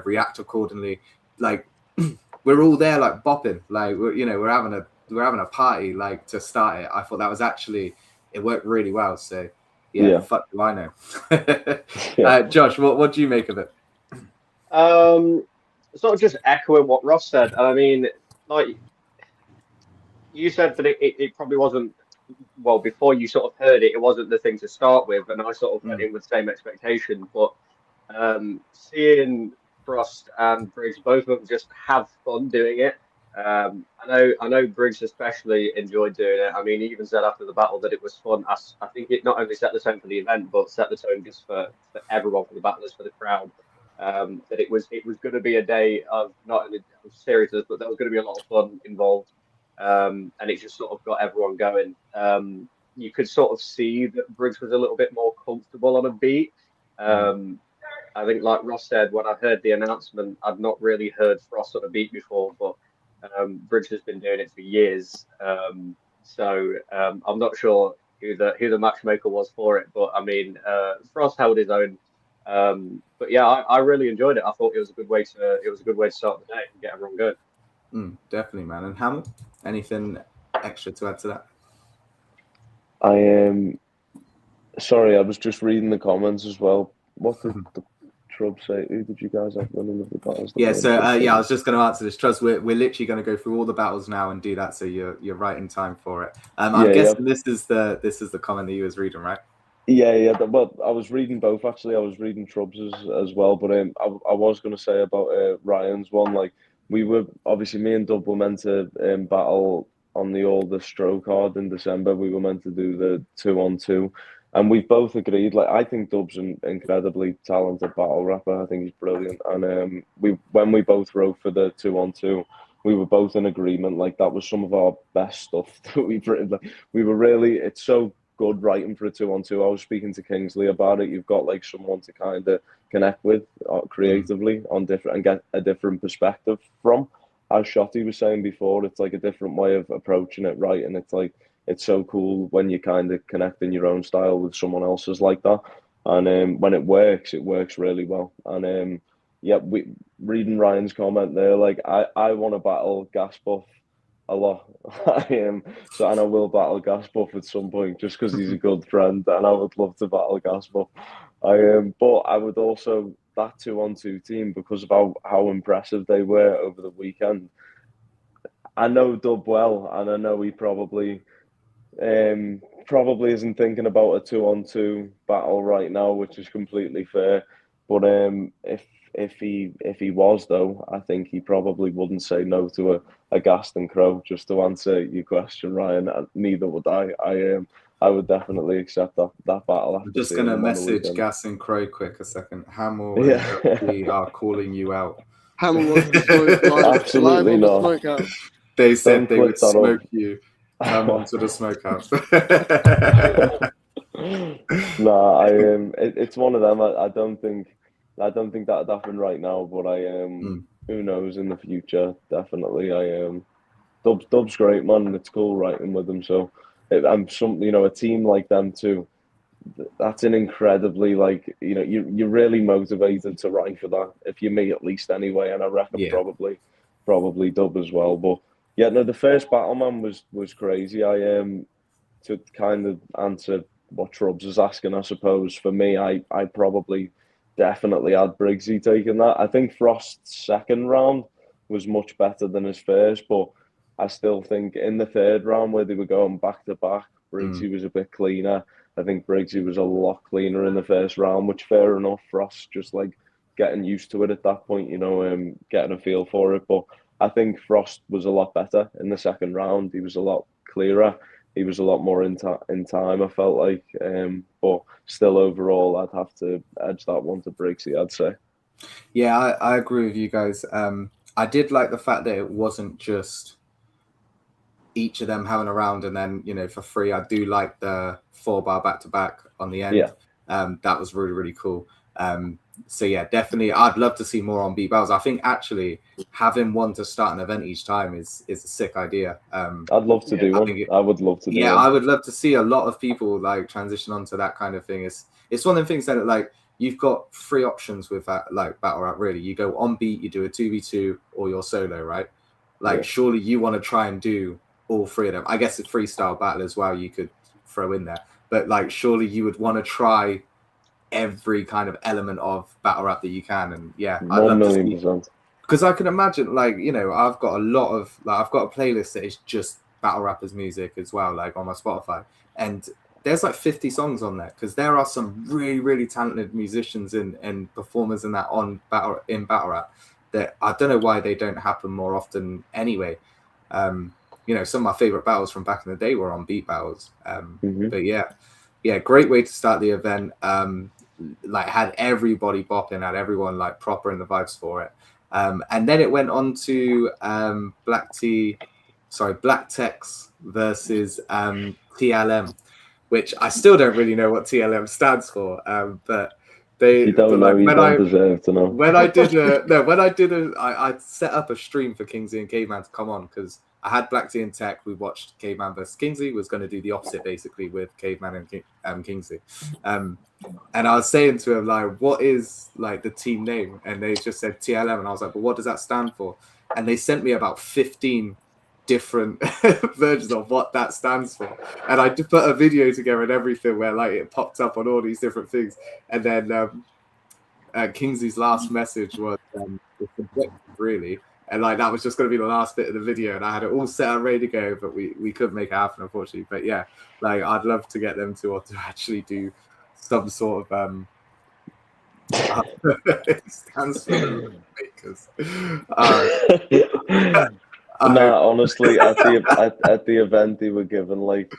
react accordingly. We're all there, bopping, we're having a party, to start it. I thought that was actually, it worked really well. So fuck do I know. Josh, what do you make of it? Sort of just echoing what Ross said. I mean, like you said that it probably wasn't, well, before you sort of heard it, it wasn't the thing to start with, and I sort of went in with the same expectation. But seeing Frost and Briggs, both of them just have fun doing it. I know Briggs especially enjoyed doing it. I mean, he even said after the battle that it was fun. I think it not only set the tone for the event, but set the tone just for everyone, for the battlers, for the crowd. That it was going to be a day of not only seriousness, but there was going to be a lot of fun involved, and it just sort of got everyone going. You could sort of see that Briggs was a little bit more comfortable on a beat. I think, like Ross said, when I heard the announcement, I'd not really heard Frost on a beat before, but Briggs has been doing it for years. So I'm not sure who the matchmaker was for it, but I mean, Frost held his own. But yeah, I really enjoyed it. I thought it was a good way to start the day and get everyone going. Definitely, man. And Hamel, anything extra to add to that? I am sorry, I was just reading the comments as well. What did the Trub say? Who did you guys have winning of the battles? I was just going to answer this. Trust, we're literally going to go through all the battles now and do that, so you're right in time for it. I'm guessing this is the comment that you was reading, right? Yeah. Well, I was reading both actually. I was reading Trub's as well, but I was going to say about Ryan's one. We were obviously, me and Dub were meant to battle on the older stroke card in December. We were meant to do the 2-on-2, and we both agreed. I think Dub's an incredibly talented battle rapper. I think he's brilliant, and when we both wrote for the 2-on-2. We were both in agreement. That was some of our best stuff that we've written. We were really. It's so good writing for a 2-on-2. I was speaking to Kingsley about it. You've got someone to kind of connect with creatively on different and get a different perspective from. As Shotty was saying before, it's a different way of approaching it, right? And it's so cool when you kind of connect in your own style with someone else's like that. And when it works really well. And reading Ryan's comment there, I want to battle Gaspuff a lot. And I will battle Gaspuff at some point just because he's a good friend, and I would love to battle Gaspuff. But I would also, that 2-on-2 team, because of how impressive they were over the weekend. I know Dub well, and I know he probably isn't thinking about a 2-on-2 battle right now, which is completely fair. But if he was, though, I think he probably wouldn't say no to a Gaston Crow. Just to answer your question, Ryan, neither would I. I would definitely accept that battle. I'm just going to message Gaston Crow quick a second. Hamel, we are calling you out. Hamel wants to smoke live. Absolutely live not. Smokehouse. They said they would smoke you. Come on to the Smokehouse. Nah, it's one of them. I don't think that'd happen right now, but who knows in the future? Definitely, Dub's great, man. It's cool writing with him. So, I'm a team like them too. That's an incredibly you're really motivated to write for that. If you me at least anyway, and I reckon probably Dub as well. But yeah, no, the first Battleman was crazy. To kind of answer what Trubs was asking, I suppose for me, I probably definitely had Briggsy taking that. I think Frost's second round was much better than his first, but I still think in the third round where they were going back to back, Briggsy was a bit cleaner. I think Briggsy was a lot cleaner in the first round, which fair enough. Frost just like getting used to it at that point, getting a feel for it. But I think Frost was a lot better in the second round. He was a lot clearer. He was a lot more in time, I felt like. But still, overall, I'd have to edge that one to Briggsy, I'd say. Yeah, I agree with you guys. I did like the fact that it wasn't just each of them having a round and then, for free. I do like the 4-bar back-to-back on the end. Yeah. That was really, really cool. So yeah, definitely, I'd love to see more on beat battles. I think actually having one to start an event each time is a sick idea. I'd love to do one. I would love to do one. Yeah, I would love to see a lot of people like transition onto that kind of thing. It's one of the things that like you've got 3 options with that like battle rap. Really, you go on beat, you do a 2v2, or you're solo, right? Like surely you want to try and do all 3 of them. I guess it's freestyle battle as well. You could throw in there, but like surely you would want to try every kind of element of battle rap that you can. And yeah, I'd love to see, because I can imagine I've got I've got a playlist that is just battle rappers music as well, like on my Spotify, and there's like 50 songs on there because there are some really, really talented musicians and performers in that battle rap that I don't know why they don't happen more often anyway. Some of my favorite battles from back in the day were on beat battles. But yeah, great way to start the event. Like had everybody bopping, had everyone like proper in the vibes for it. And then it went on to Black Tex versus TLM, which I still don't really know what TLM stands for. But they don't know, you don't deserve to know. I set up a stream for Kingsley and Caveman to come on because I had Black T and Tech. We watched Caveman versus Kingsley. Was going to do the opposite basically with Caveman and Kingsley. And I was saying to him like, what is like the team name? And they just said TLM, and I was like, but what does that stand for? And they sent me about 15 different versions of what that stands for, and I just put a video together and everything where like it popped up on all these different things. And then Kingsley's last message was it's subjective, really. And like that was just going to be the last bit of the video, and I had it all set up ready to go, but we couldn't make it happen, unfortunately. But yeah, like I'd love to get them to actually do some sort of it stands for the makers. Honestly, at the event they were given like,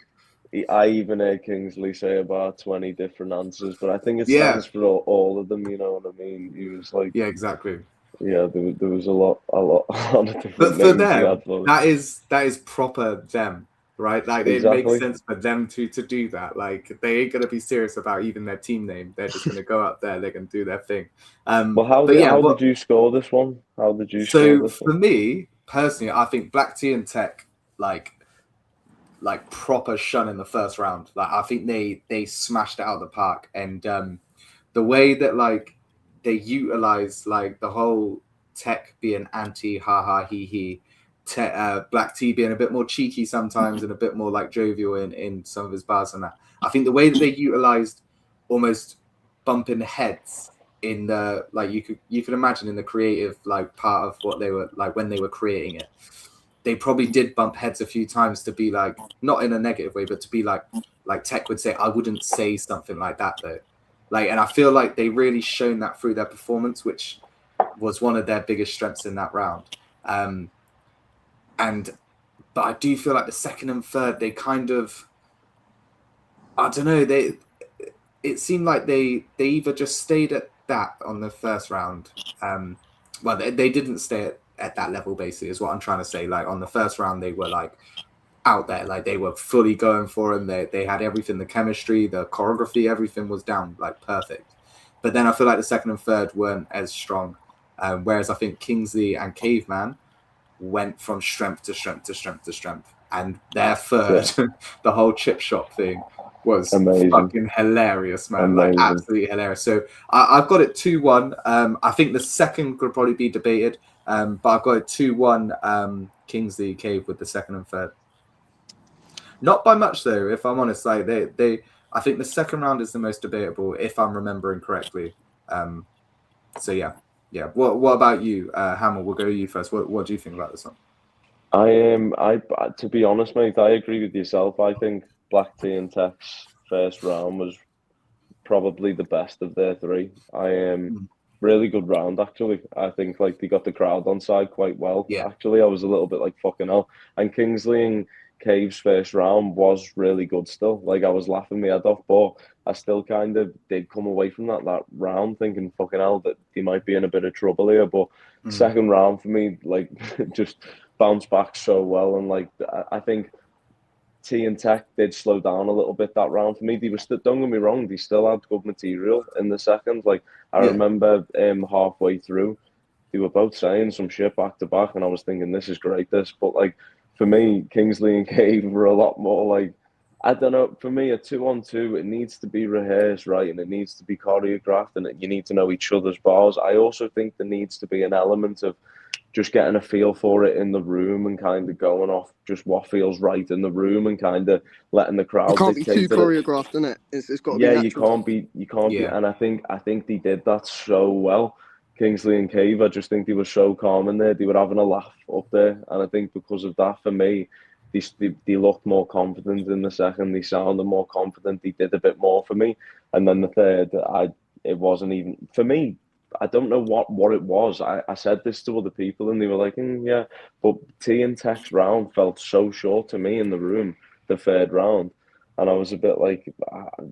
I even heard Kingsley say about 20 different answers, but I think it stands for all of them. You know what I mean? He was like, yeah, exactly. Yeah, there was a lot of different. But for them, that is proper them, right? Like exactly. It makes sense for them to do that. Like they ain't gonna be serious about even their team name. They're just gonna go out there. They're gonna do their thing. Well, how did you score this one? How did you score this one? So for me personally, I think Black T and Tech like proper shun in the first round. Like I think they smashed it out of the park, and the way that like they utilize like the whole Tech being anti ha ha he he, Black T being a bit more cheeky sometimes and a bit more like jovial in some of his bars and that. I think the way that they utilized almost bumping heads in the like you could imagine in the creative like part of what they were like when they were creating it, they probably did bump heads a few times to be like not in a negative way, but to be like Tech would say, I wouldn't say something like that though. Like, and I feel like they really shown that through their performance, which was one of their biggest strengths in that round. But I do feel like the second and third, they kind of, I don't know, it seemed like they either just stayed at that on the first round. Well, they didn't stay at that level, basically, is what I'm trying to say. Like on the first round, they were like out there. Like they were fully going for him. They had everything, the chemistry, the choreography, everything was down, like perfect. But then I feel like the second and third weren't as strong. Whereas I think Kingsley and Caveman went from strength to strength to strength to strength. And their third, the whole chip shop thing was fucking hilarious, man. Like absolutely hilarious. So I've got it 2-1. I think the second could probably be debated. But I've got it 2-1 Kingsley Cave with the second and third. Not by much though, if I'm honest. Like I think the second round is the most debatable, if I'm remembering correctly. So yeah. What about you, Hamill? We'll go to you first. What do you think about this one? To be honest, mate, I agree with yourself. I think Black Tea and Tech's first round was probably the best of their three. Really good round, actually. I think like they got the crowd on side quite well. Yeah. Actually, I was a little bit like fucking hell. And Kingsley and Cave's first round was really good still. Like I was laughing my head off, but I still kind of did come away from that round thinking fucking hell that they might be in a bit of trouble here. But second round for me, like just bounced back so well. And like I think T and Tech did slow down a little bit that round for me. They were still, don't get me wrong, they still had good material in the second. Like I remember halfway through, they were both saying some shit back to back, and I was thinking, this is great, this. But like for me, Kingsley and Cave were a lot more like, I don't know, for me, a 2-on-2, it needs to be rehearsed, right? And it needs to be choreographed, and you need to know each other's bars. I also think there needs to be an element of just getting a feel for it in the room and kind of going off just what feels right in the room and kind of letting the crowd. It can't be too choreographed, isn't it? It's got to be natural. you can't be, and I think they did that so well. Kingsley and Cave, I just think they were so calm in there. They were having a laugh up there, and I think because of that, for me, they looked more confident in the second. They sounded more confident. They did a bit more for me, and then the third, it wasn't even for me. I don't know what it was. I said this to other people, and they were like, yeah. But T and Tech's round felt so short to me in the room, the third round, and I was a bit like,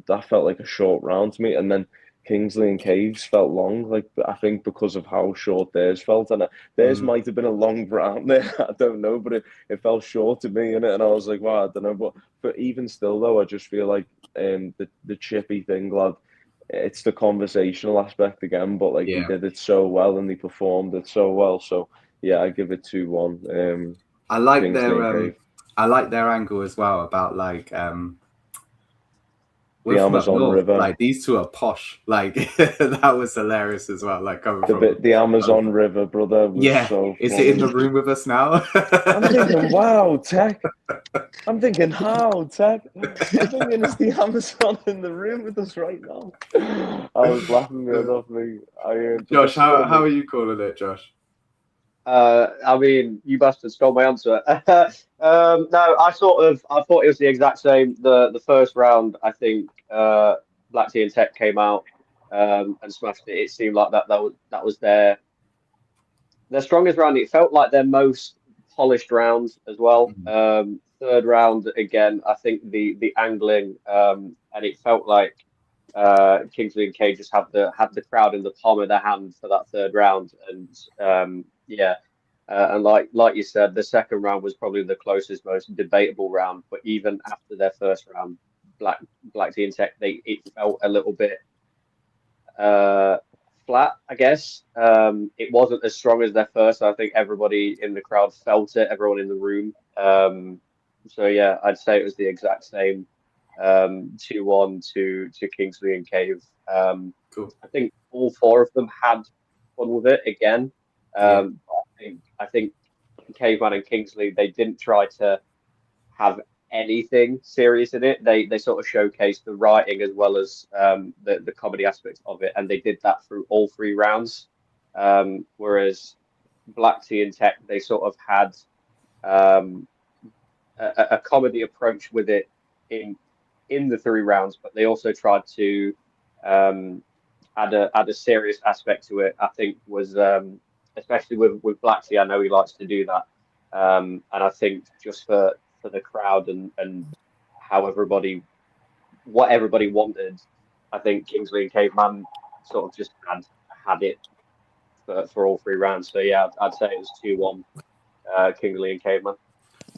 that felt like a short round to me, and then Kingsley and Caves felt long, like I think because of how short theirs felt, and theirs might have been a long round there. I don't know, but it felt short to me, and I was like, wow, I don't know, but even still though, I just feel like the chippy thing, lad. It's the conversational aspect again, but like they did it so well and they performed it so well. So yeah, I give it 2-1. I like their angle as well about like the Amazon River. Like these two are posh. Like that was hilarious as well. Like coming from the Amazon River, brother. Was so is it in the room with us now? I'm thinking, wow, Tech. I'm thinking, how, Tech? I'm thinking it's the Amazon in the room with us right now. I was laughing my head off me. Josh, how are you calling it, Josh? I mean, you bastard stole my answer. No, I thought it was the exact same. The first round, I think Black Tea and Tech came out and smashed it. It seemed like that was their strongest round. It felt like their most polished round as well. Third round again, I think the angling and it felt like Kingsley and Cage just had the crowd in the palm of their hand for that third round, and and like you said, the second round was probably the closest, most debatable round. But even after their first round, Black Tea and Tech, it felt a little bit flat, I guess. It wasn't as strong as their first. I think everybody in the crowd felt it, everyone in the room. So yeah, I'd say it was the exact same. 2-1 to Kingsley and Cave. Cool. I think all four of them had fun with it again. I think Caveman and Kingsley, they didn't try to have anything serious in it. They sort of showcased the writing as well as the comedy aspects of it, and they did that through all three rounds. Whereas Black Tea and Tech, they sort of had a comedy approach with it in the three rounds, but they also tried to add a serious aspect to it. I think was especially with Black Tea, I know he likes to do that, and I think just for the crowd and how what everybody wanted, I think Kingsley and Caveman sort of just had it for all three rounds. So yeah, I'd say it was 2-1 Kingsley and Caveman.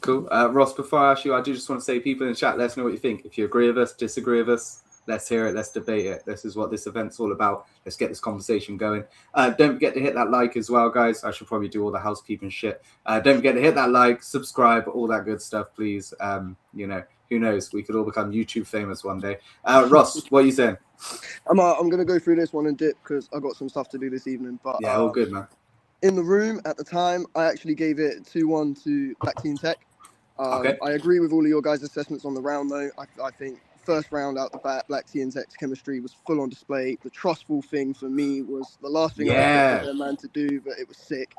cool. Ross, before I ask you, I do just want to say, people in the chat, let us know what you think. If you agree with us, disagree with us, let's hear it. Let's debate it. This is what this event's all about. Let's get this conversation going. Don't forget to hit that like as well, guys. I should probably do all the housekeeping shit. Don't forget to hit that like, subscribe, all that good stuff, please. Who knows? We could all become YouTube famous one day. Ross, what are you saying? I'm going to go through this one and dip because I got some stuff to do this evening. But yeah, all good, man. In the room at the time, I actually gave it 2-1 to Black Team Tech. Okay. I agree with all of your guys' assessments on the round, though. I think first round out the bat, Black Team Tech's chemistry was full on display. The trustful thing for me was the last thing I expected their man to do, but it was sick.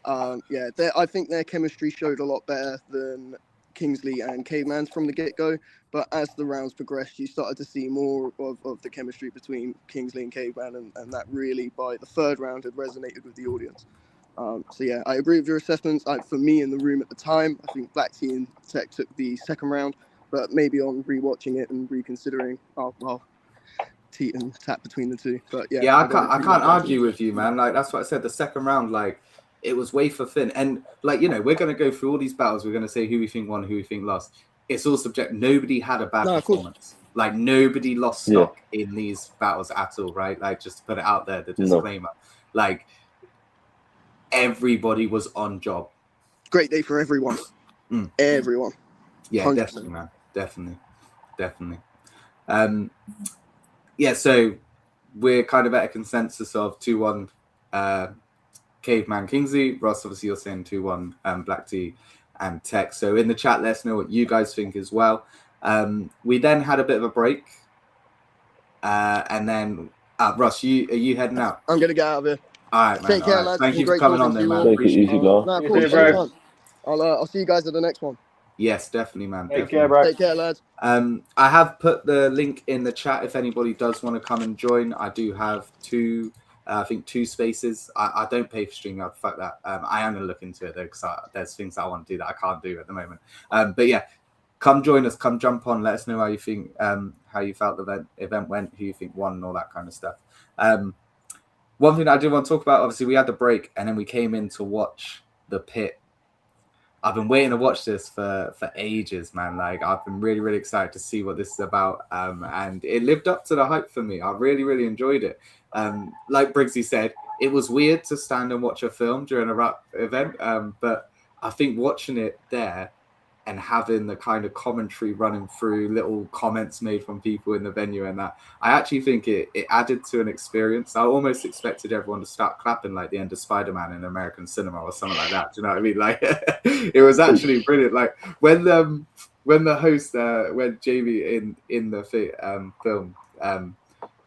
I think their chemistry showed a lot better than Kingsley and Caveman's from the get-go. But as the rounds progressed, you started to see more of the chemistry between Kingsley and Caveman, and that really, by the third round, had resonated with the audience. I agree with your assessments. For me in the room at the time, I think Black Team Tech took the second round, but maybe on rewatching it and reconsidering, teet and tap between the two. But I can't argue with you, man. Like, that's what I said. The second round, like, it was wafer thin, and like, we're gonna go through all these battles. We're gonna say who we think won, who we think lost. It's all subjective. Nobody had a bad performance. Like, nobody lost stock in these battles at all, right? Like, just to put it out there, the disclaimer. Like, everybody was on job. Great day for everyone. Everyone. Yeah, 100%. Definitely, man. Definitely. So we're kind of at a consensus of 2-1 Caveman Kingsley. Ross, obviously you're saying 2-1 Black Tea and Tech. So in the chat, let us know what you guys think as well. We then had a bit of a break. And then, Ross, are you heading out? I'm going to get out of here. All right, man. Take care, lads. Thank you for coming on there, man. Take it easy, bro. I'll see you guys at the next one. Yes, definitely, man. Take care, bro. Take care, lads. I have put the link in the chat if anybody does want to come and join. I do have two spaces. I don't pay for StreamYard. Fuck that. I am going to look into it, though, because there's things I want to do that I can't do at the moment. But yeah, come join us. Come jump on. Let us know how you think, how you felt the event went, who you think won, and all that kind of stuff. One thing I do want to talk about, obviously, we had the break, and then we came in to watch the pit. I've been waiting to watch this for ages, man. Like, I've been really, really excited to see what this is about. And it lived up to the hype for me. I really, really enjoyed it. Like Briggsy said, it was weird to stand and watch a film during a rap event. But I think watching it there and having the kind of commentary running through, little comments made from people in the venue and that, I actually think it added to an experience. I almost expected everyone to start clapping like the end of Spider-Man in American cinema or something like that. Do you know what I mean? Like, it was actually brilliant. Like, when the host, when Jamie in the film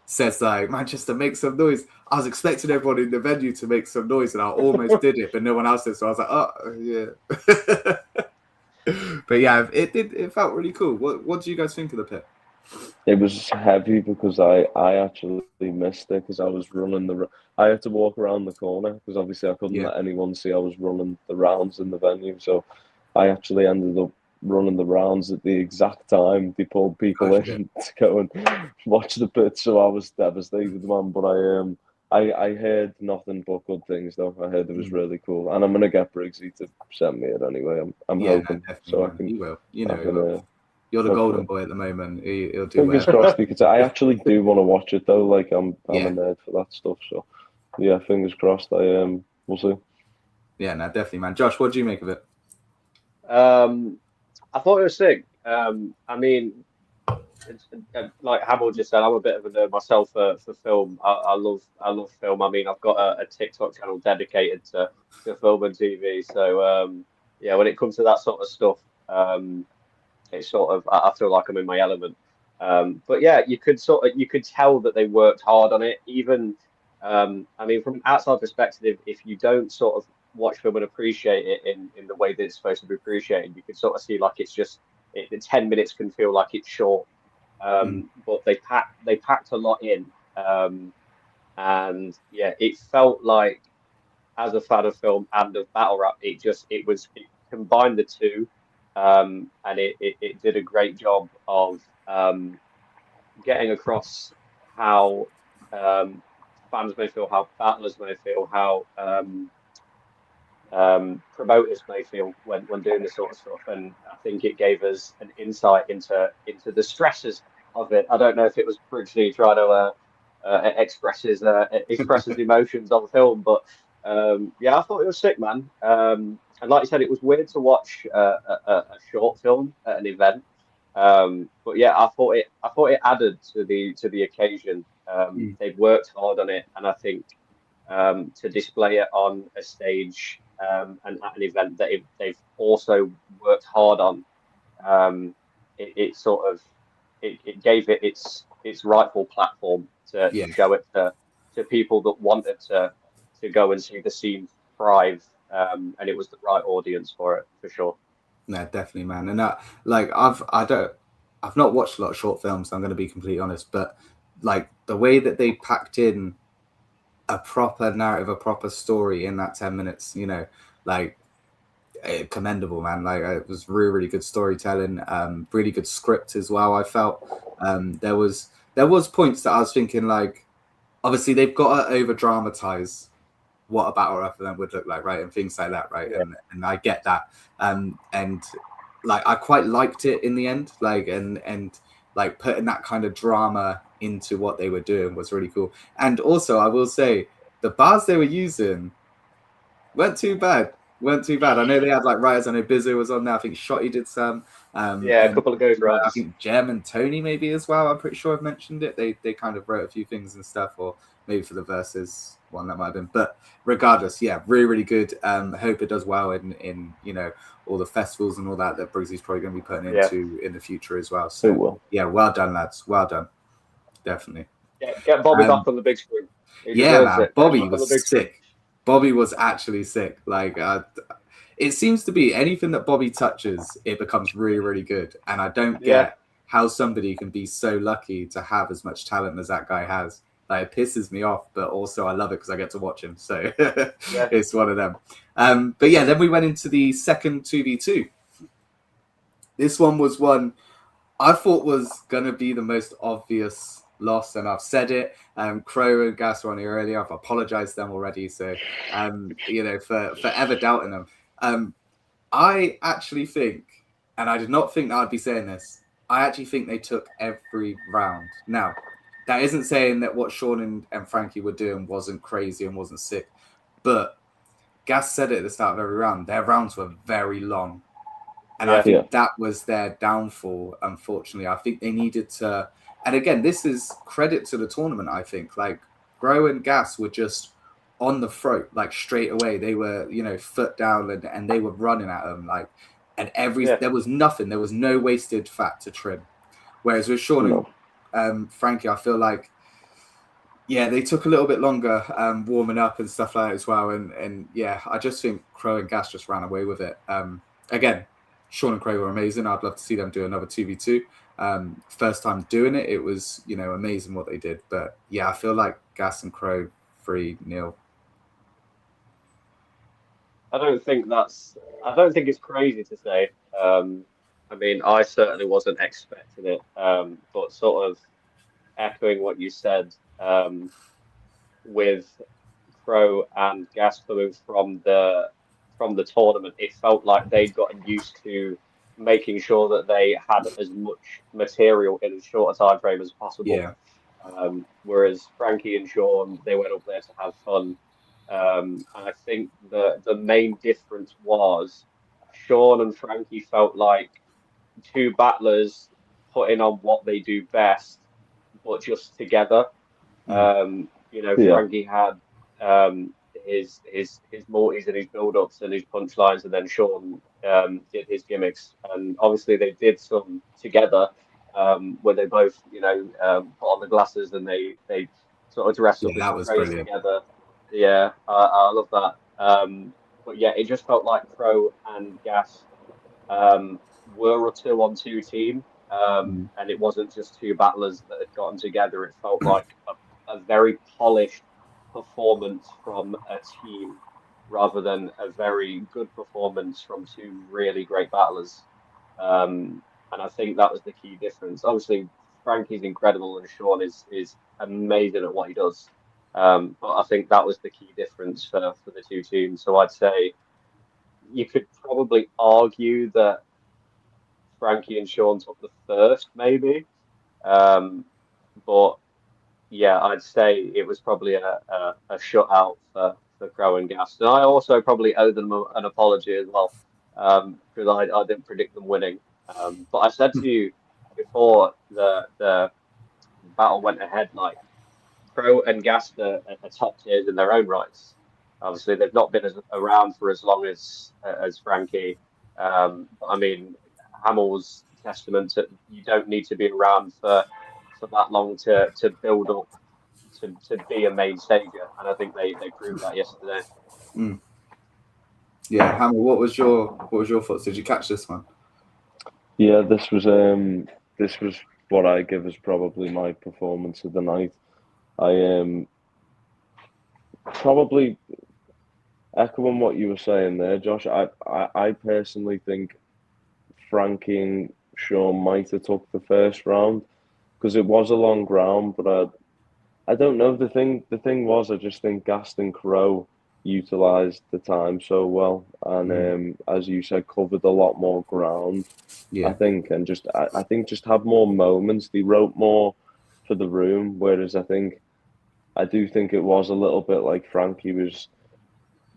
says, like, Manchester, make some noise, I was expecting everyone in the venue to make some noise, and I almost did it, but no one else did. So I was like, oh, yeah. But yeah, it felt really cool. What do you guys think of the pit? It was heavy because I actually missed it because I was running I had to walk around the corner because obviously I couldn't let anyone see I was running the rounds in the venue. So I actually ended up running the rounds at the exact time they pulled people in to go and watch the pit. So I was devastated, man. But I heard nothing but good things, though. I heard it was really cool, and I'm gonna get Briggsy to send me it anyway. I'm hoping, so I can. You will. You know, you're the golden boy at the moment. He'll do. Fingers crossed. Because I actually do want to watch it, though. Like I'm a nerd for that stuff. So yeah, fingers crossed. We'll see. Yeah, no, definitely, man. Josh, what do you make of it? I thought it was sick. I mean, like Hamill just said, I'm a bit of a nerd myself for film. I love film. I mean, I've got a TikTok channel dedicated to film and TV. So yeah, when it comes to that sort of stuff, it's sort of, I feel like I'm in my element. But yeah, you could tell that they worked hard on it. Even I mean, from an outside perspective, if you don't sort of watch film and appreciate it in the way that it's supposed to be appreciated, you can sort of see like it's just the 10 minutes can feel like it's short. But they packed a lot in, and yeah, it felt like, as a fan of film and of battle rap, it combined the two, and it did a great job of getting across how fans may feel, how battlers may feel, how promoters may feel when doing this sort of stuff, and I think it gave us an insight into the stresses of it. I don't know if it was originally trying to express his emotions on film, but yeah, I thought it was sick, man. And like you said, it was weird to watch a short film at an event. But yeah, I thought it added to the occasion. They've worked hard on it, and I think to display it on a stage and at an event that they've also worked hard on, it sort of it gave it its rightful platform to show it to people that wanted to go and see the scene thrive, and it was the right audience for it, for sure. No, definitely, man. And I've not watched a lot of short films, I'm going to be completely honest, but like the way that they packed in a proper narrative, a proper story in that 10 minutes, you know, like commendable, man. Like it was really, really good storytelling, really good script as well. I felt there was points that I was thinking, like, obviously they've got to over dramatize what a battle rap event would look like, right, and things like that, right? Yeah. And I get that, and like I quite liked it in the end, like and like putting that kind of drama into what they were doing was really cool. And also, I will say the bars they were using weren't too bad. I know they had like writers. I know Bizzo was on there. I think Shotty did some. Yeah, a couple of Ghost Riders. I think Jem and Tony maybe as well. I'm pretty sure I've mentioned it. They kind of wrote a few things and stuff, or maybe for the Versus one that might have been. But regardless, yeah, really, really good. Hope it does well in you know all the festivals and all that Briggsy's probably going to be putting into in the future as well. So yeah, well done, lads. Well done. Definitely. Yeah, get Bobby back on the big screen. Yeah, man. Bobby was sick. Bobby was actually sick. Like, it seems to be anything that Bobby touches, it becomes really, really good. And I don't get how somebody can be so lucky to have as much talent as that guy has. Like, it pisses me off, but also I love it because I get to watch him. So it's one of them. But yeah, then we went into the second 2v2. This one was one I thought was going to be the most obvious loss, and I've said it. Crow and Gas were on here earlier. I've apologized to them already, so you know, for ever doubting them. I actually think, and I did not think that I'd be saying this, I actually think they took every round. Now, that isn't saying that what Sean and Frankie were doing wasn't crazy and wasn't sick, but Gas said it at the start of every round. Their rounds were very long, and I think that was their downfall, unfortunately. I think they needed to. And again, this is credit to the tournament, I think. Like, Grow and Gas were just on the throat, like, straight away. They were, you know, foot down, and they were running at them. Like, and there was nothing. There was no wasted fat to trim. Whereas with Sean and Frankie, I feel like, yeah, they took a little bit longer warming up and stuff like that as well. And yeah, I just think Crow and Gas just ran away with it. Again, Sean and Crow were amazing. I'd love to see them do another 2v2. First time doing it, it was, you know, amazing what they did. But yeah, I feel like Gas and Crow 3-0. I don't think it's crazy to say. I mean, I certainly wasn't expecting it. But sort of echoing what you said, with Crow and Gas coming from the tournament, it felt like they'd gotten used to making sure that they had as much material in as short a time frame as possible. Yeah. Whereas Frankie and Sean, they went up there to have fun. And I think the main difference was Sean and Frankie felt like two battlers putting on what they do best, but just together. You know, Frankie had his morties and his build-ups and his punchlines, and then Sean did his gimmicks. And obviously they did some together, where they both, you know, put on the glasses and they sort of dressed up as crazy together. Yeah, I love that. But yeah, it just felt like Crow and Gas were a 2-on-2 team, and it wasn't just two battlers that had gotten together. It felt like a very polished performance from a team rather than a very good performance from two really great battlers. And I think that was the key difference. Obviously, Frankie's incredible and Sean is amazing at what he does. But I think that was the key difference for the two teams. So I'd say you could probably argue that Frankie and Sean took the first, maybe. But yeah, I'd say it was probably a shutout for Crow and Gast. And I also probably owe them an apology as well, because I didn't predict them winning. But I said to you before the battle went ahead, like Crow and Gast are top tiers in their own rights. Obviously, they've not been around for as long as Frankie. I mean, Hamill's testament to you don't need to be around for that long to build up to be a main stager, and I think they proved that yesterday. Yeah, Hamill, what was your thoughts? Did you catch this one? Yeah, this was what I give as probably my performance of the night. I probably echoing what you were saying there, Josh. I personally think Frankie and Sean might have took the first round because it was a long round, but I don't know. The thing was, I just think Gast and Crow utilised the time so well, and as you said, covered a lot more ground. Yeah. I think, and I think just had more moments. They wrote more for the room, whereas I do think it was a little bit like Frankie was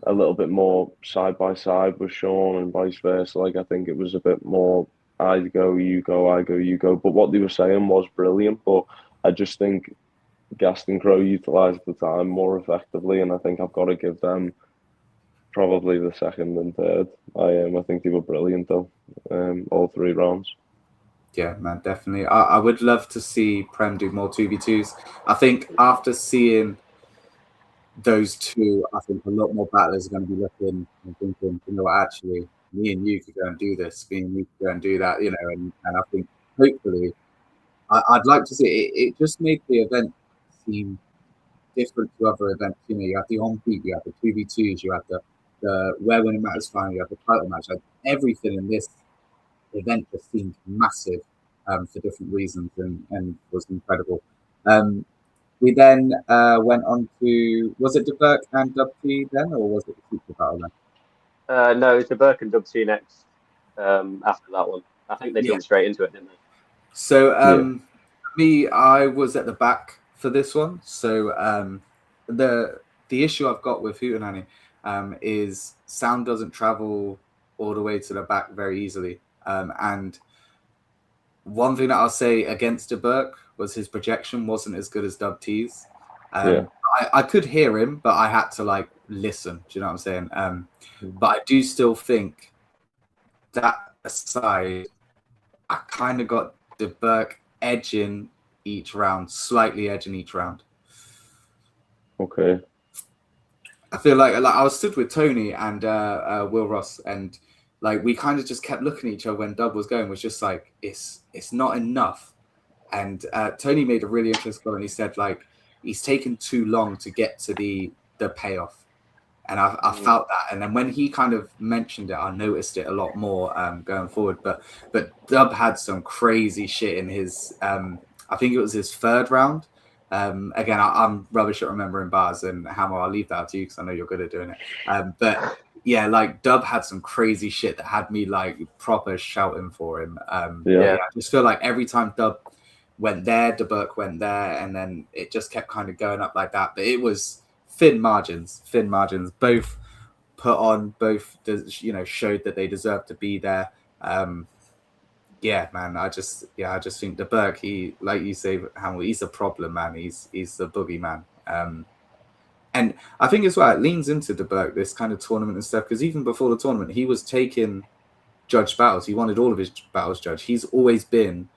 a little bit more side by side with Sean and vice versa. Like I think it was a bit more I go, you go, I go, you go. But what they were saying was brilliant. But I just think Gast and Crow utilised the time more effectively, and I think I've got to give them probably the second and third. I think they were brilliant though, all 3 rounds. Yeah, man, definitely. I would love to see Prem do more 2v2s. I think after seeing those two, I think a lot more battlers are going to be looking and thinking, you know, actually, me and you could go and do this, me and you could go and do that, you know, and I think hopefully, I'd like to see it. It just made the event seem different to other events. You know, you have the on-peak, you have the 2v2s, you have the where winning matters final, you have the title match. Like everything in this event just seemed massive for different reasons and was incredible. We then went on to, was it DeBurk and Dub T then, or was it the Super Battle then? No, it was DeBurk and Dub T next after that one. I think they jumped straight into it, didn't they? So me, I was at the back for this one. So the issue I've got with Hootenanny is sound doesn't travel all the way to the back very easily. And one thing that I'll say against DeBurk was his projection wasn't as good as Dub T's. I could hear him, but I had to like listen. Do you know what I'm saying? But I do still think that aside, I kind of got DeBurk edging each round, slightly edging each round. Okay. I feel like I was stood with Tony and Will Ross, and like we kind of just kept looking at each other when Dub was going. Was just like it's not enough. And Tony made a really interesting comment. He said like he's taken too long to get to the payoff, and I felt that. And then when he kind of mentioned it, I noticed it a lot more going forward. But Dub had some crazy shit in his. I think it was his 3rd round. Again, I'm rubbish at remembering bars, and Hammer, I'll leave that to you because I know you're good at doing it. But yeah, like Dub had some crazy shit that had me like proper shouting for him. I just feel like every time Dub went there, DeBurk went there, and then it just kept kind of going up like that. But it was thin margins. Both put on, both showed that they deserved to be there. Yeah, man. I just think DeBurk, he, like you say, Hamill, he's a problem, man. He's the boogeyman. And I think as well, it leans into DeBurk, this kind of tournament and stuff, because even before the tournament, he was taking judged battles. He wanted all of his battles judged. He's always been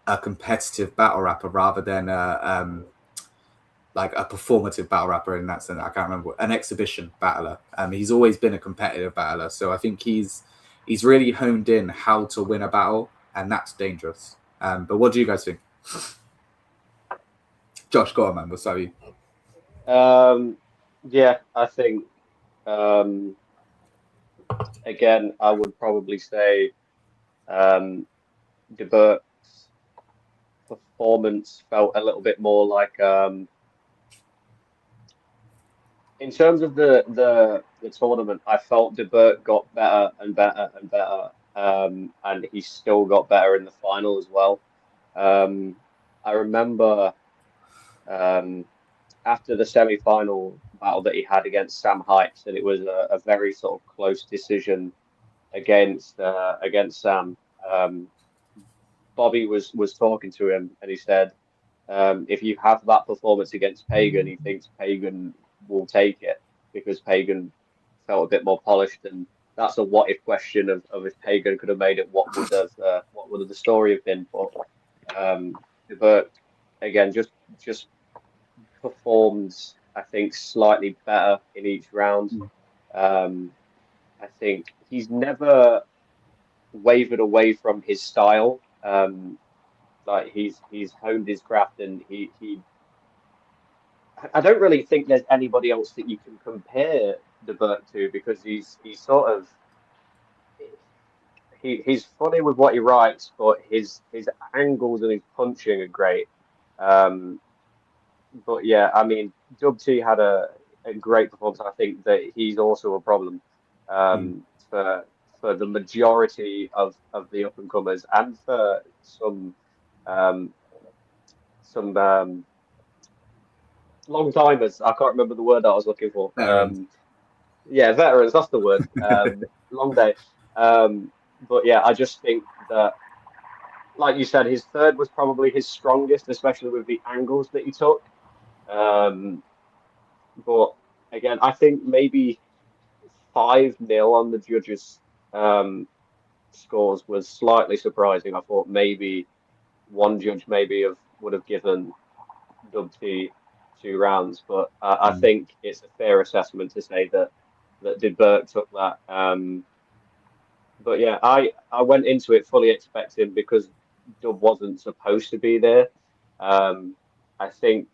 a competitive battle rapper rather than like a performative battle rapper in that sense. I can't remember, an exhibition battler. He's always been a competitive battler. So I think he's really honed in how to win a battle, and that's dangerous. But what do you guys think? Josh, go on, man. What's up, you? Yeah, I think again, I would probably say DeBurk's performance felt a little bit more like in terms of the tournament, I felt De Burgt got better and better and better, and he still got better in the final as well. I remember after the semi-final battle that he had against Sam Hikes, and it was a very sort of close decision against Sam. Bobby was talking to him, and he said, if you have that performance against Pagan, he thinks Pagan will take it because Pagan felt a bit more polished, and that's a what if question of if Pagan could have made it, what would the story have been? But De Burgt again just performs, I think, slightly better in each round. I think he's never wavered away from his style. Like he's honed his craft, and he I don't really think there's anybody else that you can compare De Burgt to, because he's sort of he's funny with what he writes, but his angles and his punching are great. But yeah, I mean, Dub T had a great performance. I think that he's also a problem for the majority of the up and comers, and for some long timers. I can't remember the word I was looking for. Yeah, veterans. That's the word. Long day. But yeah, I just think that, like you said, his third was probably his strongest, especially with the angles that he took. But again, I think maybe 5-0 on the judges' scores was slightly surprising. I thought maybe one judge would have given Dub T 2 rounds, but I think it's a fair assessment to say that De Burgt took that. But yeah, I went into it fully expecting, because Dub wasn't supposed to be there. I think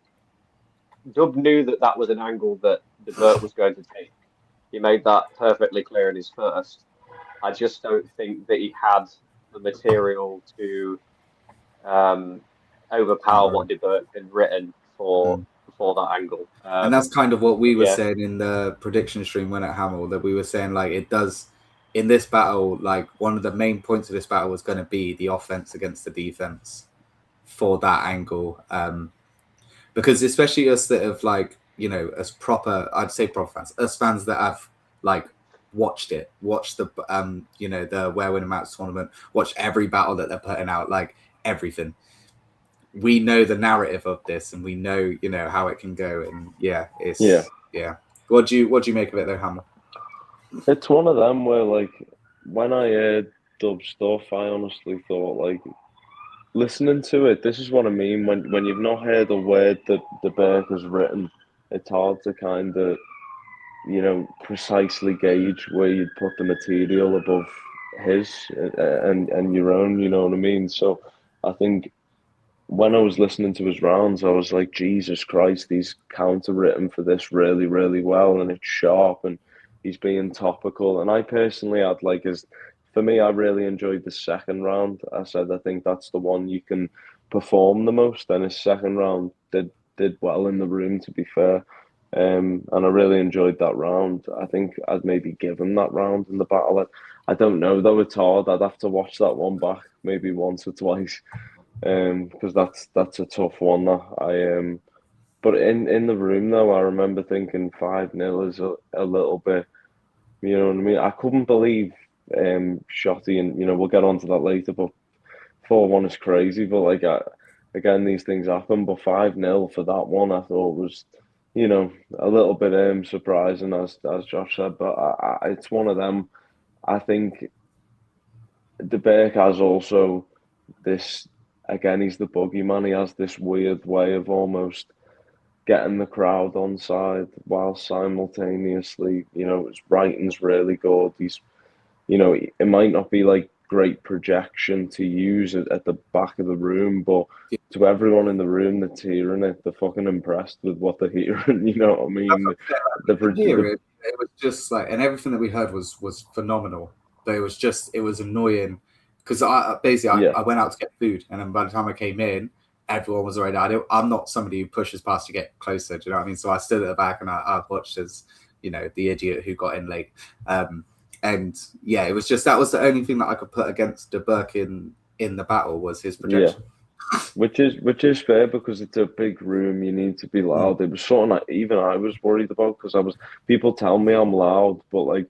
Dub knew that was an angle that De Burgt was going to take. He made that perfectly clear in his first. I just don't think that he had the material to overpower what De Burgt had written for that angle. And that's kind of what we were saying in the prediction stream when at Hamel, that we were saying, like, it does in this battle, like, one of the main points of this battle was going to be the offense against the defense for that angle. Because especially us that have, like, you know, as proper, I'd say proper fans, us fans that have, like, watched the, you know, the Where Winning Mats tournament, watched every battle that they're putting out, like, everything. We know the narrative of this, and we know, you know, how it can go. And yeah. What do you make of it though, Hammer? It's one of them where, like, when I heard Dub stuff, I honestly thought, like, listening to it, this is what I mean. When you've not heard a word that De Burgt has written, it's hard to kind of, you know, precisely gauge where you'd put the material above his and your own, you know what I mean? So I think when I was listening to his rounds, I was like, Jesus Christ, he's counter-written for this really, really well, and it's sharp, and he's being topical. And I personally had, like, for me, I really enjoyed the second round. I said I think that's the one you can perform the most, and his second round did well in the room, to be fair. And I really enjoyed that round. I think I'd maybe give him that round in the battle. I don't know, though, it's hard. I'd have to watch that one back maybe once or twice. Because that's a tough one. But in the room though, I remember thinking 5-0 is a little bit, you know what I mean. I couldn't believe Shotty, and you know we'll get onto that later. But 4-1 is crazy. But like again, these things happen. But 5-0 for that one, I thought was, you know, a little bit surprising, as Josh said. But it's one of them. I think De Burgt has also this. Again, he's the boogeyman. He has this weird way of almost getting the crowd on side while simultaneously, you know, his writing's really good. He's, you know, it might not be like great projection to use it at the back of the room, but to everyone in the room that's hearing it, they're fucking impressed with what they're hearing. You know what I mean? It was just like, and everything that we heard was phenomenal. But it was annoying. Because I went out to get food, and then by the time I came in, everyone was already there. I'm not somebody who pushes past to get closer. Do you know what I mean? So I stood at the back and I watched as, you know, the idiot who got in late. And yeah, it was just, that was the only thing that I could put against De Burke in the battle was his projection. Yeah. Which is fair because it's a big room. You need to be loud. It was something that even I was worried about because people tell me I'm loud, but like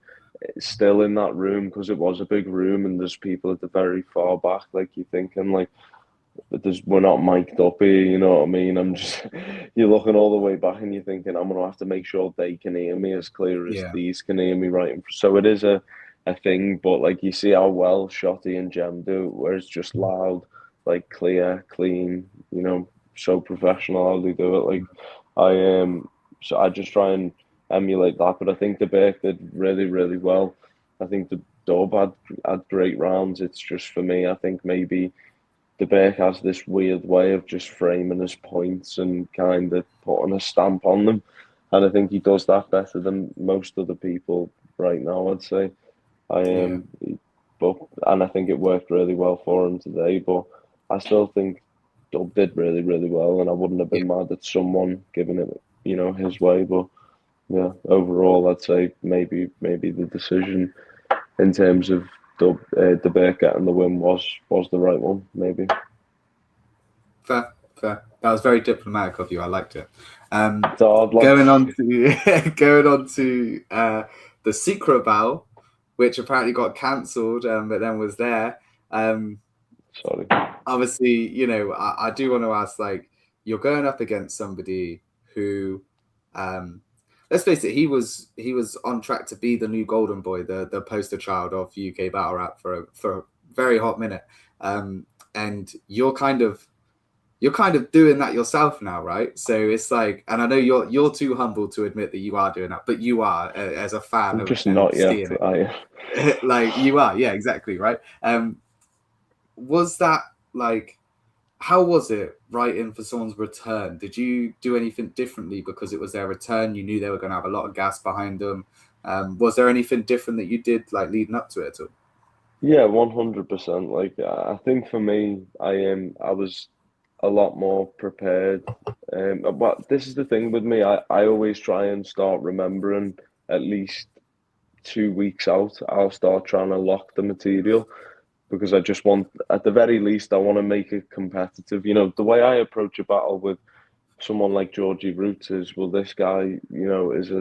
still in that room because it was a big room and there's people at the very far back. Like you're thinking like, we're not mic'd up here, you know what I mean? You're looking all the way back and you're thinking, I'm gonna have to make sure they can hear me as clear as these can hear me right. So it is a thing, but like you see how well Shotty and Jem do, where it's just loud, like clear, clean, you know, so professional how they do it. Like so I just try and emulate that, but I think the Burke did really, really well. I think the Dub had great rounds. It's just for me, I think maybe De Burke has this weird way of just framing his points and kind of putting a stamp on them. And I think he does that better than most other people right now, I'd say. And I think it worked really well for him today. But I still think Dub did really, really well. And I wouldn't have been mad at someone giving it, you know, his way. But yeah, overall, I'd say maybe the decision in terms of De Burke getting the win was the right one, maybe. Fair. That was very diplomatic of you. I liked it. Going on to the secret battle, which apparently got cancelled, but then was there. Sorry. Obviously, you know, I do want to ask, like, you're going up against somebody who, let's face it, he was on track to be the new golden boy, the poster child of UK battle rap for a very hot minute. And you're kind of doing that yourself now, right? So it's like, and I know you're too humble to admit that you are doing that, but you are as a fan. I'm just not yet. Like you are, yeah, exactly, right. Was that like, how was it writing for someone's return? Did you do anything differently because it was their return? You knew they were going to have a lot of gas behind them. Was there anything different that you did like leading up to it at all? Yeah, 100%. Like I think for me, I was a lot more prepared. But this is the thing with me. I always try and start remembering at least 2 weeks out. I'll start trying to lock the material because I just want, at the very least, I want to make it competitive. You know, the way I approach a battle with someone like Georgie Roots is, well, this guy, you know, is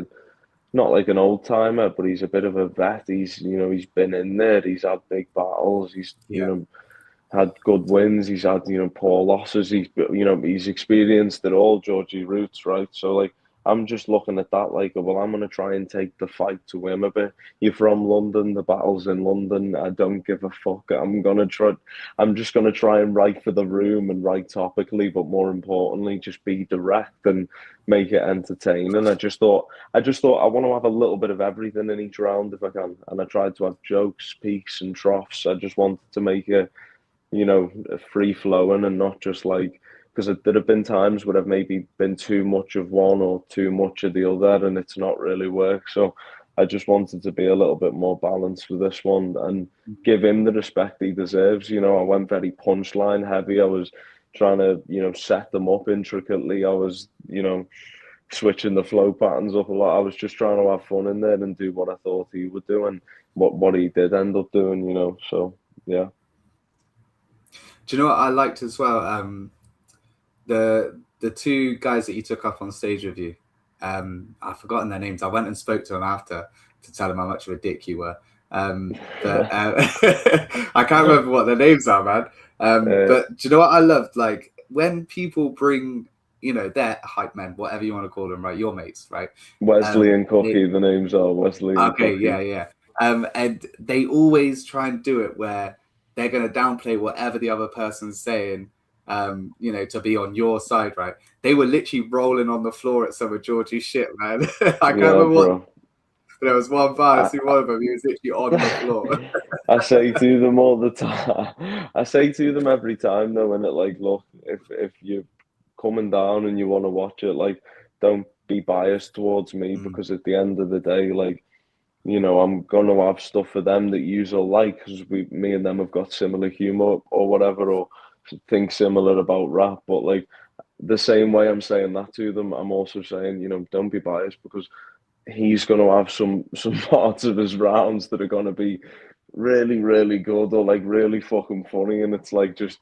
not like an old timer, but he's a bit of a vet. He's been in there. He's had big battles. He's, you know, had good wins. He's had, you know, poor losses. He's experienced it all, Georgie Roots, right? So like, I'm just looking at that like, well, I'm going to try and take the fight to him a bit. You're from London, the battle's in London. I don't give a fuck. I'm just going to try and write for the room and write topically, but more importantly, just be direct and make it entertaining. I just thought I want to have a little bit of everything in each round if I can. And I tried to have jokes, peaks and troughs. I just wanted to make it, you know, free flowing and not just like, because there have been times where I've maybe been too much of one or too much of the other and it's not really worked. So I just wanted to be a little bit more balanced with this one and give him the respect he deserves. You know, I went very punchline heavy. I was trying to, you know, set them up intricately. I was, you know, switching the flow patterns up a lot. I was just trying to have fun in there and do what I thought he would do and what he did end up doing, you know. So, yeah. Do you know what I liked as well? The two guys that you took up on stage with you, I've forgotten their names. I went and spoke to them after to tell them how much of a dick you were. But I can't remember what their names are, man. But do you know what I loved? Like when people bring, you know, their hype men, whatever you want to call them, right? Your mates, right? Wesley and Cookie, the names are Wesley and okay, Cookie. yeah. And they always try and do it where they're going to downplay whatever the other person's saying, you know, to be on your side, right? They were literally rolling on the floor at some of Georgie's shit, man. I can't remember what. There was one bar, I see one of them, he was literally on the floor. I say to them all the time. I say to them every time, though, when it like, look, if you're coming down and you want to watch it, like, don't be biased towards me because at the end of the day, like, you know, I'm going to have stuff for them that you'll like because me and them have got similar humor or whatever, or think similar about rap, but like the same way I'm saying that to them, I'm also saying, you know, don't be biased, because he's going to have some parts of his rounds that are going to be really, really good, or like really fucking funny, and it's like just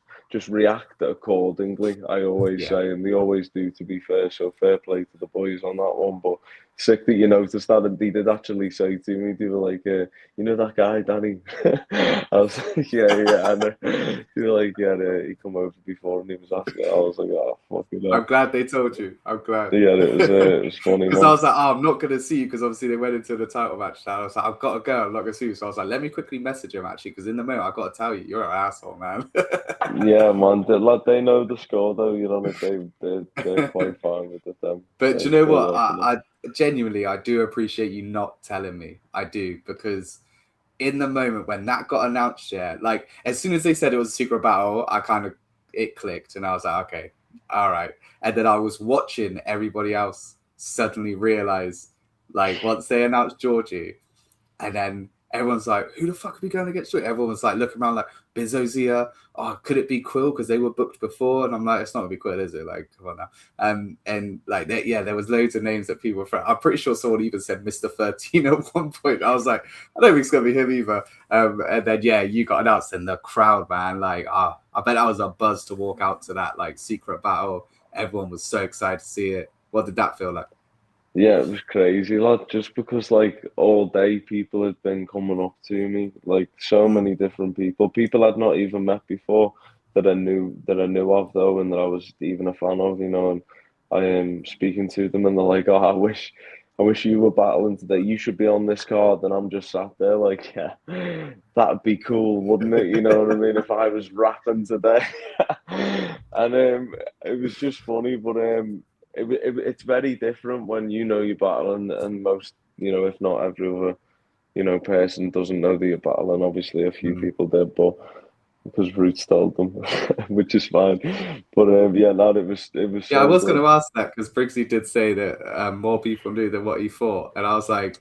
react accordingly. I always say, and they always do, to be fair. So fair play to the boys on that one. But sick that you noticed that, and they did actually say to me, they were like, you know that guy, Danny? I was like, yeah, I know. They were like, yeah, he come over before and he was asking. I was like, oh, fucking hell. I'm glad they told you. I'm glad. Yeah, it was funny. Because I was like, oh, I'm not going to see you, because obviously they went into the title match now. I was like, I've got to go. I'm not going to see you. So I was like, let me quickly message him, actually, because in the moment, I've got to tell you, you're an asshole, man. Yeah, man. They know the score, though. You know, they're quite fine with it. But do you know what? I genuinely, I do appreciate you not telling me. I do, because in the moment when that got announced, like as soon as they said it was a secret battle, it clicked, and I was like, okay, all right. And then I was watching everybody else suddenly realize, like, once they announced Georgie, and then everyone's like, who the fuck are we going against? Everyone was like looking around like, Bizzo's here. Oh, could it be Quill? Because they were booked before. And I'm like, it's not going to be Quill, is it? Like, come on now. And like, there was loads of names that people were from. I'm pretty sure someone even said Mr. 13 at one point. I was like, I don't think it's going to be him either. And then, you got announced, and the crowd, man, like, I bet that was a buzz to walk out to that, like, secret battle. Everyone was so excited to see it. What did that feel like? Yeah, it was crazy, lad. Just because, like, all day people had been coming up to me, like so many different people I'd not even met before, that I knew of though, and that I was even a fan of, you know. And I am speaking to them, and they're like, "Oh, I wish you were battling today. You should be on this card." And I'm just sat there like, yeah, that'd be cool, wouldn't it? You know what I mean? If I was rapping today, and it was just funny, but it's very different when you know you're battling, and most, you know, if not every other, you know, person doesn't know that you're battling. Obviously, a few people did, but because Roots told them, which is fine. But it was. Yeah, so I was going to ask that, because Briggsy did say that more people knew than what he thought, and I was like,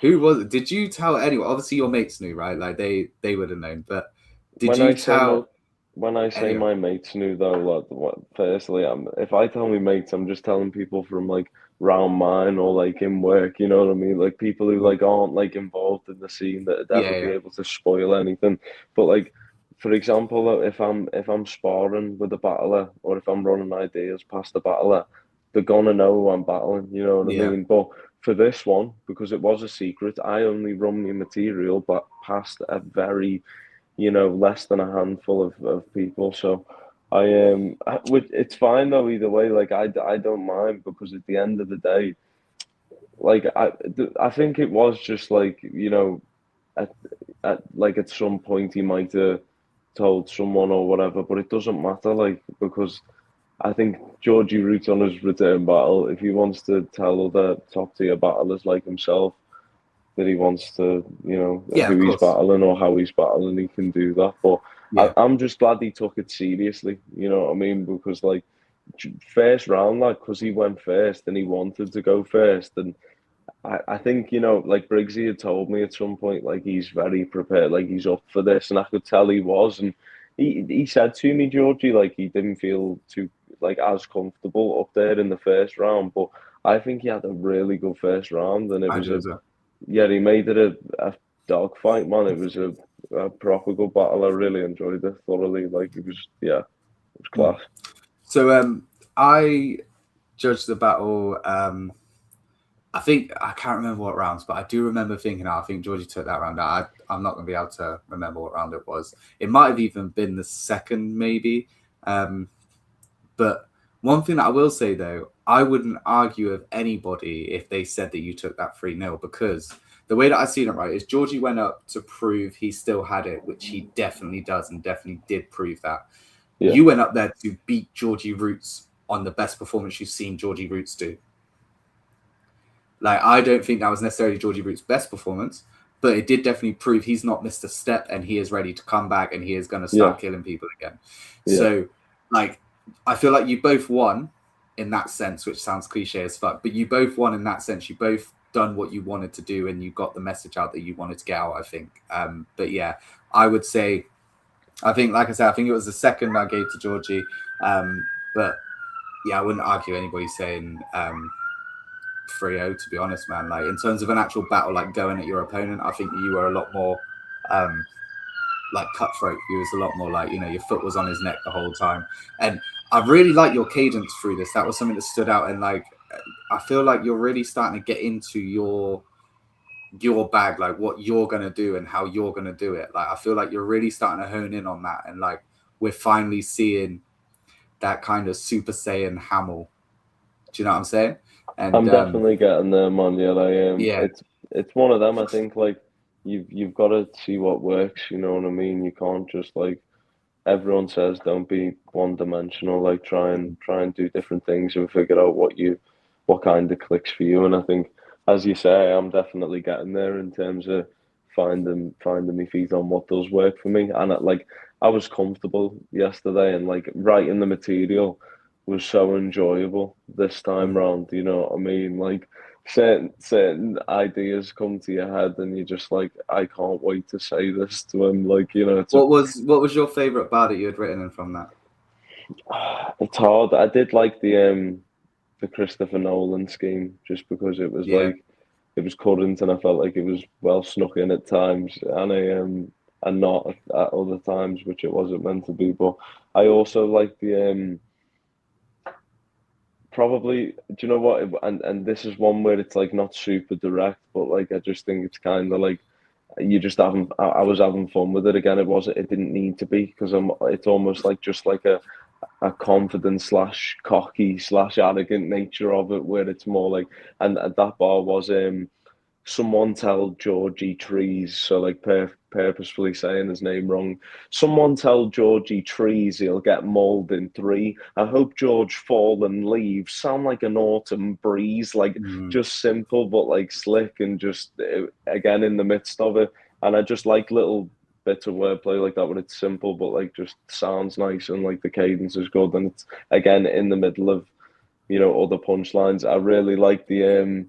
who was it? Did you tell anyone? Obviously, your mates knew, right? Like they would have known, but did you tell? When I say my mates knew, though, like, firstly, if I tell my mates, I'm just telling people from like round mine, or like in work, you know what I mean? Like people who like aren't like involved in the scene, that would ever be able to spoil anything. But like, for example, if I'm sparring with a battler, or if I'm running ideas past the battler, they're gonna know who I'm battling, you know what I mean? But for this one, because it was a secret, I only run my material but past a very, you know, less than a handful of people. So it's fine though either way. Like I don't mind, because at the end of the day, like I think it was just like, you know, at some point he might have told someone or whatever, but it doesn't matter, like, because I think Georgie Root on his return battle, if he wants to tell other top tier battlers like himself that he wants to, you know, who he's battling or how he's battling, he can do that. But I'm just glad he took it seriously, you know what I mean? Because like first round, like, because he went first and he wanted to go first, and I think, you know, like Briggsy had told me at some point, like he's very prepared, like he's up for this, and I could tell he was. And he said to me, Georgie, like he didn't feel too like as comfortable up there in the first round, but I think he had a really good first round, and it was he made it a dog fight, man. It was a proper good battle. I really enjoyed it thoroughly. Like it was class. So I judged the battle. I think I can't remember what rounds, but I do remember thinking, I think Georgie took that round out. I'm not going to be able to remember what round it was. It might have even been the second, maybe. But one thing that I will say, though, I wouldn't argue with anybody if they said that you took that 3-0, because the way that I've seen it, right, is Georgie went up to prove he still had it, which he definitely does, and definitely did prove that. Yeah. You went up there to beat Georgie Roots on the best performance you've seen Georgie Roots do. Like, I don't think that was necessarily Georgie Roots' best performance, but it did definitely prove he's not missed a step, and he is ready to come back, and he is going to start killing people again. Yeah. So, like, I feel like you both won in that sense, which sounds cliche as fuck, but you both won in that sense. You both done what you wanted to do, and you got the message out that you wanted to get out, I think. But yeah, I would say I think, like I said, I think it was the second I gave to Georgie. But yeah, I wouldn't argue anybody saying 3-0, to be honest, man. Like, in terms of an actual battle, like going at your opponent, I think you were a lot more like cutthroat. He was a lot more like, you know, your foot was on his neck the whole time. And I really like your cadence through this. That was something that stood out. And like, I feel like you're really starting to get into your bag, like what you're going to do and how you're going to do it. Like, I feel like you're really starting to hone in on that. And like, we're finally seeing that kind of Super Saiyan Hamill. Do you know what I'm saying? And I'm definitely getting there, man. Yeah, yeah. It's one of them. I think like you've got to see what works. You know what I mean? You can't just like everyone says don't be one dimensional. Like try and do different things and figure out what kind of clicks for you. And I think, as you say, I'm definitely getting there in terms of finding my feet on what does work for me. And like I was comfortable yesterday, and like writing the material was so enjoyable this time round. You know what I mean? Like certain ideas come to your head, and you're just like, I can't wait to say this to him. Like, you know, what was your favorite bar that you had written in from that? It's hard. I did like the Christopher Nolan scheme, just because it was like it was current, and I felt like it was well snuck in at times, and not at other times, which it wasn't meant to be. But I also like the probably, do you know what? And this is one where it's like not super direct, but like I just think it's kind of like you just having. I was having fun with it again. It didn't need to be, because it's almost like just like a confident / cocky / arrogant nature of it, where it's more like, and that bar was someone tell Georgie Trees, so like purposefully saying his name wrong. Someone tell Georgie Trees he'll get mauled in 3. I hope George fallen leaves sound like an autumn breeze, like just simple but like slick, and just again in the midst of it. And I just like little bits of wordplay like that when it's simple but like just sounds nice, and like the cadence is good, and it's again in the middle of, you know, other punchlines. I really like the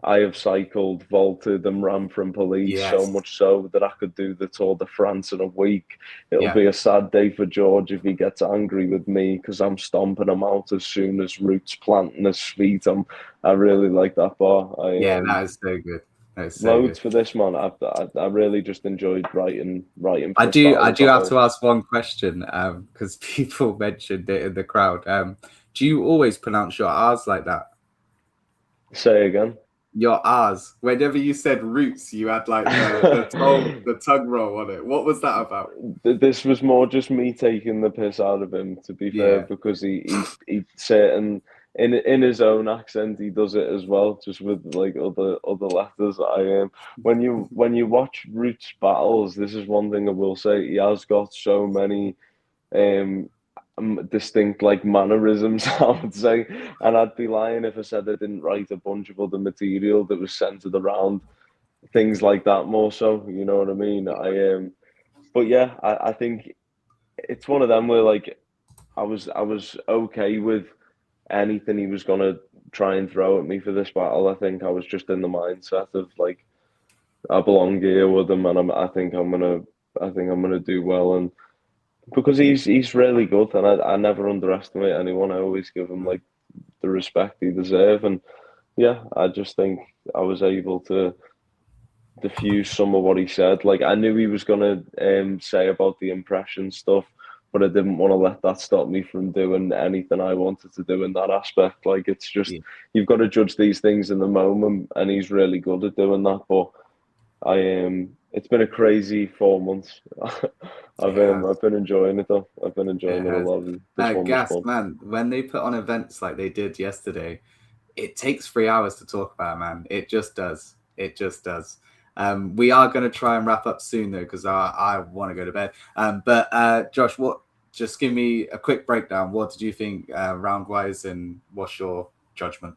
I have cycled, vaulted, and ran from police, so much so that I could do the Tour de France in a week. It'll be a sad day for George if he gets angry with me, because I'm stomping him out as soon as Roots planting his feet. I really like that bar. That is so good. Loads for this, man. I really just enjoyed writing. I do have to ask one question, because people mentioned it in the crowd. Do you always pronounce your R's like that? Say again. Your R's. Whenever you said Roots, you had like the tongue roll on it. What was that about? This was more just me taking the piss out of him, to be fair, because he certain in his own accent he does it as well, just with like other letters. When you watch Roots battles, this is one thing I will say. He has got so many distinct like mannerisms, I would say, and I'd be lying if I said I didn't write a bunch of other material that was centered around things like that more so, you know what I mean? But yeah, I think it's one of them where like I was okay with anything he was gonna try and throw at me for this battle. I think I was just in the mindset of like I belong here with him, and I think I'm gonna do well, and because he's really good, and I never underestimate anyone. I always give him like the respect he deserves, and yeah, I just think I was able to diffuse some of what he said. Like I knew he was gonna say about the impression stuff, but I didn't want to let that stop me from doing anything I wanted to do in that aspect. Like it's just you've got to judge these things in the moment, and he's really good at doing that. But it's been a crazy 4 months. I've been enjoying it though. I've been enjoying it a lot. Gas, man, when they put on events like they did yesterday, it takes 3 hours to talk about, man. It just does. It just does. We are going to try and wrap up soon though, because I want to go to bed. But Josh, just give me a quick breakdown. What did you think round wise, and what's your judgment?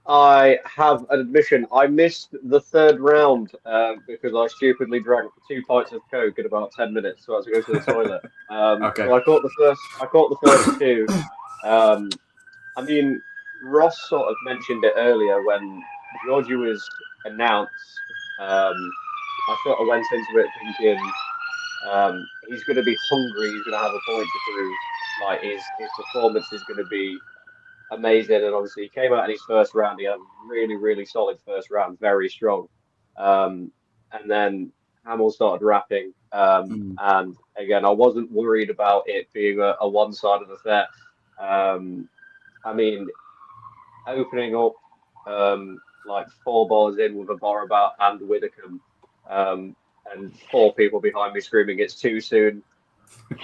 I have an admission. I missed the 3rd round because I stupidly drank 2 pints of Coke in about 10 minutes, so I had to go to the toilet. Okay. So I caught the first 2. I mean, Ross sort of mentioned it earlier when Georgie was announced. I sort of went into it thinking He's going to be hungry. He's going to have a point to prove. Like his performance is going to be amazing. And obviously, he came out in his first round. He had a really, really solid first round, very strong. And then Hamill started rapping. And again, I wasn't worried about it being a one-sided affair. I mean, opening up like 4 balls in with a bar about and Widdicombe, and 4 people behind me screaming, "It's too soon."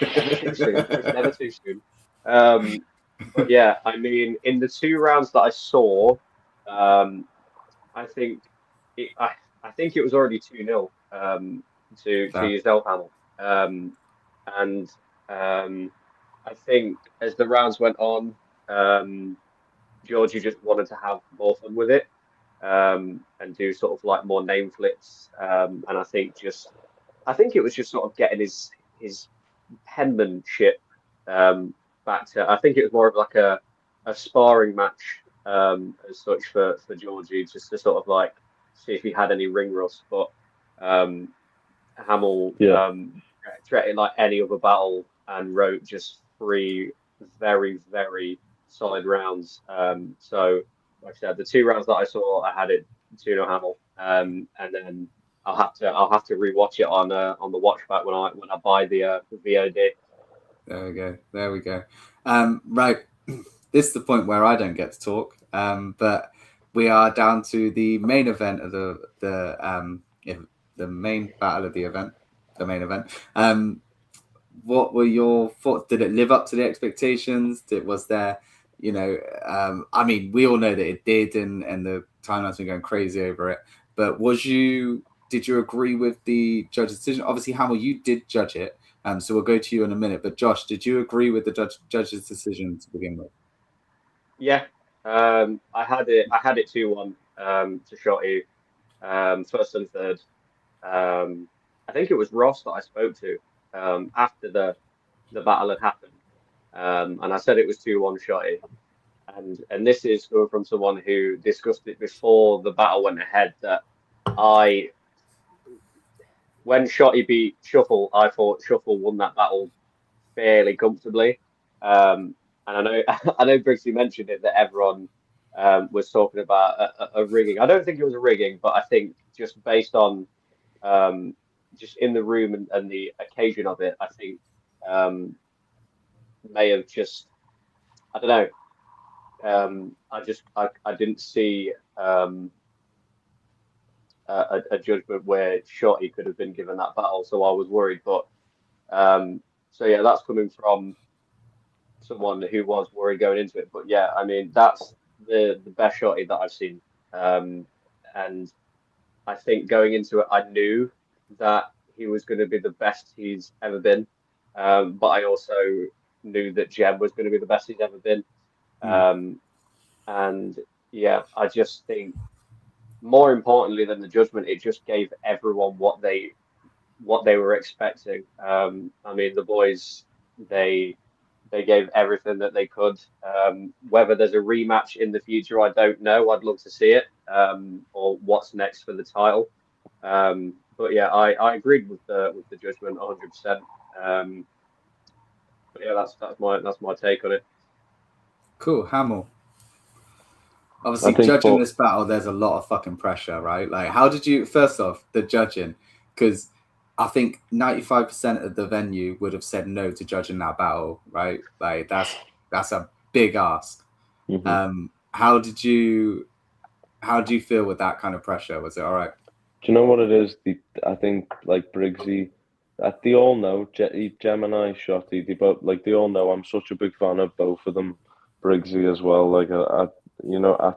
Never too soon. It's never too soon. But yeah, I mean, in the 2 rounds that I saw, I think I think it was already 2-0 to yourself, Hamill. And I think as the rounds went on, Georgie just wanted to have more fun with it, and do sort of like more name flips. And I think it was just sort of getting his penmanship back to. I think it was more of like a sparring match as such for Georgie, just to sort of like see if he had any ring rust. But Hamill treated like any other battle and wrote just 3 very, very solid rounds. So like I said, the 2 rounds that I saw, I had it 2-0 Hamill. And then I'll have to rewatch it on the watch back when I buy the VOD. There we go. Right, this is the point where I don't get to talk. But we are down to the main event of the main battle of the event, the main event. What were your thoughts? Did it live up to the expectations? Was there, I mean, we all know that it did, and the timeline's been going crazy over it. But did you agree with the judge's decision? Obviously, Hamill, you did judge it, so we'll go to you in a minute. But Josh, did you agree with the judge's decision to begin with? Yeah, I had it 2-1 to Shotty, first and third. I think it was Ross that I spoke to after the battle had happened, and I said it was 2-1 Shotty. And this is coming from someone who discussed it before the battle went ahead, that when Shotty beat Shuffle, I thought Shuffle won that battle fairly comfortably. And I know Briggsy mentioned it, that everyone was talking about a rigging. I don't think it was a rigging, but I think just based on just in the room and the occasion of it, I think may have just, I don't know. I didn't see a judgment where Shotty could have been given that battle, so I was worried. But so yeah, that's coming from someone who was worried going into it. But yeah, I mean, that's the best Shotty that I've seen, and I think going into it, I knew that he was going to be the best he's ever been, but I also knew that Jem was going to be the best he's ever been. And yeah, I just think more importantly than the judgment, it just gave everyone what they were expecting. I mean, the boys, they gave everything that they could. Whether there's a rematch in the future, I don't know. I'd love to see it, or what's next for the title. But yeah, I agreed with the judgment 100%. But yeah, that's my take on it. Cool, Hamill. Obviously, judging this battle, there's a lot of fucking pressure, right? Like, how did you, first off, the judging, because I think 95% of the venue would have said no to judging that battle, right? Like, that's a big ask. Mm-hmm. How do you feel with that kind of pressure? Was it all right? Do you know what it is? I think, like, Briggsy, they all know, Gemini, Shotty, they all know I'm such a big fan of both of them. Briggsy as well. Like, I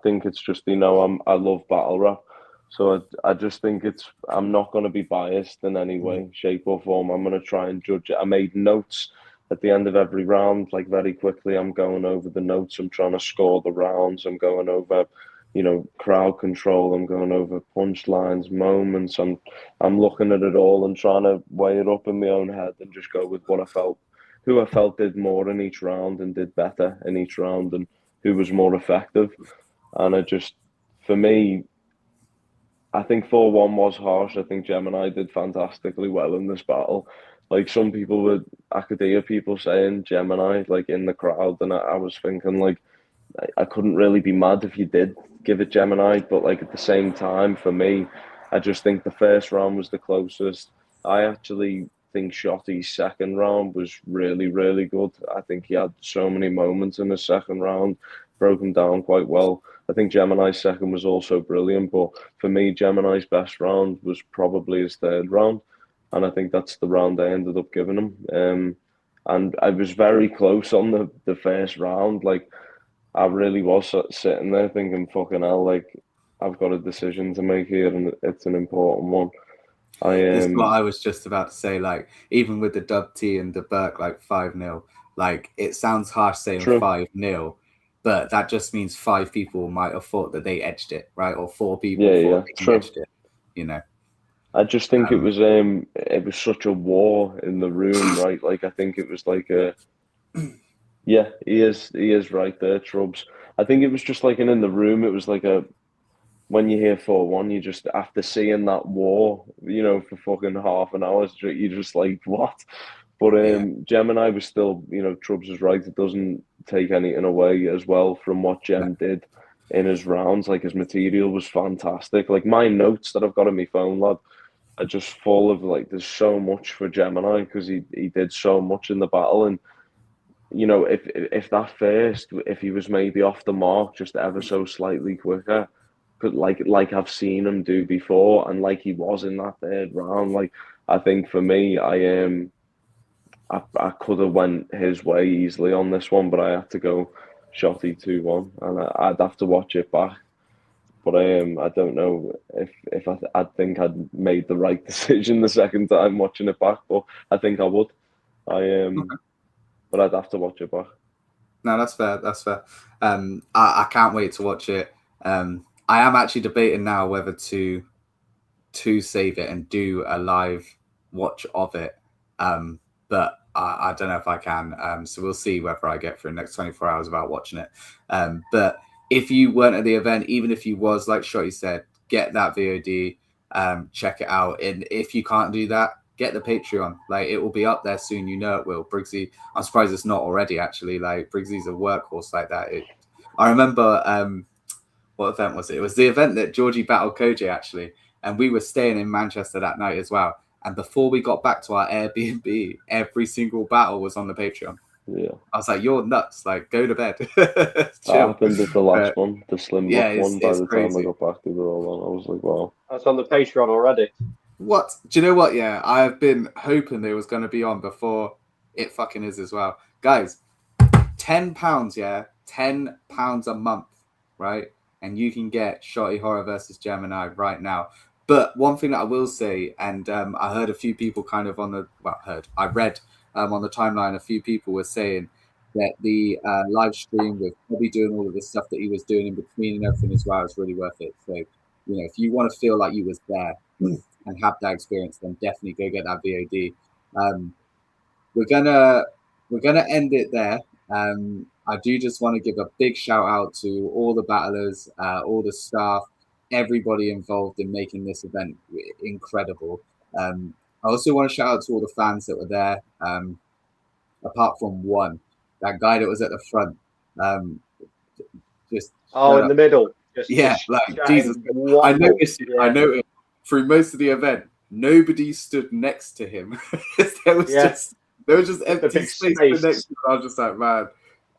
think it's just, I love battle rap. So I just think I'm not going to be biased in any way, shape or form. I'm going to try and judge it. I made notes at the end of every round, like very quickly. I'm going over the notes. I'm trying to score the rounds. I'm going over, crowd control. I'm going over punchlines, moments. I'm looking at it all and trying to weigh it up in my own head and just go with what I felt, who I felt did more in each round and did better in each round, and who was more effective. And for me, I think 4-1 was harsh. I think Gemini did fantastically well in this battle. Like some people were academia people saying Gemini, like in the crowd, and I was thinking like I couldn't really be mad if you did give it Gemini, but like at the same time, for me, I just think the first round was the closest. I actually think Shotty's second round was really, really good. I think he had so many moments in the second round, broke him down quite well. I think Gemini's second was also brilliant, but for me, Gemini's best round was probably his third round, and I think that's the round I ended up giving him. And I was very close on the first round. Like I really was sitting there thinking, "Fucking hell!" Like I've got a decision to make here, and it's an important one. This is what I was just about to say. Like even with the Dub T and the Burke, like 5-0. Like it sounds harsh saying 5-0. But that just means 5 people might have thought that they edged it, right? Or 4 people thought they edged it, you know. I just think it was such a war in the room, right? Like I think it was like a yeah, he is right there, Trubs. I think it was just like in the room, it was like a when you hear 4-1, you just after seeing that war, you know, for fucking half an hour, you just like what? But Gemini was still, you know, Trubs is right. It doesn't take anything away as well from what Gem did in his rounds. Like his material was fantastic. Like my notes that I've got on my phone, lad, are just full of like there's so much for Gemini because he did so much in the battle. And you know, if that first, if he was maybe off the mark just ever so slightly quicker, but like I've seen him do before, and like he was in that third round, like I think for me, I could have went his way easily on this one, but I had to go Shotty 2-1, and I'd have to watch it back. But I don't know if I think I'd made the right decision the second time watching it back, but I think I would. But I'd have to watch it back. No, that's fair. That's fair. I can't wait to watch it. I am actually debating now whether to save it and do a live watch of it. But I don't know if I can. So we'll see whether I get through the next 24 hours without watching it. But if you weren't at the event, even if you was, like Shotty said, get that VOD, check it out. And if you can't do that, get the Patreon. Like it will be up there soon. You know it will. Briggsy, I'm surprised it's not already. Actually, like Briggsy's a workhorse like that. I remember what event was it? It was the event that Georgie battled Koji actually, and we were staying in Manchester that night as well. And before we got back to our Airbnb, every single battle was on the Patreon. Yeah, I was like, "You're nuts! Like, go to bed." That happened at the last one, the Slim one. By the crazy. time I got back, they were all on. I was like, "Wow, that's on the Patreon already." What? Do you know what? Yeah, I've been hoping they was going to be on before it fucking is as well, guys. £10, yeah, £10 a month, right? And you can get Shotty Horror versus Gemini right now. But one thing that I will say, and I heard a few people kind of I read on the timeline, a few people were saying that the live stream with Bobby doing all of this stuff that he was doing in between and everything as well is really worth it. So, you know, if you want to feel like you was there and have that experience, then definitely go get that VOD. We're gonna end it there. I do just want to give a big shout out to all the battlers, all the staff, everybody involved in making this event incredible. I also want to shout out to all the fans that were there, apart from one, that guy that was at the front. Just in the middle. Jesus. I noticed it. I noticed through most of the event, nobody stood next to him. there was just empty space next to him. I was just like, man,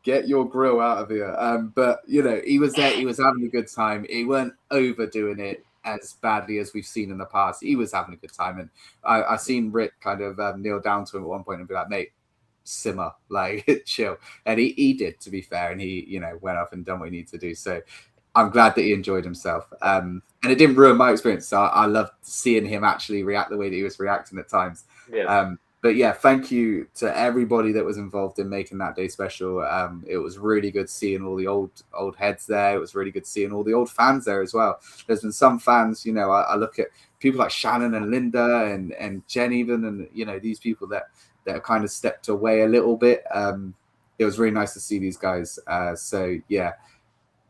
get your grill out of here. But you know, he was there. He was having a good time. He weren't overdoing it as badly as we've seen in the past. He was having a good time, and I seen Rick kind of kneel down to him at one point and be like, mate, simmer, like chill. And he did, to be fair, and he, you know, went up and done what he needed to do. So I'm glad that he enjoyed himself. And it didn't ruin my experience. So I loved seeing him actually react the way that he was reacting at times. Yeah. But yeah, thank you to everybody that was involved in making that day special. It was really good seeing all the old heads there. It was really good seeing all the old fans there as well. There's been some fans, you know, I look at people like Shannon and Linda and Jen even, and, you know, these people that have kind of stepped away a little bit. It was really nice to see these guys. So yeah,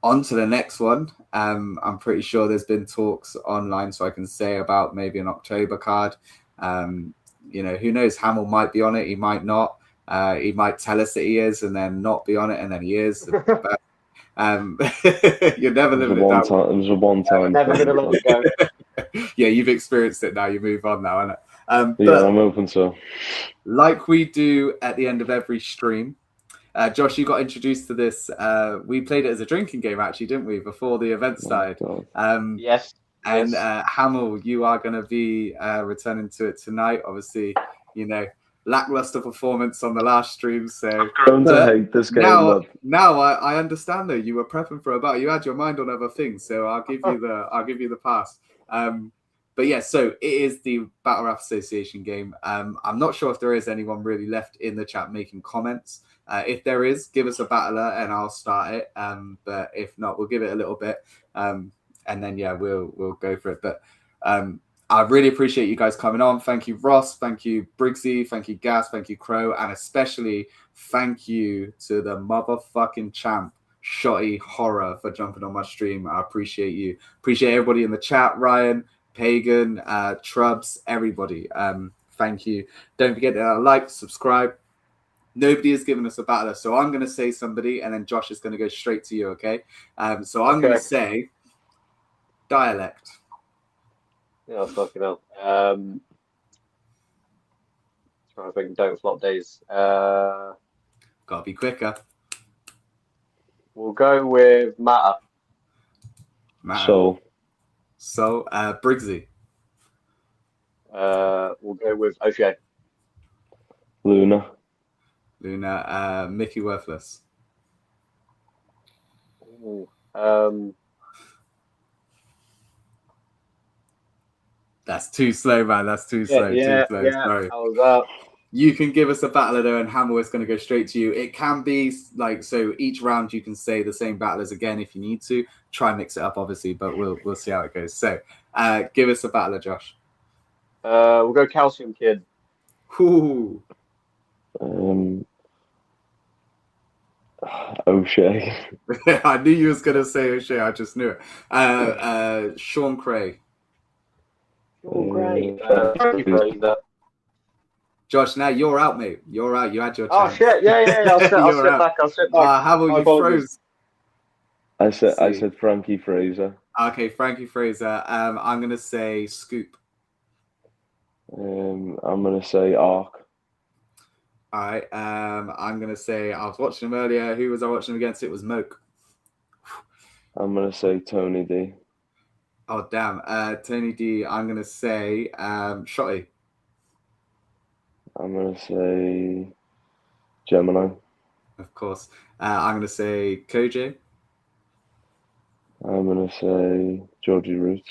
on to the next one. I'm pretty sure there's been talks online, so I can say about maybe an October card. you know, who knows? Hamill might be on it. He might not. He might tell us that he is and then not be on it, and then he is. But, you're never living it down. It was a one-time. Never going to let it go. Yeah, you've experienced it now. You move on now, innit? Yeah, I'm open to. Like we do at the end of every stream, Josh, you got introduced to this. We played it as a drinking game, actually, didn't we, before the event started? Yes. And Hamill, you are going to be returning to it tonight. Obviously, you know, lackluster performance on the last stream. So I've grown to hate this game. Now I understand though. You were prepping for a battle. You had your mind on other things, so I'll give you the pass. But yeah, so it is the Battle Rap Association game. I'm not sure if there is anyone really left in the chat making comments. If there is, give us a battler and I'll start it. But if not, we'll give it a little bit. And then yeah, we'll go for it. But I really appreciate you guys coming on. Thank you, Ross. Thank you, Briggsy. Thank you, Gas. Thank you, Crow. And especially thank you to the motherfucking champ, Shotty Horror, for jumping on my stream. I appreciate you. Appreciate everybody in the chat. Ryan, Pagan, Trubs, everybody. Thank you. Don't forget to like, subscribe. Nobody has given us a battler, so I'm going to say somebody, and then Josh is going to go straight to you, okay? So I'm going to say Dialect. Yeah, fucking hell. Trying to think, don't flop days. Gotta be quicker. We'll go with Matter. So Briggsy. We'll go with O'Shea. Luna, Mickey Worthless. Ooh, That's too slow, man. That's too slow. Yeah, too slow. yeah. Sorry. I was up. You can give us a battler though, and Hamill is going to go straight to you. It can be like so. Each round you can say the same battlers again if you need to. Try and mix it up, obviously, but we'll see how it goes. So, give us a battler, Josh. We'll go Calcium Kid. Ooh. O'Shea. I knew you was going to say O'Shea. I just knew it. Sean Cray. Great. Josh, now you're out, mate. You're out. You had your Oh chance. shit! Yeah. I'll sit back. How about you froze? I said Frankie Fraser. Okay, Frankie Fraser. I'm gonna say Scoop. I'm gonna say Ark. All right. I'm gonna say I was watching him earlier. Who was I watching him against? It was Moke. I'm gonna say Tony D. Oh damn. Tony D. I'm gonna say Shotty. I'm gonna say Gemini. Of course. I'm gonna say Koj. I'm gonna say Georgie Roots.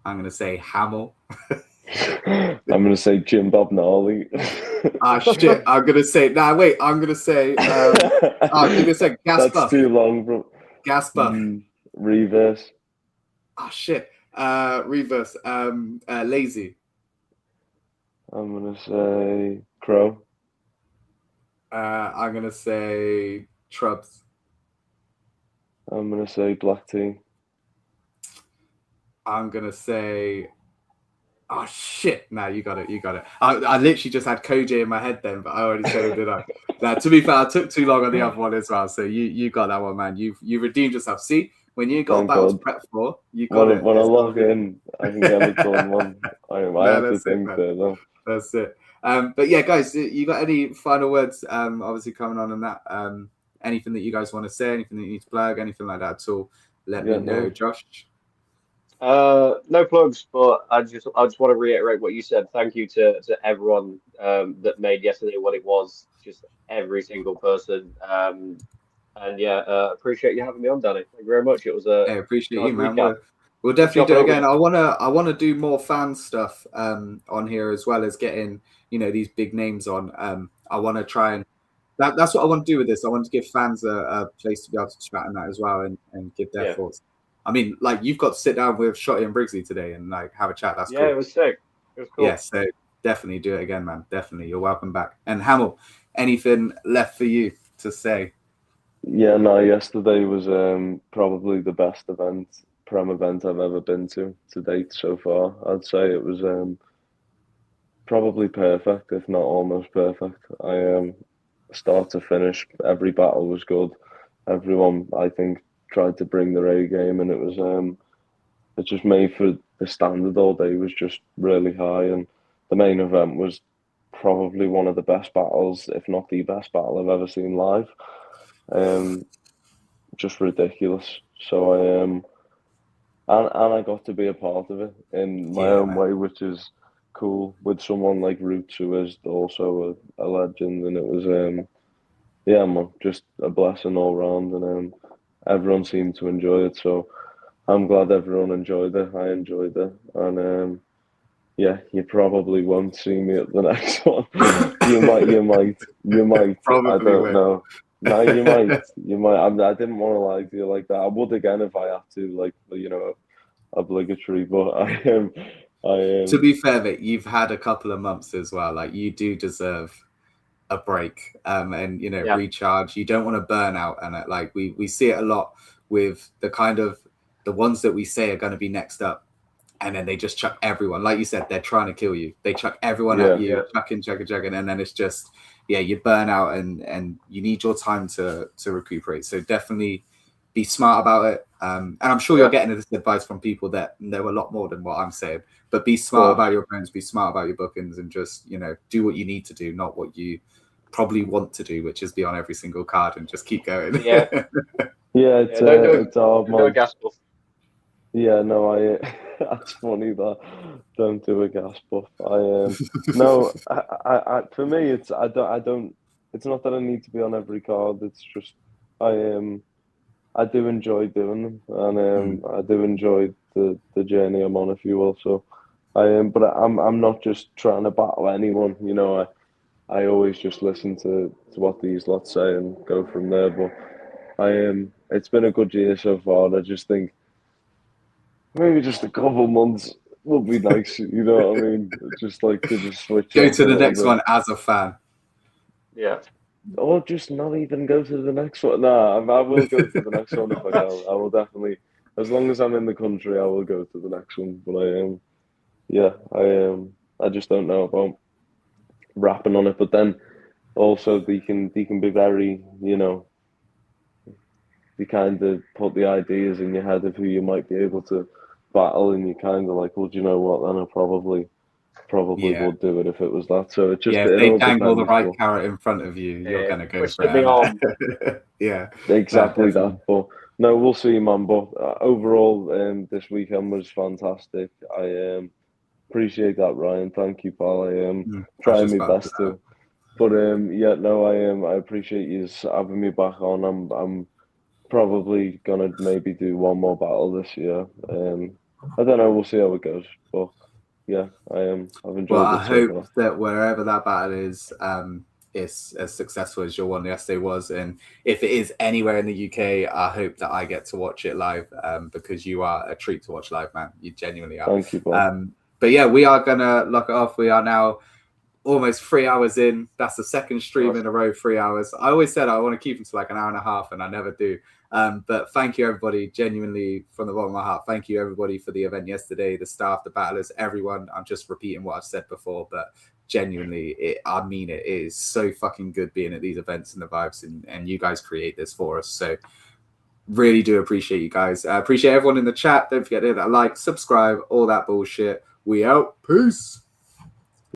I'm gonna say Hamill. I'm gonna say Jim Bob Gnarly. Shit. I'm gonna say I'm gonna say I'm gonna say Gas Buff. That's too long, bro. Gas Buff. Reverse. Oh shit. Reverse. Lazy. I'm gonna say Crow. I'm gonna say Trubs. I'm gonna say Black Tea. I'm gonna say. Oh shit! Nah, you got it. I literally just had Koj in my head then, but I already said it, did I? Now, to be fair, I took too long on the other one as well. So you got that one, man. You redeemed yourself. See, when you got battles prep for, you got it. When I log in, I can get it done one. I have to think there though. That's it. But yeah, guys, you got any final words? Obviously coming on that. Anything that you guys want to say? Anything that you need to plug? Anything like that at all? Let me know, Josh. No plugs, but I just want to reiterate what you said. Thank you to everyone that made yesterday what it was. Just every single person. And yeah, appreciate you having me on, Danny. Thank you very much. It was appreciate you, man. We'll definitely do it again. I wanna do more fan stuff on here as well as getting these big names on. I want to try and that's what I want to do with this. I want to give fans a place to be able to chat on that as well and give their thoughts. I mean, like you've got to sit down with Shotty and Briggsy today and like have a chat. That's cool. It was sick. It was cool. Yeah, so definitely do it again, man. Definitely, you're welcome back. And Hamill, anything left for you to say? Yeah, no. Yesterday was probably the best Prem event I've ever been to date so far. I'd say it was probably perfect, if not almost perfect. I start to finish, every battle was good. Everyone, I think, tried to bring their A game, and it just made for the standard all day was just really high, and the main event was probably one of the best battles, if not the best battle I've ever seen live. Just ridiculous. So and I got to be a part of it in my own way, which is cool, with someone like Roots, who is also a legend, and it was yeah, man, just a blessing all round, and everyone seemed to enjoy it. So I'm glad everyone enjoyed it. I enjoyed it, and yeah, you probably won't see me at the next one. You might. Probably I don't won't. know. No, you might. I didn't want to lie to you like that. I would again if I had to, like, you know, obligatory. But I am. To be fair, that you've had a couple of months as well. Like, you do deserve a break, and you know, recharge. You don't want to burn out, and like we see it a lot with the ones that we say are going to be next up, and then they just chuck everyone. Like you said, they're trying to kill you. They chuck everyone at you, chucking, and then it's just you burn out, and you need your time to recuperate. So definitely be smart about it. And I'm sure you're getting this advice from people that know a lot more than what I'm saying. But be smart about your opponents, be smart about your bookings, and just, you know, do what you need to do, not what you probably want to do, which is be on every single card and just keep going. Yeah. It's hard, man. No gas buff. Yeah, no, that's funny that don't do a gas buff. No, I for me it's I don't it's not that I need to be on every card. It's just I do enjoy doing them, and I do enjoy the journey I'm on, if you will. So but I'm not just trying to battle anyone, you know. I always just listen to what these lots say and go from there. But it's been a good year so far. I just think maybe just a couple months would be nice, you know what I mean? Just like to just switch. Go to the next one as a fan. Yeah. Or just not even go to the next one. Nah, I will go to the next one if I go. I will definitely, as long as I'm in the country, I will go to the next one. But I just don't know about rapping on it. But then also they can be very, you know, they kind of put the ideas in your head of who you might be able to battle, and you kind of like, well, do you know what? Then I probably would do it if it was that. So it just if they dangle the right carrot in front of you, you're gonna go for it. Yeah, exactly that. But no, we'll see, man. But overall, this weekend was fantastic. I appreciate that, Ryan. Thank you, pal. I am trying my best to. But I appreciate you having me back on. I'm probably gonna maybe do one more battle this year. I don't know. We'll see how it goes. But yeah, I've enjoyed it. Well, I hope that wherever that battle is as successful as your one yesterday was, and if it is anywhere in the UK, I hope that I get to watch it live, because you are a treat to watch live, man. You genuinely are. Thank you, Bob. But yeah, we are gonna lock it off. We are now almost 3 hours in. That's the second stream in a row, 3 hours. I always said I want to keep them to like an hour and a half, and I never do. But thank you, everybody, genuinely from the bottom of my heart. Thank you, everybody, for the event yesterday, the staff, the battlers, everyone. I'm just repeating what I've said before, but genuinely, I mean it. It is so fucking good being at these events and the vibes, and you guys create this for us. So really do appreciate you guys. I appreciate everyone in the chat. Don't forget to hit that like, subscribe, all that bullshit. We out. Peace.